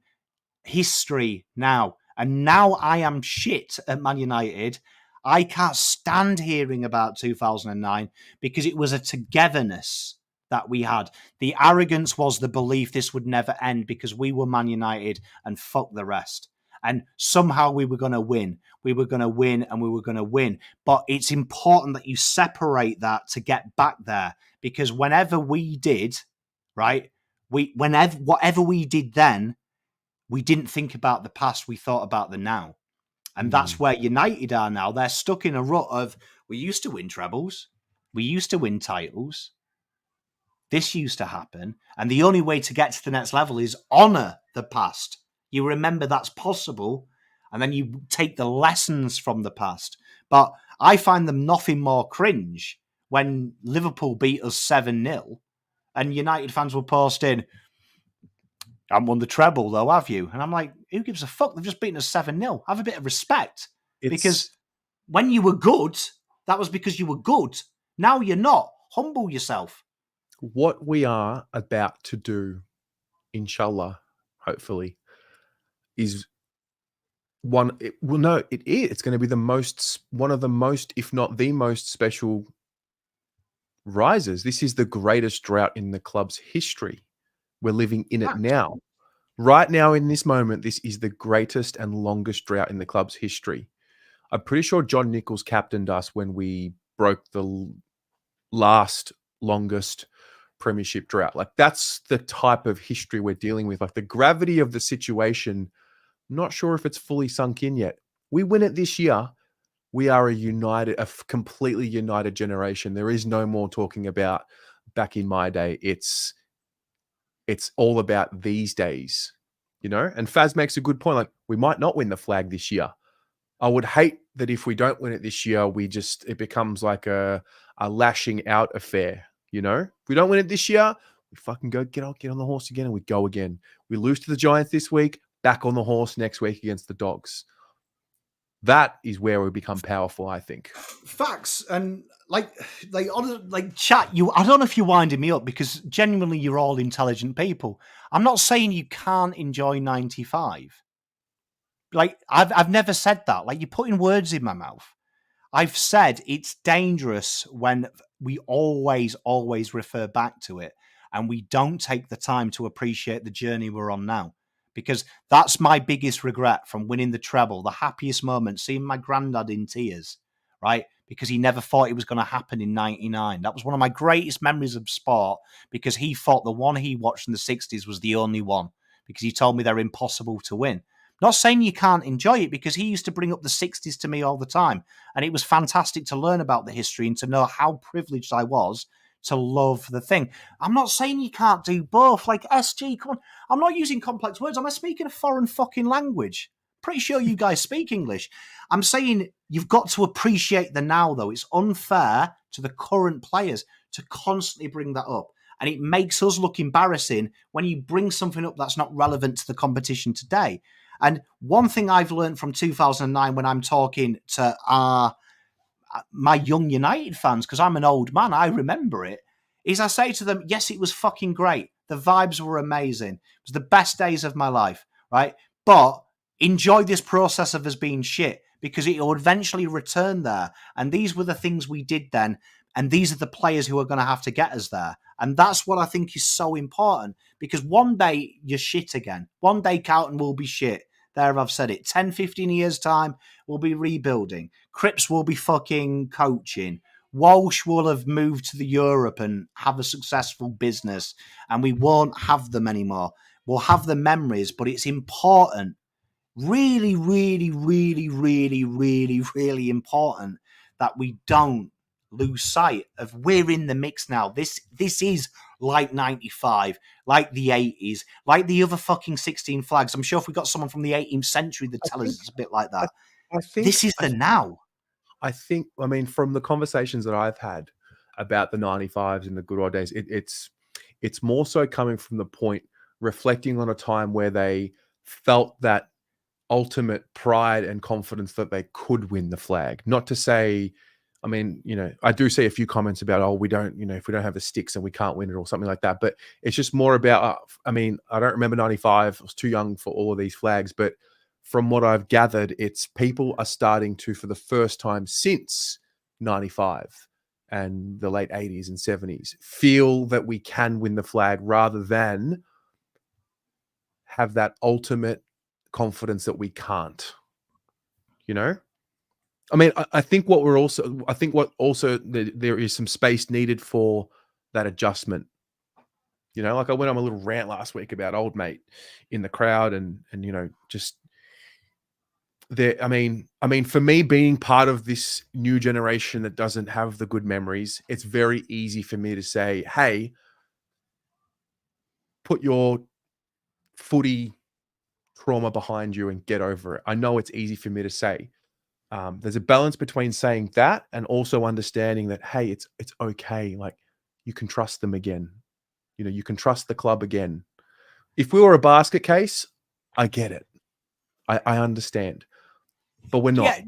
history now. And now I am shit at Man United. I can't stand hearing about 2009 because it was a togetherness that we had. The arrogance was the belief this would never end because we were Man United and fuck the rest. And somehow we were going to win. We were going to win and we were going to win. But it's important that you separate that to get back there because whenever we did, right, whatever we did then, we didn't think about the past. We thought about the now. And that's where United are now. They're stuck in a rut of, we used to win trebles. We used to win titles. This used to happen. And the only way to get to the next level is honour the past. You remember that's possible, and then you take the lessons from the past. But I find them nothing more cringe when Liverpool beat us 7-0, and United fans were posting, I haven't won the treble, though, have you? And I'm like, who gives a fuck? They've just beaten us 7-0. Have a bit of respect. Because when you were good, that was because you were good. Now you're not. Humble yourself. What we are about to do, inshallah, hopefully, is it's going to be one of the most, if not the most special rises. This is the greatest drought in the club's history. We're living in it now. Right now, in this moment, this is the greatest and longest drought in the club's history. I'm pretty sure John Nichols captained us when we broke the last longest premiership drought. Like, that's the type of history we're dealing with. Like, the gravity of the situation, not sure if it's fully sunk in yet. We win it this year, we are a completely united generation. There is no more talking about back in my day. It's all about these days, you know? And Faz makes a good point. Like, we might not win the flag this year. I would hate that if we don't win it this year, it becomes like a lashing out affair, you know? If we don't win it this year, we fucking get on the horse again and we go again. We lose to the Giants this week, back on the horse next week against the Dogs. That is where we become powerful, I think. Facts. And like chat, I don't know if you're winding me up because genuinely you're all intelligent people. I'm not saying you can't enjoy 95. Like, I've never said that. Like, you're putting words in my mouth. I've said it's dangerous when we always refer back to it and we don't take the time to appreciate the journey we're on now. Because that's my biggest regret from winning the treble, the happiest moment, seeing my granddad in tears, right? Because he never thought it was going to happen in 99. That was one of my greatest memories of sport because he thought the one he watched in the 60s was the only one because he told me they're impossible to win. Not saying you can't enjoy it because he used to bring up the 60s to me all the time. And it was fantastic to learn about the history and to know how privileged I was to love the thing. I'm not saying you can't do both. Like, SG, come on. I'm not using complex words. Am I speaking a foreign fucking language? Pretty sure you guys speak English. I'm saying you've got to appreciate the now, though. It's unfair to the current players to constantly bring that up. And it makes us look embarrassing when you bring something up that's not relevant to the competition today. And one thing I've learned from 2009 when I'm talking to my young United fans, because I'm an old man, I remember it, is I say to them, yes, it was fucking great. The vibes were amazing. It was the best days of my life, right? But enjoy this process of us being shit because it will eventually return there. And these were the things we did then. And these are the players who are going to have to get us there. And that's what I think is so important because one day you're shit again. One day Carlton will be shit. There, I've said it. 10, 15 years' time, we'll be rebuilding. Cripps will be fucking coaching. Walsh will have moved to the Europe and have a successful business, and we won't have them anymore. We'll have the memories, but it's important, really, really, really, really, really, really important that we don't lose sight of we're in the mix now. This is like 95, like the 80s, like the other fucking 16 flags. I'm sure if we got someone from the 18th century that tell us it's a bit like that. I think This is the now. I think, I mean, from the conversations that I've had about the 95s and the good old days, it's more so coming from the point reflecting on a time where they felt that ultimate pride and confidence that they could win the flag. Not to say, I mean, I do see a few comments about, oh, we don't, if we don't have the sticks and we can't win it or something like that. But it's just more about, I mean, I don't remember 95. I was too young for all of these flags. But from what I've gathered, it's people are starting to, for the first time since 95 and the late 80s and 70s, feel that we can win the flag rather than have that ultimate confidence that we can't. I mean, I think what there is some space needed for that adjustment. Like I went on a little rant last week about old mate in the crowd and just there. I mean, for me, being part of this new generation that doesn't have the good memories, it's very easy for me to say, hey, put your footy trauma behind you and get over it. I know it's easy for me to say. There's a balance between saying that and also understanding that, hey, it's okay. Like, you can trust them again. You can trust the club again. If we were a basket case, I get it. I understand. But we're not. Yeah.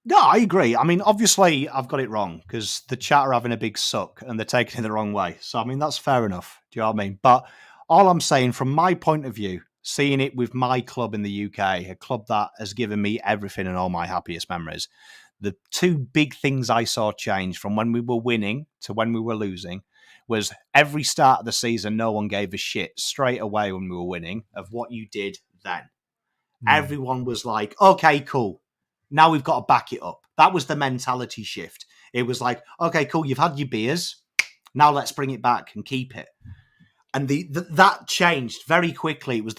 No, I agree. I mean, obviously, I've got it wrong because the chat are having a big suck and they're taking it the wrong way. So, I mean, that's fair enough. Do you know what I mean? But all I'm saying, from my point of view, seeing it with my club in the UK, a club that has given me everything and all my happiest memories, the two big things I saw change from when we were winning to when we were losing was every start of the season, no one gave a shit straight away when we were winning of what you did then. Everyone was like, okay, cool. Now we've got to back it up. That was the mentality shift. It was like, okay, cool, you've had your beers. Now let's bring it back and keep it. And that changed very quickly. It was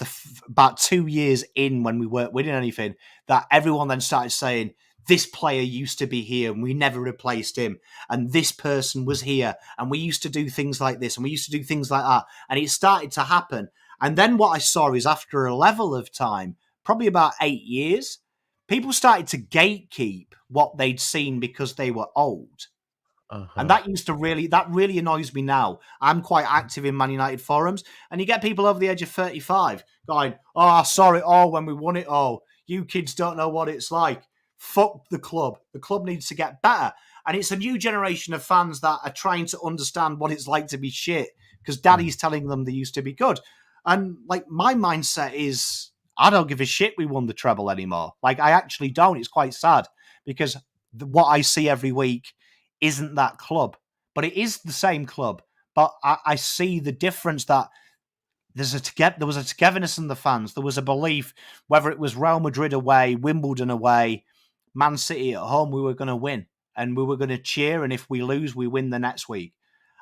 about 2 years in when we weren't winning anything that everyone then started saying, this player used to be here and we never replaced him. And this person was here and we used to do things like this and we used to do things like that. And it started to happen. And then what I saw is after a level of time, probably about 8 years, people started to gatekeep what they'd seen because they were old. And that really annoys me now. I'm quite active in Man United forums, and you get people over the age of 35 going, oh, I saw it all when we won it all. You kids don't know what it's like. Fuck the club. The club needs to get better. And it's a new generation of fans that are trying to understand what it's like to be shit because daddy's telling them they used to be good. And like my mindset is, I don't give a shit we won the treble anymore. Like, I actually don't. It's quite sad because what I see every week isn't that club, but it is the same club. But I see the difference that there was a togetherness in the fans. There was a belief, whether it was Real Madrid away, Wimbledon away, Man City at home, we were going to win and we were going to cheer. And if we lose, we win the next week.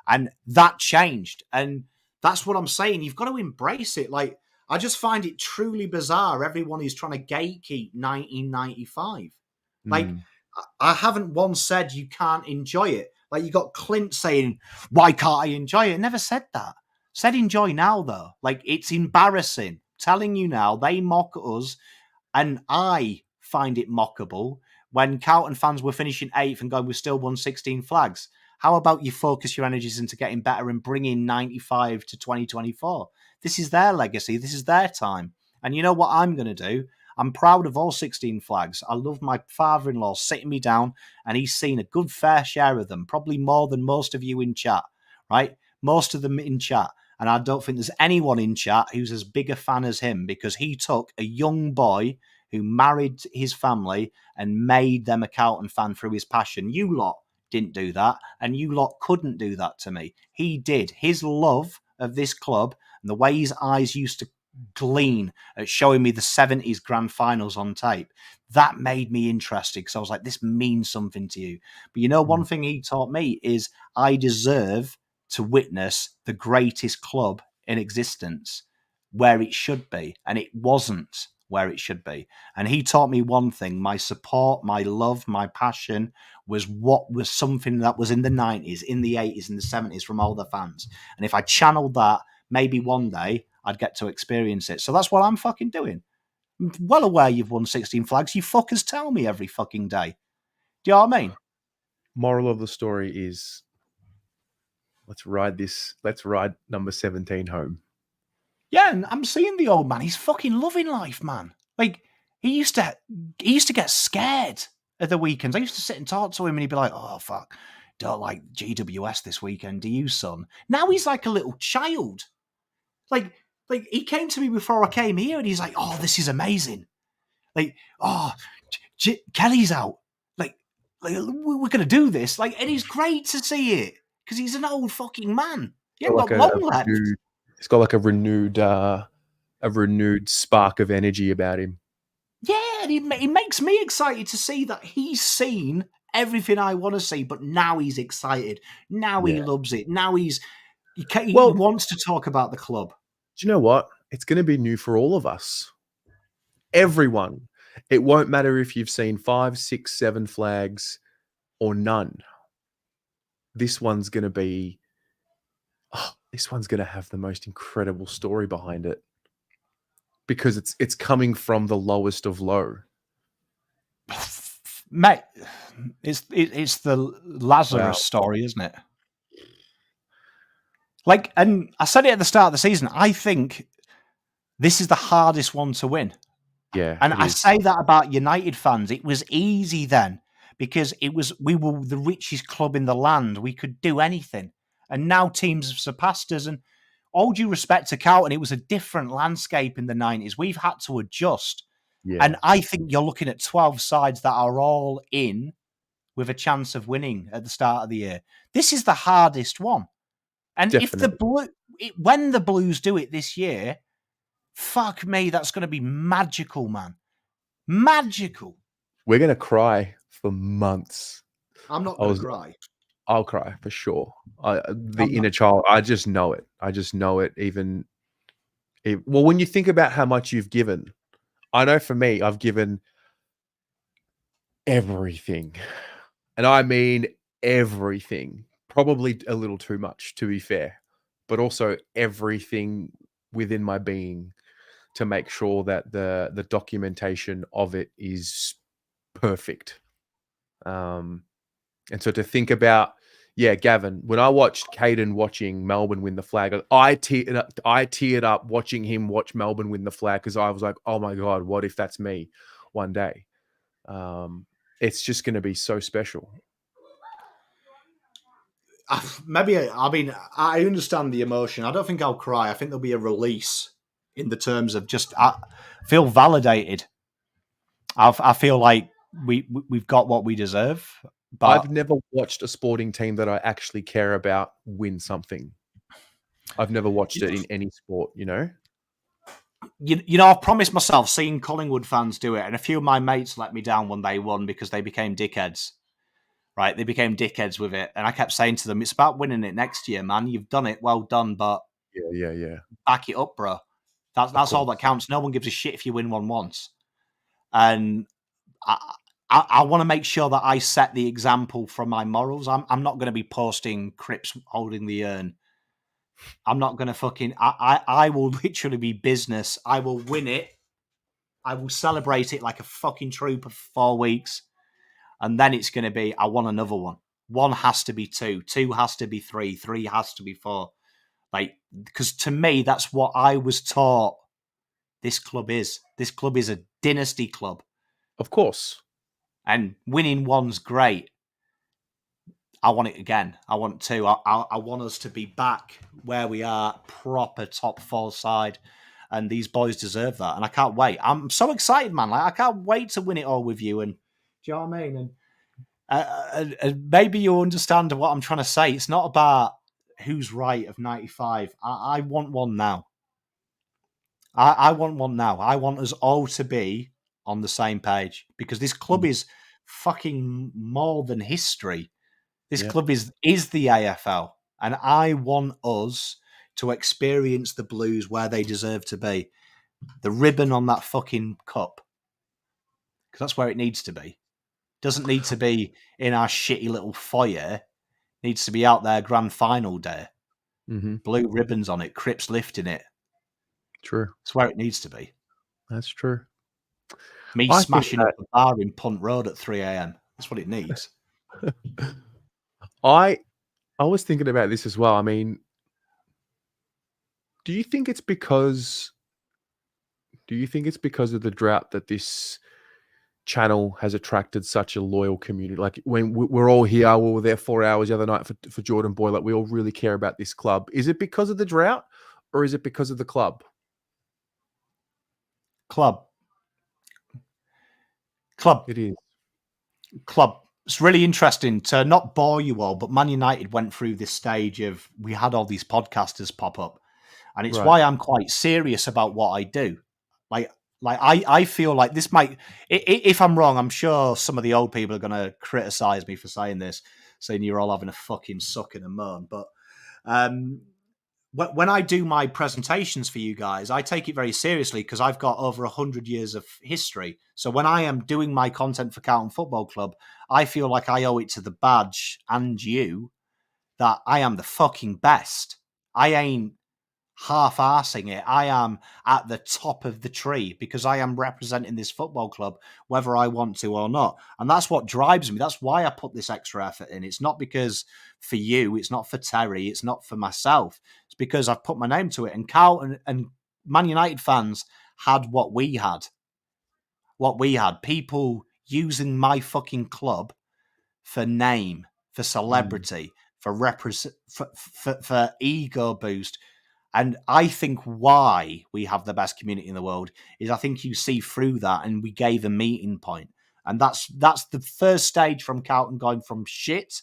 And that changed. And that's what I'm saying. You've got to embrace it. Like, I just find it truly bizarre. Everyone is trying to gatekeep 1995. Like, I haven't once said you can't enjoy it. Like, you got Clint saying, why can't I enjoy it? I never said that. Said enjoy now, though. Like, it's embarrassing. Telling you now, they mock us, and I find it mockable when Carlton fans were finishing 8th and going, we've still won 16 flags. How about you focus your energies into getting better and bringing 95 to 2024? This is their legacy. This is their time. And you know what I'm going to do? I'm proud of all 16 flags. I love my father-in-law sitting me down and he's seen a good fair share of them, probably more than most of you in chat, right? Most of them in chat. And I don't think there's anyone in chat who's as big a fan as him because he took a young boy who married his family and made them a Carlton fan through his passion. You lot didn't do that, and you lot couldn't do that to me. He did. His love of this club and the way his eyes used to glean at showing me the 70s grand finals on tape, that made me interested because I was like, this means something to you. But you know, one thing he taught me is I deserve to witness the greatest club in existence where it should be, and it wasn't where it should be. And he taught me one thing: my support, my love, my passion was what was something that was in the 90s, in the 80s, in the 70s from all the fans. And if I channeled that, maybe one day I'd get to experience it. So that's what I'm fucking doing. I'm well aware you've won 16 flags. You fuckers tell me every fucking day. Do you know what I mean? Moral of the story is let's ride number 17 home. Yeah, and I'm seeing the old man. He's fucking loving life, man. Like, he used to get scared at the weekends. I used to sit and talk to him and he'd be like, oh, fuck, don't like GWS this weekend, do you, son? Now he's like a little child. Like he came to me before I came here and he's like, oh, this is amazing. Like, oh, Kelly's out. Like we're going to do this. Like, and it's great to see it because he's an old fucking man. He ain't got long left. He's got like a renewed spark of energy about him. Yeah, and he makes me excited to see that he's seen everything I want to see, but now he's excited. Now he loves it. Now he wants to talk about the club. Do you know what? It's going to be new for all of us. Everyone. It won't matter if you've seen 5, 6, 7 flags or none. This one's going to have the most incredible story behind it because it's coming from the lowest of low. Mate, it's the Lazarus story, isn't it? Like, and I said it at the start of the season, I think this is the hardest one to win. Yeah. And I say that about United fans. It was easy then because we were the richest club in the land. We could do anything. And now teams have surpassed us. And all due respect to Carlton, it was a different landscape in the 90s. We've had to adjust. Yeah. And I think you're looking at 12 sides that are all in with a chance of winning at the start of the year. This is the hardest one. And Definitely. When the Blues do it this year, fuck me, that's going to be magical, man. Magical. We're going to cry for months. I'm not going to cry. I'll cry for sure. The inner child, I just know it. I just know it. Well, when you think about how much you've given, I know for me, I've given everything. And I mean everything. Probably a little too much, to be fair. But also everything within my being to make sure that the documentation of it is perfect. And so to think about, Gavin, when I watched Caden watching Melbourne win the flag, I teared up watching him watch Melbourne win the flag because I was like, oh my God, what if that's me one day? It's just going to be so special. I understand the emotion. I don't think I'll cry. I think there'll be a release in the terms of just I feel validated. I feel like we've got what we deserve. But I've never watched a sporting team that I actually care about win something. I've never watched it in any sport, you know? I've promised myself seeing Collingwood fans do it, and a few of my mates let me down when they won because they became dickheads. Right? They became dickheads with it. And I kept saying to them, it's about winning it next year, man. You've done it. Well done, but yeah. Back it up, bro. That's all that counts. No one gives a shit if you win one once. And I want to make sure that I set the example from my morals. I'm not going to be posting Crips holding the urn. I'm not going to I will literally be business. I will win it. I will celebrate it like a fucking trooper for 4 weeks. And then it's going to be, I want another one. 1 has to be 2. 2 has to be 3. 3 has to be 4. Like, because to me, that's what I was taught this club is. This club is a dynasty club. Of course. And winning 1's great. I want it again. I want 2. I want us to be back where we are, proper top 4 side. And these boys deserve that. And I can't wait. I'm so excited, man. Like, I can't wait to win it all with you. And do you know what I mean? And maybe you understand what I'm trying to say. It's not about who's right of 95. I want one now. I want one now. I want us all to be on the same page because this club is fucking more than history. This club is the AFL. And I want us to experience the Blues where they deserve to be. The ribbon on that fucking cup. Because that's where it needs to be. Doesn't need to be in our shitty little foyer. Needs to be out there grand final day. Mm-hmm. Blue ribbons on it, Crips lifting it. True. It's where it needs to be. That's true. Me I think smashing up a bar in Punt Road at 3 a.m. That's what it needs. I was thinking about this as well. I mean, do you think it's because of the drought that this channel has attracted such a loyal community? Like when we're all here, we were there 4 hours the other night for Jordan Boy. Like we all really care about this club. Is it because of the drought or is it because of the club? Club. It is. Club. It's really interesting to not bore you all, but Man United went through this stage of we had all these podcasters pop up, and it's Right. why I'm quite serious about what I do. I feel like this might, if I'm wrong, I'm sure some of the old people are going to criticize me for saying this, saying you're all having a fucking suck and a moan. But when I do my presentations for you guys, I take it very seriously because I've got over 100 years of history. So when I am doing my content for Carlton Football Club, I feel like I owe it to the badge and you that I am the fucking best. I ain't half-arsing it. I am at the top of the tree because I am representing this football club, whether I want to or not. And that's what drives me. That's why I put this extra effort in. It's not because for you, it's not for Terry, it's not for myself. It's because I've put my name to it. And Carlton and Man United fans had what we had. What we had. People using my fucking club for name, for celebrity, for ego boost. And I think why we have the best community in the world is I think you see through that, and we gave a meeting point. And that's the first stage from Carlton going from shit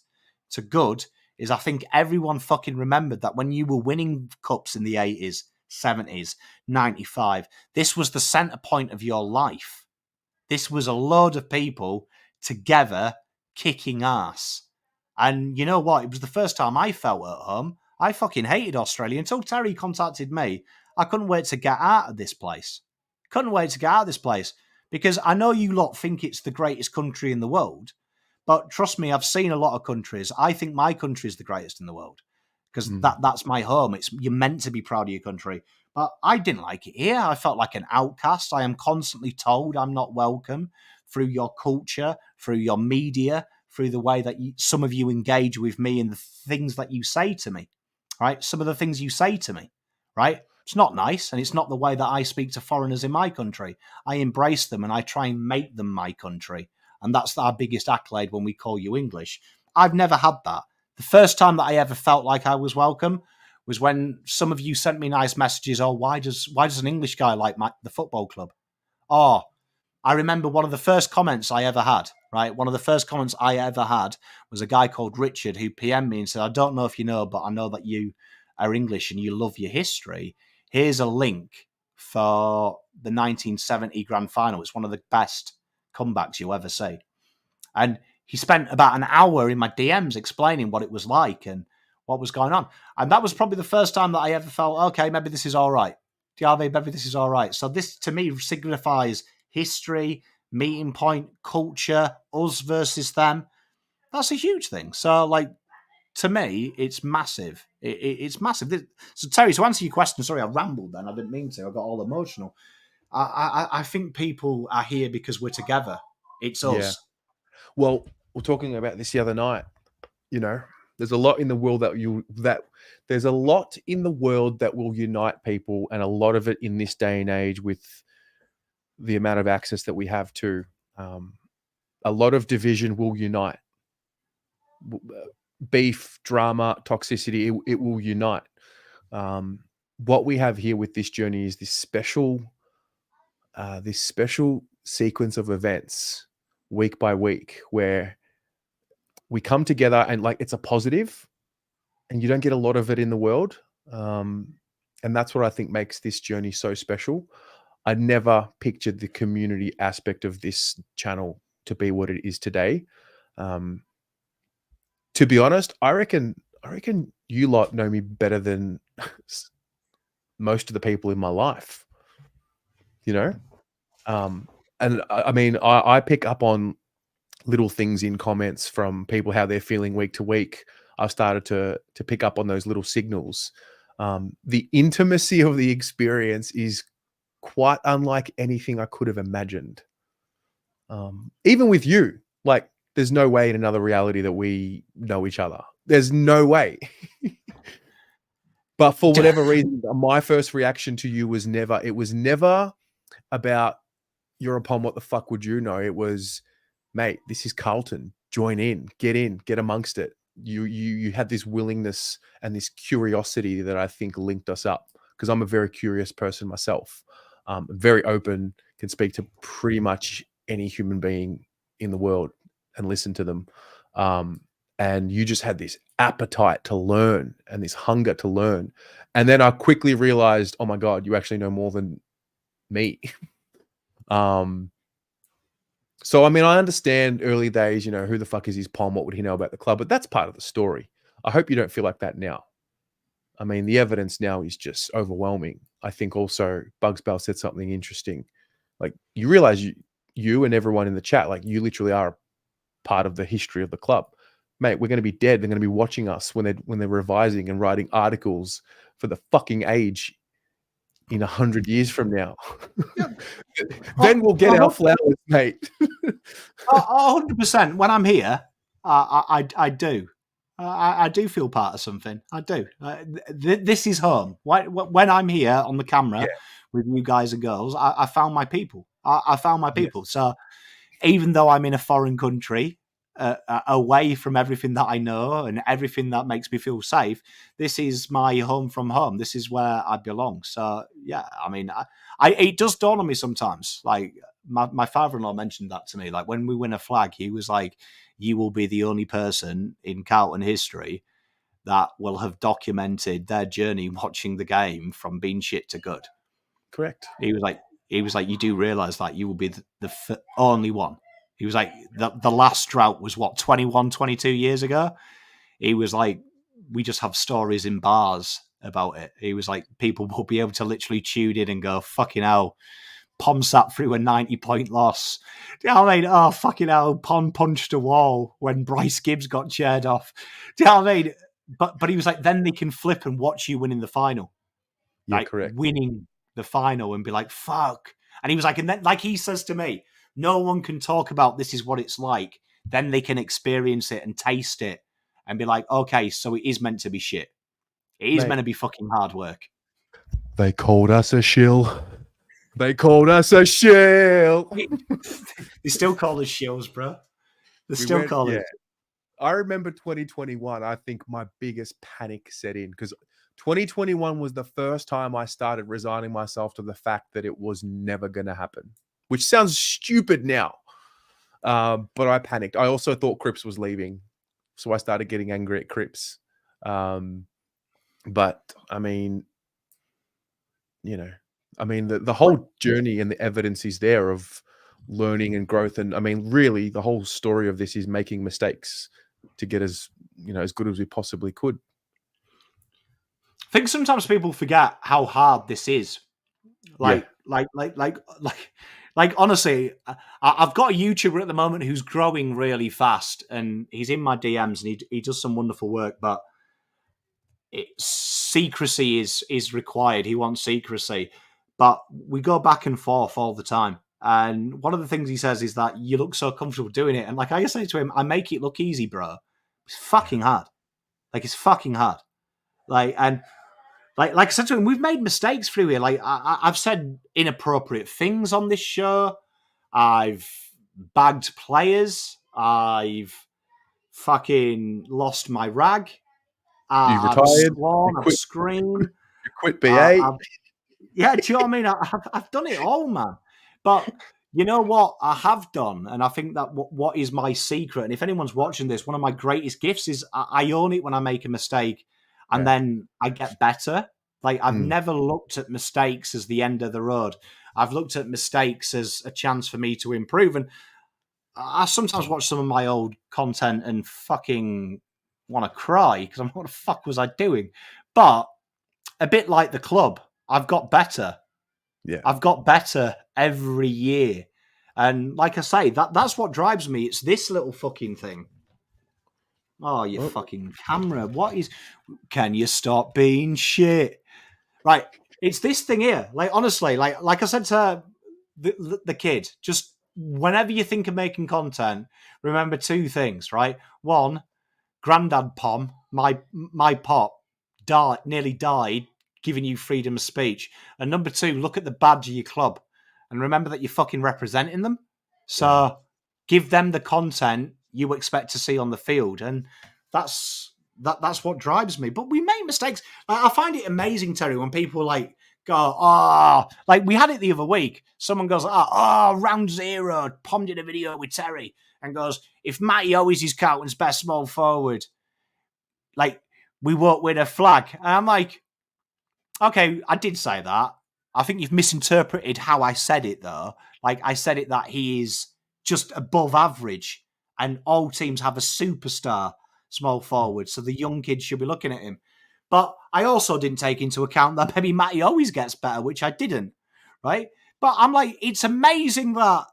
to good, is I think everyone fucking remembered that when you were winning cups in the 80s, 70s, 95, this was the centre point of your life. This was a load of people together kicking ass. And you know what? It was the first time I felt at home. I fucking hated Australia until Terry contacted me. I couldn't wait to get out of this place. Couldn't wait to get out of this place because I know you lot think it's the greatest country in the world, but trust me, I've seen a lot of countries. I think my country is the greatest in the world because that's my home. You're meant to be proud of your country. But I didn't like it here. I felt like an outcast. I am constantly told I'm not welcome through your culture, through your media, through the way that some of you engage with me and the things that you say to me. Right? Some of the things you say to me, right? It's not nice, and it's not the way that I speak to foreigners in my country. I embrace them, and I try and make them my country. And that's our biggest accolade when we call you English. I've never had that. The first time that I ever felt like I was welcome was when some of you sent me nice messages. Oh, why does an English guy like the football club? Oh, I remember one of the first comments I ever had, right? One of the first comments I ever had was a guy called Richard who PM'd me and said, I don't know if you know, but I know that you are English and you love your history. Here's a link for the 1970 grand final. It's one of the best comebacks you'll ever see. And he spent about an hour in my DMs explaining what it was like and what was going on. And that was probably the first time that I ever felt, okay, maybe this is all right. DRV, maybe this is all right. So this, to me, signifies history, meeting point, culture, us versus them. That's a huge thing. So, like, to me, it's massive. It's massive. So, Terry, to answer your question, sorry, I rambled then. I didn't mean to. I got all emotional. I think people are here because we're together. It's us. Yeah. Well, we're talking about this the other night. You know, there's a lot in the world there's a lot in the world that will unite people, and a lot of it in this day and age with the amount of access that we have to. A lot of division will unite. Beef, drama, toxicity, it will unite. What we have here with this journey is this special sequence of events week by week where we come together and like it's a positive, and you don't get a lot of it in the world. And that's what I think makes this journey so special. I never pictured the community aspect of this channel to be what it is today. To be honest, I reckon you lot know me better than most of the people in my life. you know. And I mean, I pick up on little things in comments from people, how they're feeling week to week. I've started to pick up on those little signals. The intimacy of the experience is quite unlike anything I could have imagined. Even with you, like, there's no way in another reality that we know each other. There's no way. But for whatever reason, my first reaction to you was never about you're upon what the fuck would you know. It was, mate, this is Carlton. Join in, get amongst it. You had this willingness and this curiosity that I think linked us up, because I'm a very curious person myself. Very open, can speak to pretty much any human being in the world and listen to them. And you just had this appetite to learn and this hunger to learn. And then I quickly realized, oh my God, you actually know more than me. So, I mean, I understand early days, you know, who the fuck is his Pom? What would he know about the club? But that's part of the story. I hope you don't feel like that now. I mean, the evidence now is just overwhelming. I think also Bugs Bell said something interesting. Like, you realize you and everyone in the chat, like, you literally are part of the history of the club. Mate, we're going to be dead. They're going to be watching us when they're revising and writing articles for the fucking Age in 100 years from now. Then we'll get our flowers, mate. 100%. When I'm here, I do. I do feel part of something. I do. This is home. When I'm here on the camera with you guys and girls, I found my people. I found my people. Yes. So even though I'm in a foreign country, away from everything that I know and everything that makes me feel safe, this is my home from home. This is where I belong. So yeah, I mean, it does dawn on me sometimes. Like my father-in-law mentioned that to me. Like when we win a flag, he was like, "You will be the only person in Carlton history that will have documented their journey watching the game from being shit to good." Correct. He was like, "You do realize that you will be the only one." He was like, the last drought was what, 21, 22 years ago? He was like, we just have stories in bars about it. He was like, people will be able to literally tune in and go, fucking hell, Pom sat through a 90-point loss. Do you know what I mean? Oh, fucking hell, Pom punched a wall when Bryce Gibbs got cheered off. Do you know what I mean? But he was like, then they can flip and watch you winning the final. Yeah, like, correct. Winning the final and be like, fuck. And he was like, and then, like he says to me, no one can talk about this is what it's like. Then they can experience it and taste it and be like, okay, so it is meant to be shit. It is meant to be fucking hard work. They called us a shill. They called us a shill. They still call us shills, bro. They still call it. I remember 2021. I think my biggest panic set in because 2021 was the first time I started resigning myself to the fact that it was never going to happen. Which sounds stupid now, but I panicked. I also thought Cripps was leaving, so I started getting angry at Cripps. But I mean, you know, the whole journey and the evidence is there of learning and growth. And I mean, really, the whole story of this is making mistakes to get as good as we possibly could. I think sometimes people forget how hard this is. Like honestly, I've got a YouTuber at the moment who's growing really fast, and he's in my DMs, and he does some wonderful work. But secrecy is required. He wants secrecy, but we go back and forth all the time. And one of the things he says is that you look so comfortable doing it, and like I say to him, I make it look easy, bro. It's fucking hard. Like it's fucking hard. Like I said to him, we've made mistakes through here. Like I've said inappropriate things on this show. I've bagged players. I've fucking lost my rag. You've retired. I've screamed. You quit BA. Yeah, do you know what I mean? I've done it all, man. But you know what I have done? And I think that what is my secret, and if anyone's watching this, one of my greatest gifts is I own it when I make a mistake. And then I get better. Like I've never looked at mistakes as the end of the road. I've looked at mistakes as a chance for me to improve. And I sometimes watch some of my old content and fucking want to cry because I'm what the fuck was I doing? But a bit like the club, I've got better. Yeah. I've got better every year. And like I say, that's what drives me. It's this little fucking thing. Oh, you fucking camera. What is... Can you stop being shit? Right. It's this thing here. Like, honestly, like I said to the kid, just whenever you think of making content, remember two things, right? One, Grandad Pom, my pop, nearly died giving you freedom of speech. And number two, look at the badge of your club and remember that you're fucking representing them. So give them the content you expect to see on the field. And that's what drives me. But we make mistakes. I find it amazing, Terry, when people like go, like we had it the other week. Someone goes, round zero, Pom did a video with Terry and goes, if Matty always is Carlton's best small forward, like, we won't win a flag. And I'm like, okay, I did say that. I think you've misinterpreted how I said it, though. Like, I said it that he is just above average, and all teams have a superstar small forward, so the young kids should be looking at him. But I also didn't take into account that maybe Matty always gets better, which I didn't, right? But I'm like, it's amazing that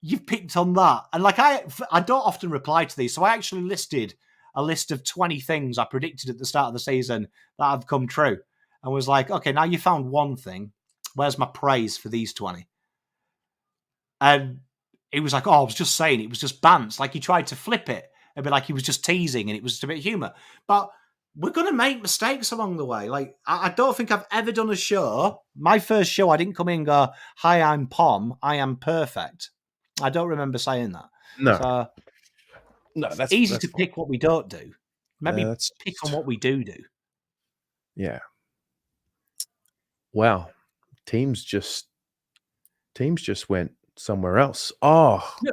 you've picked on that. And like, I don't often reply to these, so I actually listed a list of 20 things I predicted at the start of the season that have come true. And was like, okay, now you found one thing. Where's my praise for these 20? And he was like, I was just saying, it was just bants. Like, he tried to flip it and be like he was just teasing and it was just a bit of humour. But we're going to make mistakes along the way. Like, I don't think I've ever done a show. My first show, I didn't come in and go, hi, I'm Pom. I am perfect. I don't remember saying that. No. So, no, that's easy that's to fine. pick what we don't do. Maybe That's pick on what we do. Yeah. Wow. Teams just went somewhere else. Oh. Yeah.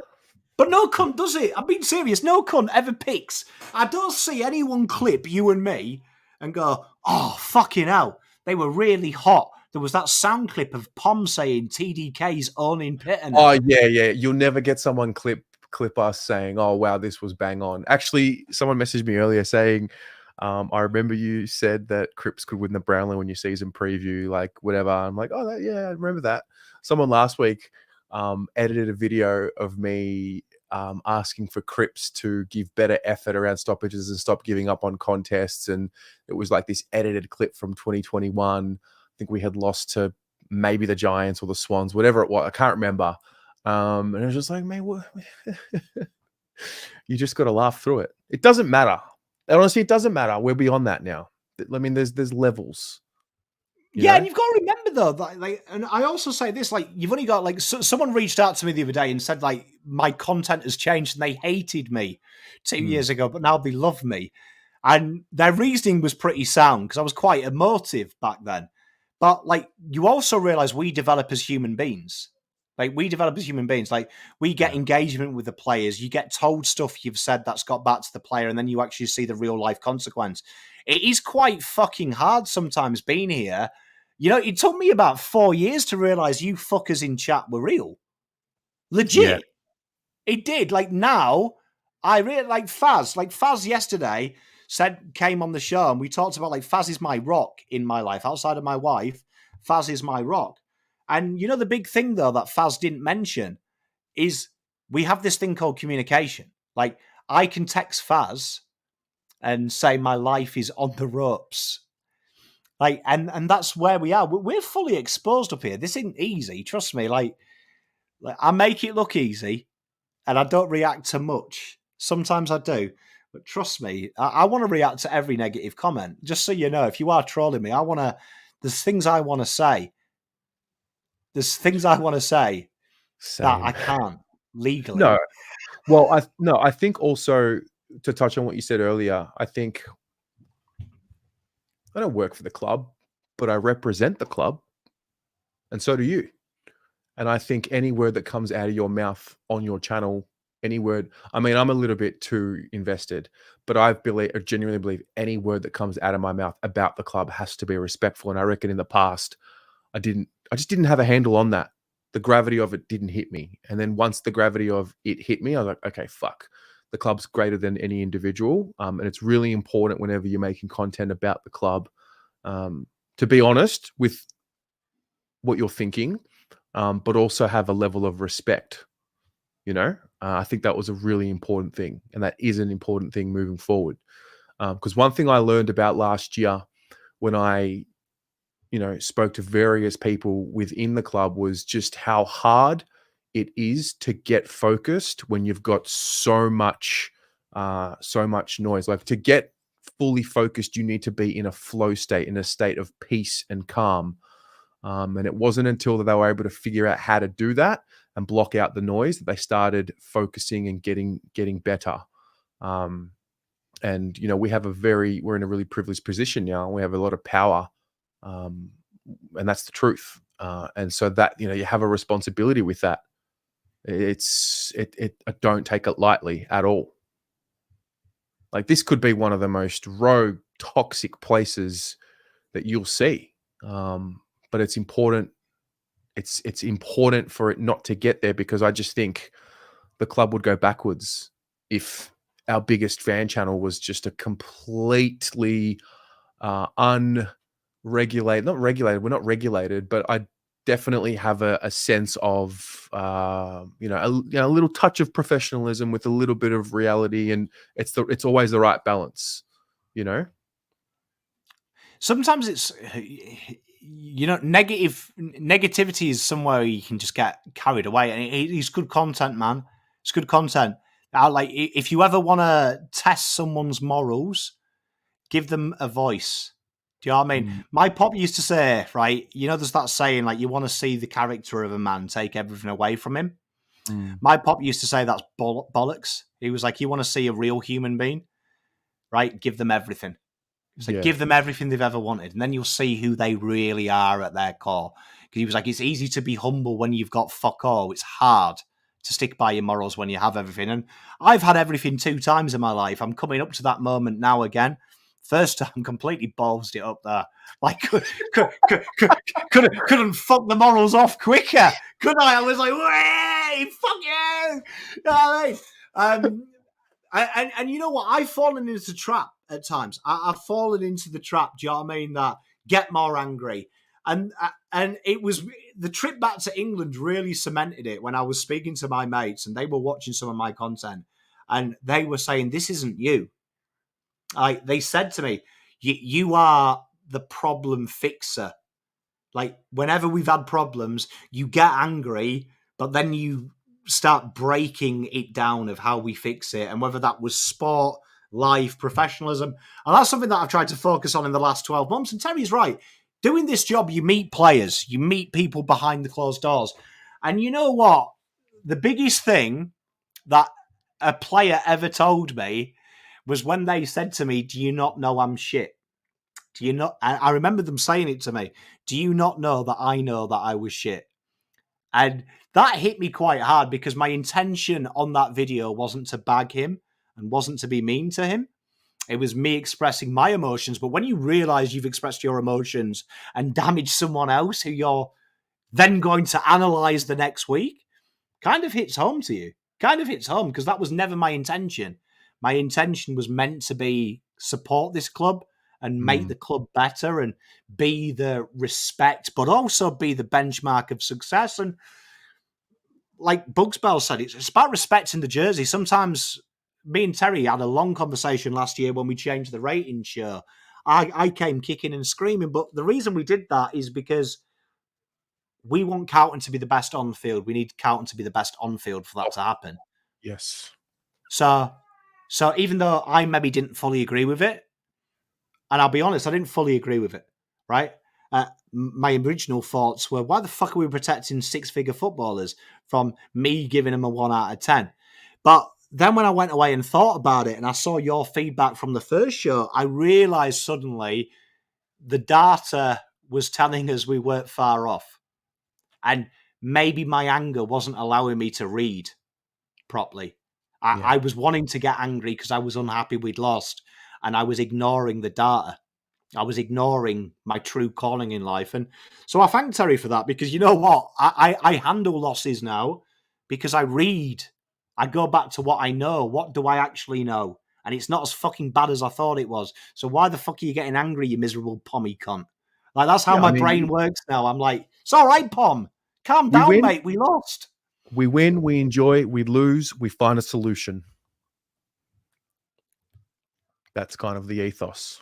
But no cunt does it. I'm being serious. No cunt ever picks. I don't see anyone clip you and me and go, oh, fucking hell. They were really hot. There was that sound clip of Pom saying TDK's owning Pitter now. Oh, yeah. You'll never get someone clip us saying, oh, wow, this was bang on. Actually, someone messaged me earlier saying, I remember you said that Cripps could win the Brownlow when your season preview, like whatever. I'm like, oh, yeah, I remember that. Someone last week edited a video of me asking for Cripps to give better effort around stoppages and stop giving up on contests. And it was like this edited clip from 2021. I think we had lost to maybe the Giants or the Swans, whatever it was. I can't remember. And I was just like, man, what? You just got to laugh through it. It doesn't matter. And honestly, it doesn't matter. We're beyond that now. I mean, there's levels. Yeah, and you've got to remember though, that, like, and I also say this, like, you've only got like someone reached out to me the other day and said like my content has changed and they hated me 2 years ago, but now they love me, and their reasoning was pretty sound because I was quite emotive back then. But like, you also realize we develop as human beings. Like, we develop as human beings. Like, we get engagement with the players. You get told stuff you've said that's got back to the player, and then you actually see the real life consequence. It is quite fucking hard sometimes being here. You know, it took me about 4 years to realize you fuckers in chat were real. Legit. Yeah. It did. Like, now, I really like Faz. Like, Faz yesterday came on the show and we talked about like, Faz is my rock in my life. Outside of my wife, Faz is my rock. And you know, the big thing though that Faz didn't mention is we have this thing called communication. Like, I can text Faz and say my life is on the ropes. Like, and that's where we are. We're fully exposed up here. This isn't easy. Trust me. Like I make it look easy and I don't react to much. Sometimes I do. But trust me, I want to react to every negative comment. Just so you know, if you are trolling me, there's things I want to say. There's things I want to say that I can't legally. No. Well, I think also, to touch on what you said earlier, I think I don't work for the club, but I represent the club, and so do you. And I think any word that comes out of your mouth on your channel, any word, I mean, I'm a little bit too invested, but I genuinely believe any word that comes out of my mouth about the club has to be respectful. And I reckon in the past, I just didn't have a handle on that. The gravity of it didn't hit me. And then once the gravity of it hit me, I was like, okay, fuck. The club's greater than any individual. And it's really important whenever you're making content about the club, to be honest with what you're thinking, but also have a level of respect. I think that was a really important thing, and that is an important thing moving forward. Because one thing I learned about last year when I, spoke to various people within the club was just how hard it is to get focused when you've got so much noise. Like, to get fully focused, you need to be in a flow state, in a state of peace and calm. And it wasn't until they were able to figure out how to do that and block out the noise that they started focusing and getting better. And we're in a really privileged position now, and we have a lot of power, and that's the truth. And so that you have a responsibility with that. I don't take it lightly at all. Like, this could be one of the most rogue, toxic places that you'll see. But it's important. It's important for it not to get there, because I just think the club would go backwards if our biggest fan channel was just a completely unregulated, not regulated. We're not regulated, but I definitely have a sense of, a little touch of professionalism with a little bit of reality, and it's always the right balance, Sometimes it's, negativity is somewhere you can just get carried away, and it's good content, man. It's good content. Like, if you ever want to test someone's morals, give them a voice. Do you know what I mean? My pop used to say, right, there's that saying, like, you want to see the character of a man, take everything away from him. My pop used to say that's bollocks. He was like, you want to see a real human being, right? Give them everything. It's like, give them everything they've ever wanted, and then you'll see who they really are at their core. Because he was like, it's easy to be humble when you've got fuck all. It's hard to stick by your morals when you have everything. And I've had everything 2 times in my life. I'm coming up to that moment now again. First time, completely ballsed it up there. Like, couldn't fuck the morals off quicker, could I? I was like, "Way, fuck you!" You know what I mean? And you know what? I've fallen into the trap at times. I've fallen into the trap. Do you know what I mean? That get more angry. And it was the trip back to England really cemented it when I was speaking to my mates and they were watching some of my content and they were saying, "This isn't you." They said to me, "You are the problem fixer." Like, whenever we've had problems, you get angry, but then you start breaking it down of how we fix it, and whether that was sport, life, professionalism. And that's something that I've tried to focus on in the last 12 months. And Terry's right. Doing this job, you meet players, you meet people behind the closed doors. And you know what? The biggest thing that a player ever told me was when they said to me, "Do you not know I'm shit? Do you not?" I remember them saying it to me. "Do you not know that I know that I was shit?" And that hit me quite hard because my intention on that video wasn't to bag him and wasn't to be mean to him. It was me expressing my emotions. But when you realize you've expressed your emotions and damaged someone else who you're then going to analyze the next week, kind of hits home to you. Kind of hits home because that was never my intention. My intention was meant to be support this club and make the club better and be the respect, but also be the benchmark of success. And like Bugs Bell said, it's about respecting the jersey. Sometimes me and Terry had a long conversation last year when we changed the rating show. I came kicking and screaming, but the reason we did that is because we want Carlton to be the best on field. We need Carlton to be the best on field for that to happen. Yes. So even though I maybe didn't fully agree with it, and I'll be honest, I didn't fully agree with it, right? My original thoughts were, why the fuck are we protecting 6-figure footballers from me giving them a 1 out of 10? But then when I went away and thought about it and I saw your feedback from the first show, I realized suddenly the data was telling us we weren't far off. And maybe my anger wasn't allowing me to read properly. I was wanting to get angry because I was unhappy we'd lost, and I was ignoring the data. I was ignoring my true calling in life. And so I thank Terry for that, because you know what? I handle losses now because I read. I go back to what I know. What do I actually know? And it's not as fucking bad as I thought it was. So why the fuck are you getting angry, you miserable pommy cunt? Like, that's how Yeah, my I mean, brain works now. I'm like, it's all right, Pom. Calm we down, win. mate. We lost. We win, we enjoy, we lose, we find a solution. That's kind of the ethos.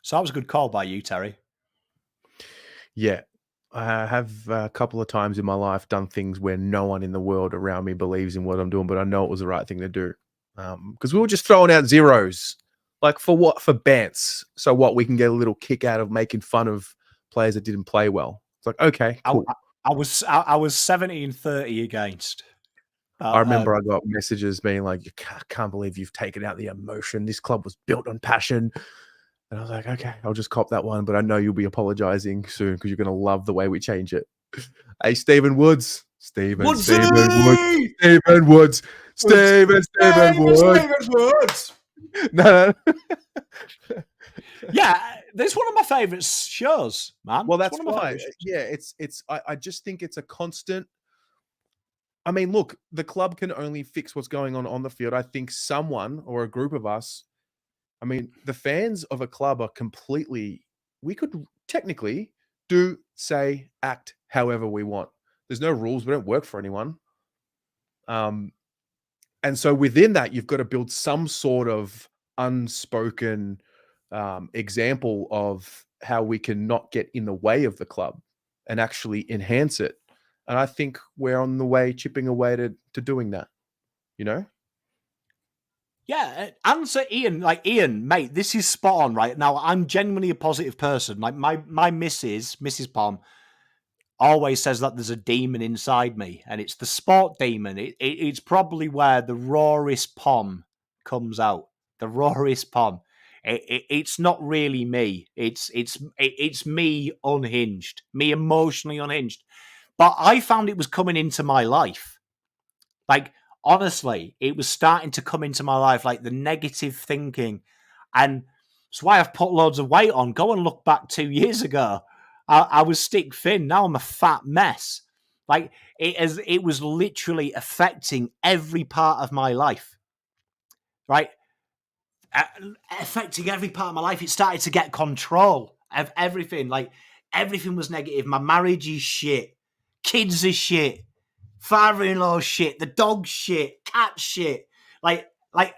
So that was a good call by you, Terry. Yeah. I have a couple of times in my life done things where no one in the world around me believes in what I'm doing, but I know it was the right thing to do. Because we were just throwing out zeros. Like, for what? For bants. So what? We can get a little kick out of making fun of players that didn't play well. It's like, okay, cool. I was 17-30 against. I remember I got messages being like, I can't believe you've taken out the emotion. This club was built on passion. And I was like, okay, I'll just cop that one. But I know you'll be apologizing soon because you're going to love the way we change it. Hey, Stephen Woods. Stephen Woods. Stephen Woods. No. Yeah, that's one of my favorite shows, man. Well, that's why. Yeah, I just think it's a constant. I mean, look, the club can only fix what's going on the field. I think someone or a group of us, I mean, the fans of a club are completely, we could technically do, say, act however we want. There's no rules. We don't work for anyone. And so within that, you've got to build some sort of unspoken example of how we can not get in the way of the club and actually enhance it. And I think we're on the way, chipping away to doing that, you know? Yeah, answer Ian. Like, Ian, mate, this is spot on, right? Now, I'm genuinely a positive person. Like, my Mrs. Pom, always says that there's a demon inside me, and it's the sport demon. It's probably where the rawest Pom comes out. The rawest Pom. It's not really me. It's me unhinged, me emotionally unhinged. But I found it was coming into my life. Like, honestly, it was starting to come into my life, like the negative thinking. And that's why I've put loads of weight on. Go and look back 2 years ago. I was stick thin. Now I'm a fat mess. Like, it was literally affecting every part of my life. Right? Affecting every part of my life. It started to get control of everything. Like, everything was negative. My marriage is shit. Kids are shit. Father-in-law shit. The dog shit. Cat shit. Like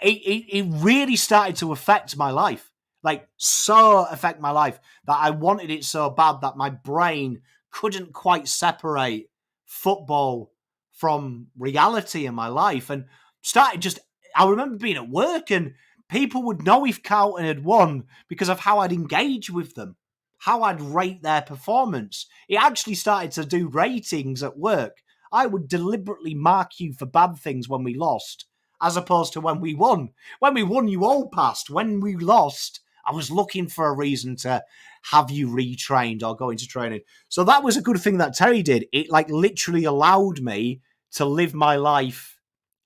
it really started to affect my life. Like, so affect my life that I wanted it so bad that my brain couldn't quite separate football from reality in my life. And started just, I remember being at work and people would know if Carlton had won because of how I'd engage with them, how I'd rate their performance. It actually started to do ratings at work. I would deliberately mark you for bad things when we lost, as opposed to when we won. When we won, you all passed. When we lost, I was looking for a reason to have you retrained or go into training. So that was a good thing that Terry did. It like literally allowed me to live my life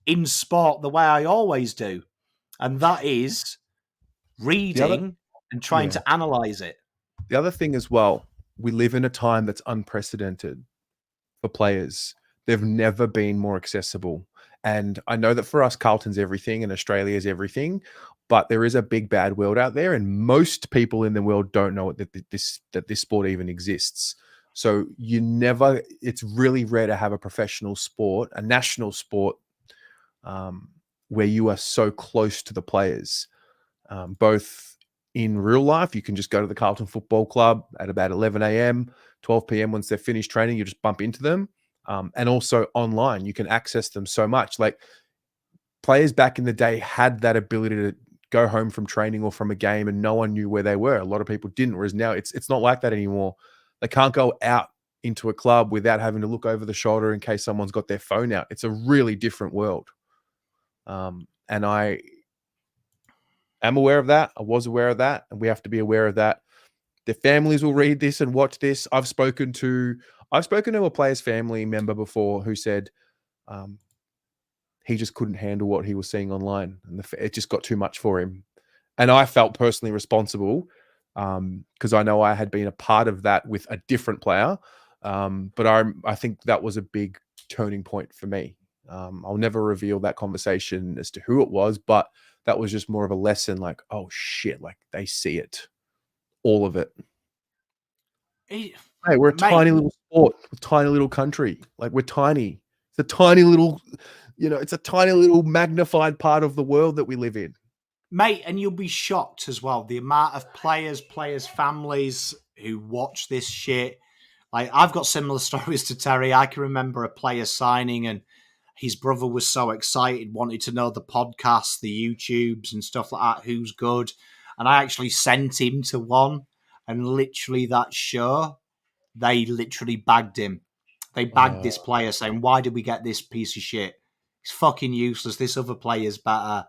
in sport the way I always do. And that is reading and trying to analyze it. The other thing as well, we live in a time that's unprecedented for players. They've never been more accessible. And I know that for us, Carlton's everything and Australia is everything, but there is a big bad world out there, and most people in the world don't know that this sport even exists. So it's really rare to have a professional sport, a national sport, where you are so close to the players, both in real life. You can just go to the Carlton Football Club at about 11 a.m., 12 p.m. Once they're finished training, you just bump into them. And also online, you can access them so much. Like, players back in the day had that ability to go home from training or from a game and no one knew where they were. A lot of people didn't, whereas now it's not like that anymore. They can't go out into a club without having to look over the shoulder in case someone's got their phone out. It's a really different world. And I am aware of that. I was aware of that, and we have to be aware of that. Their families will read this and watch this. I've spoken to a player's family member before who said he just couldn't handle what he was seeing online, and it just got too much for him. And I felt personally responsible because I know I had been a part of that with a different player. But I think that was a big turning point for me. I'll never reveal that conversation as to who it was, but that was just more of a lesson. Like, oh shit, like they see it, all of it. Hey, we're a tiny little sport, a tiny little country. Like, we're tiny. It's a tiny little, it's a tiny little magnified part of the world that we live in. Mate, and you'll be shocked as well. The amount of players, families who watch this shit. Like, I've got similar stories to Terry. I can remember a player signing and his brother was so excited, wanted to know the podcasts, the YouTubes and stuff like that, who's good. And I actually sent him to one, and literally that show, they literally bagged him. They bagged this player saying, why did we get this piece of shit? He's fucking useless. This other player's better.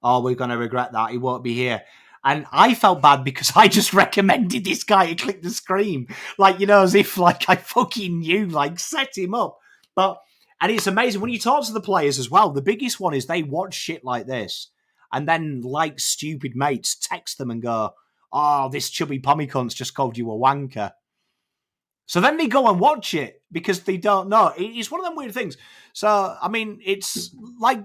Oh, we're going to regret that. He won't be here. And I felt bad because I just recommended this guy to click the screen. Like, as if like I fucking knew, like set him up. And it's amazing when you talk to the players as well. The biggest one is they watch shit like this and then, like stupid mates, text them and go, oh, this chubby pommy cunt's just called you a wanker. So then they go and watch it because they don't know. It's one of them weird things. So, I mean, it's like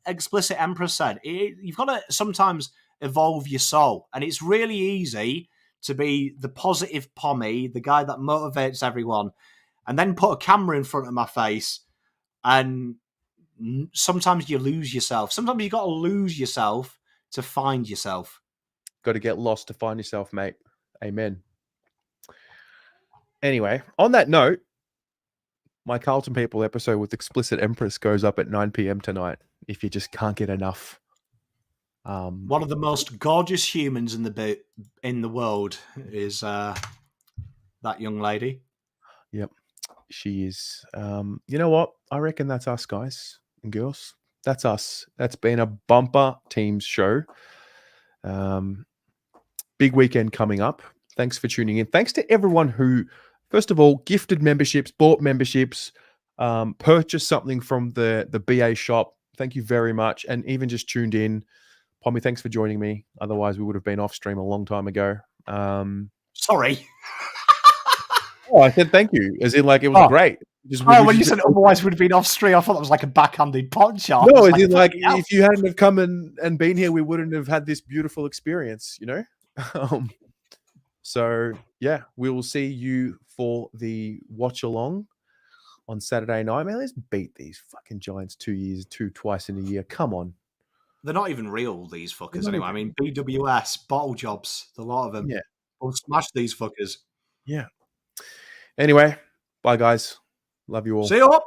Explicit Empress said, you've got to sometimes evolve your soul. And it's really easy to be the positive pommy, the guy that motivates everyone, and then put a camera in front of my face. And sometimes you lose yourself. Sometimes you've got to lose yourself to find yourself. Got to get lost to find yourself, mate. Amen. Anyway, on that note, my Carlton People episode with Explicit Empress goes up at 9 p.m. tonight, if you just can't get enough. One of the most gorgeous humans in the world is that young lady. Yep, she is. You know what? I reckon that's us, guys and girls. That's us. That's been a bumper teams show. Big weekend coming up. Thanks for tuning in. Thanks to everyone who, first of all, gifted memberships, bought memberships, purchased something from the BA shop. Thank you very much. And even just tuned in. Pommy, thanks for joining me. Otherwise, we would have been off stream a long time ago. Sorry. Oh, I said thank you. As in, like, it was great. When you said otherwise would have been off stream, I thought that was like a backhanded pod shot. No, as in, like, if you hadn't have come and been here, we wouldn't have had this beautiful experience, So, yeah, we will see you for the watch along on Saturday night. Man, let's beat these fucking Giants twice in a year. Come on. They're not even real, these fuckers, anyway. I mean, GWS, bottle jobs, a lot of them. Yeah. We'll smash these fuckers. Yeah. Anyway, bye, guys. Love you all. See you up.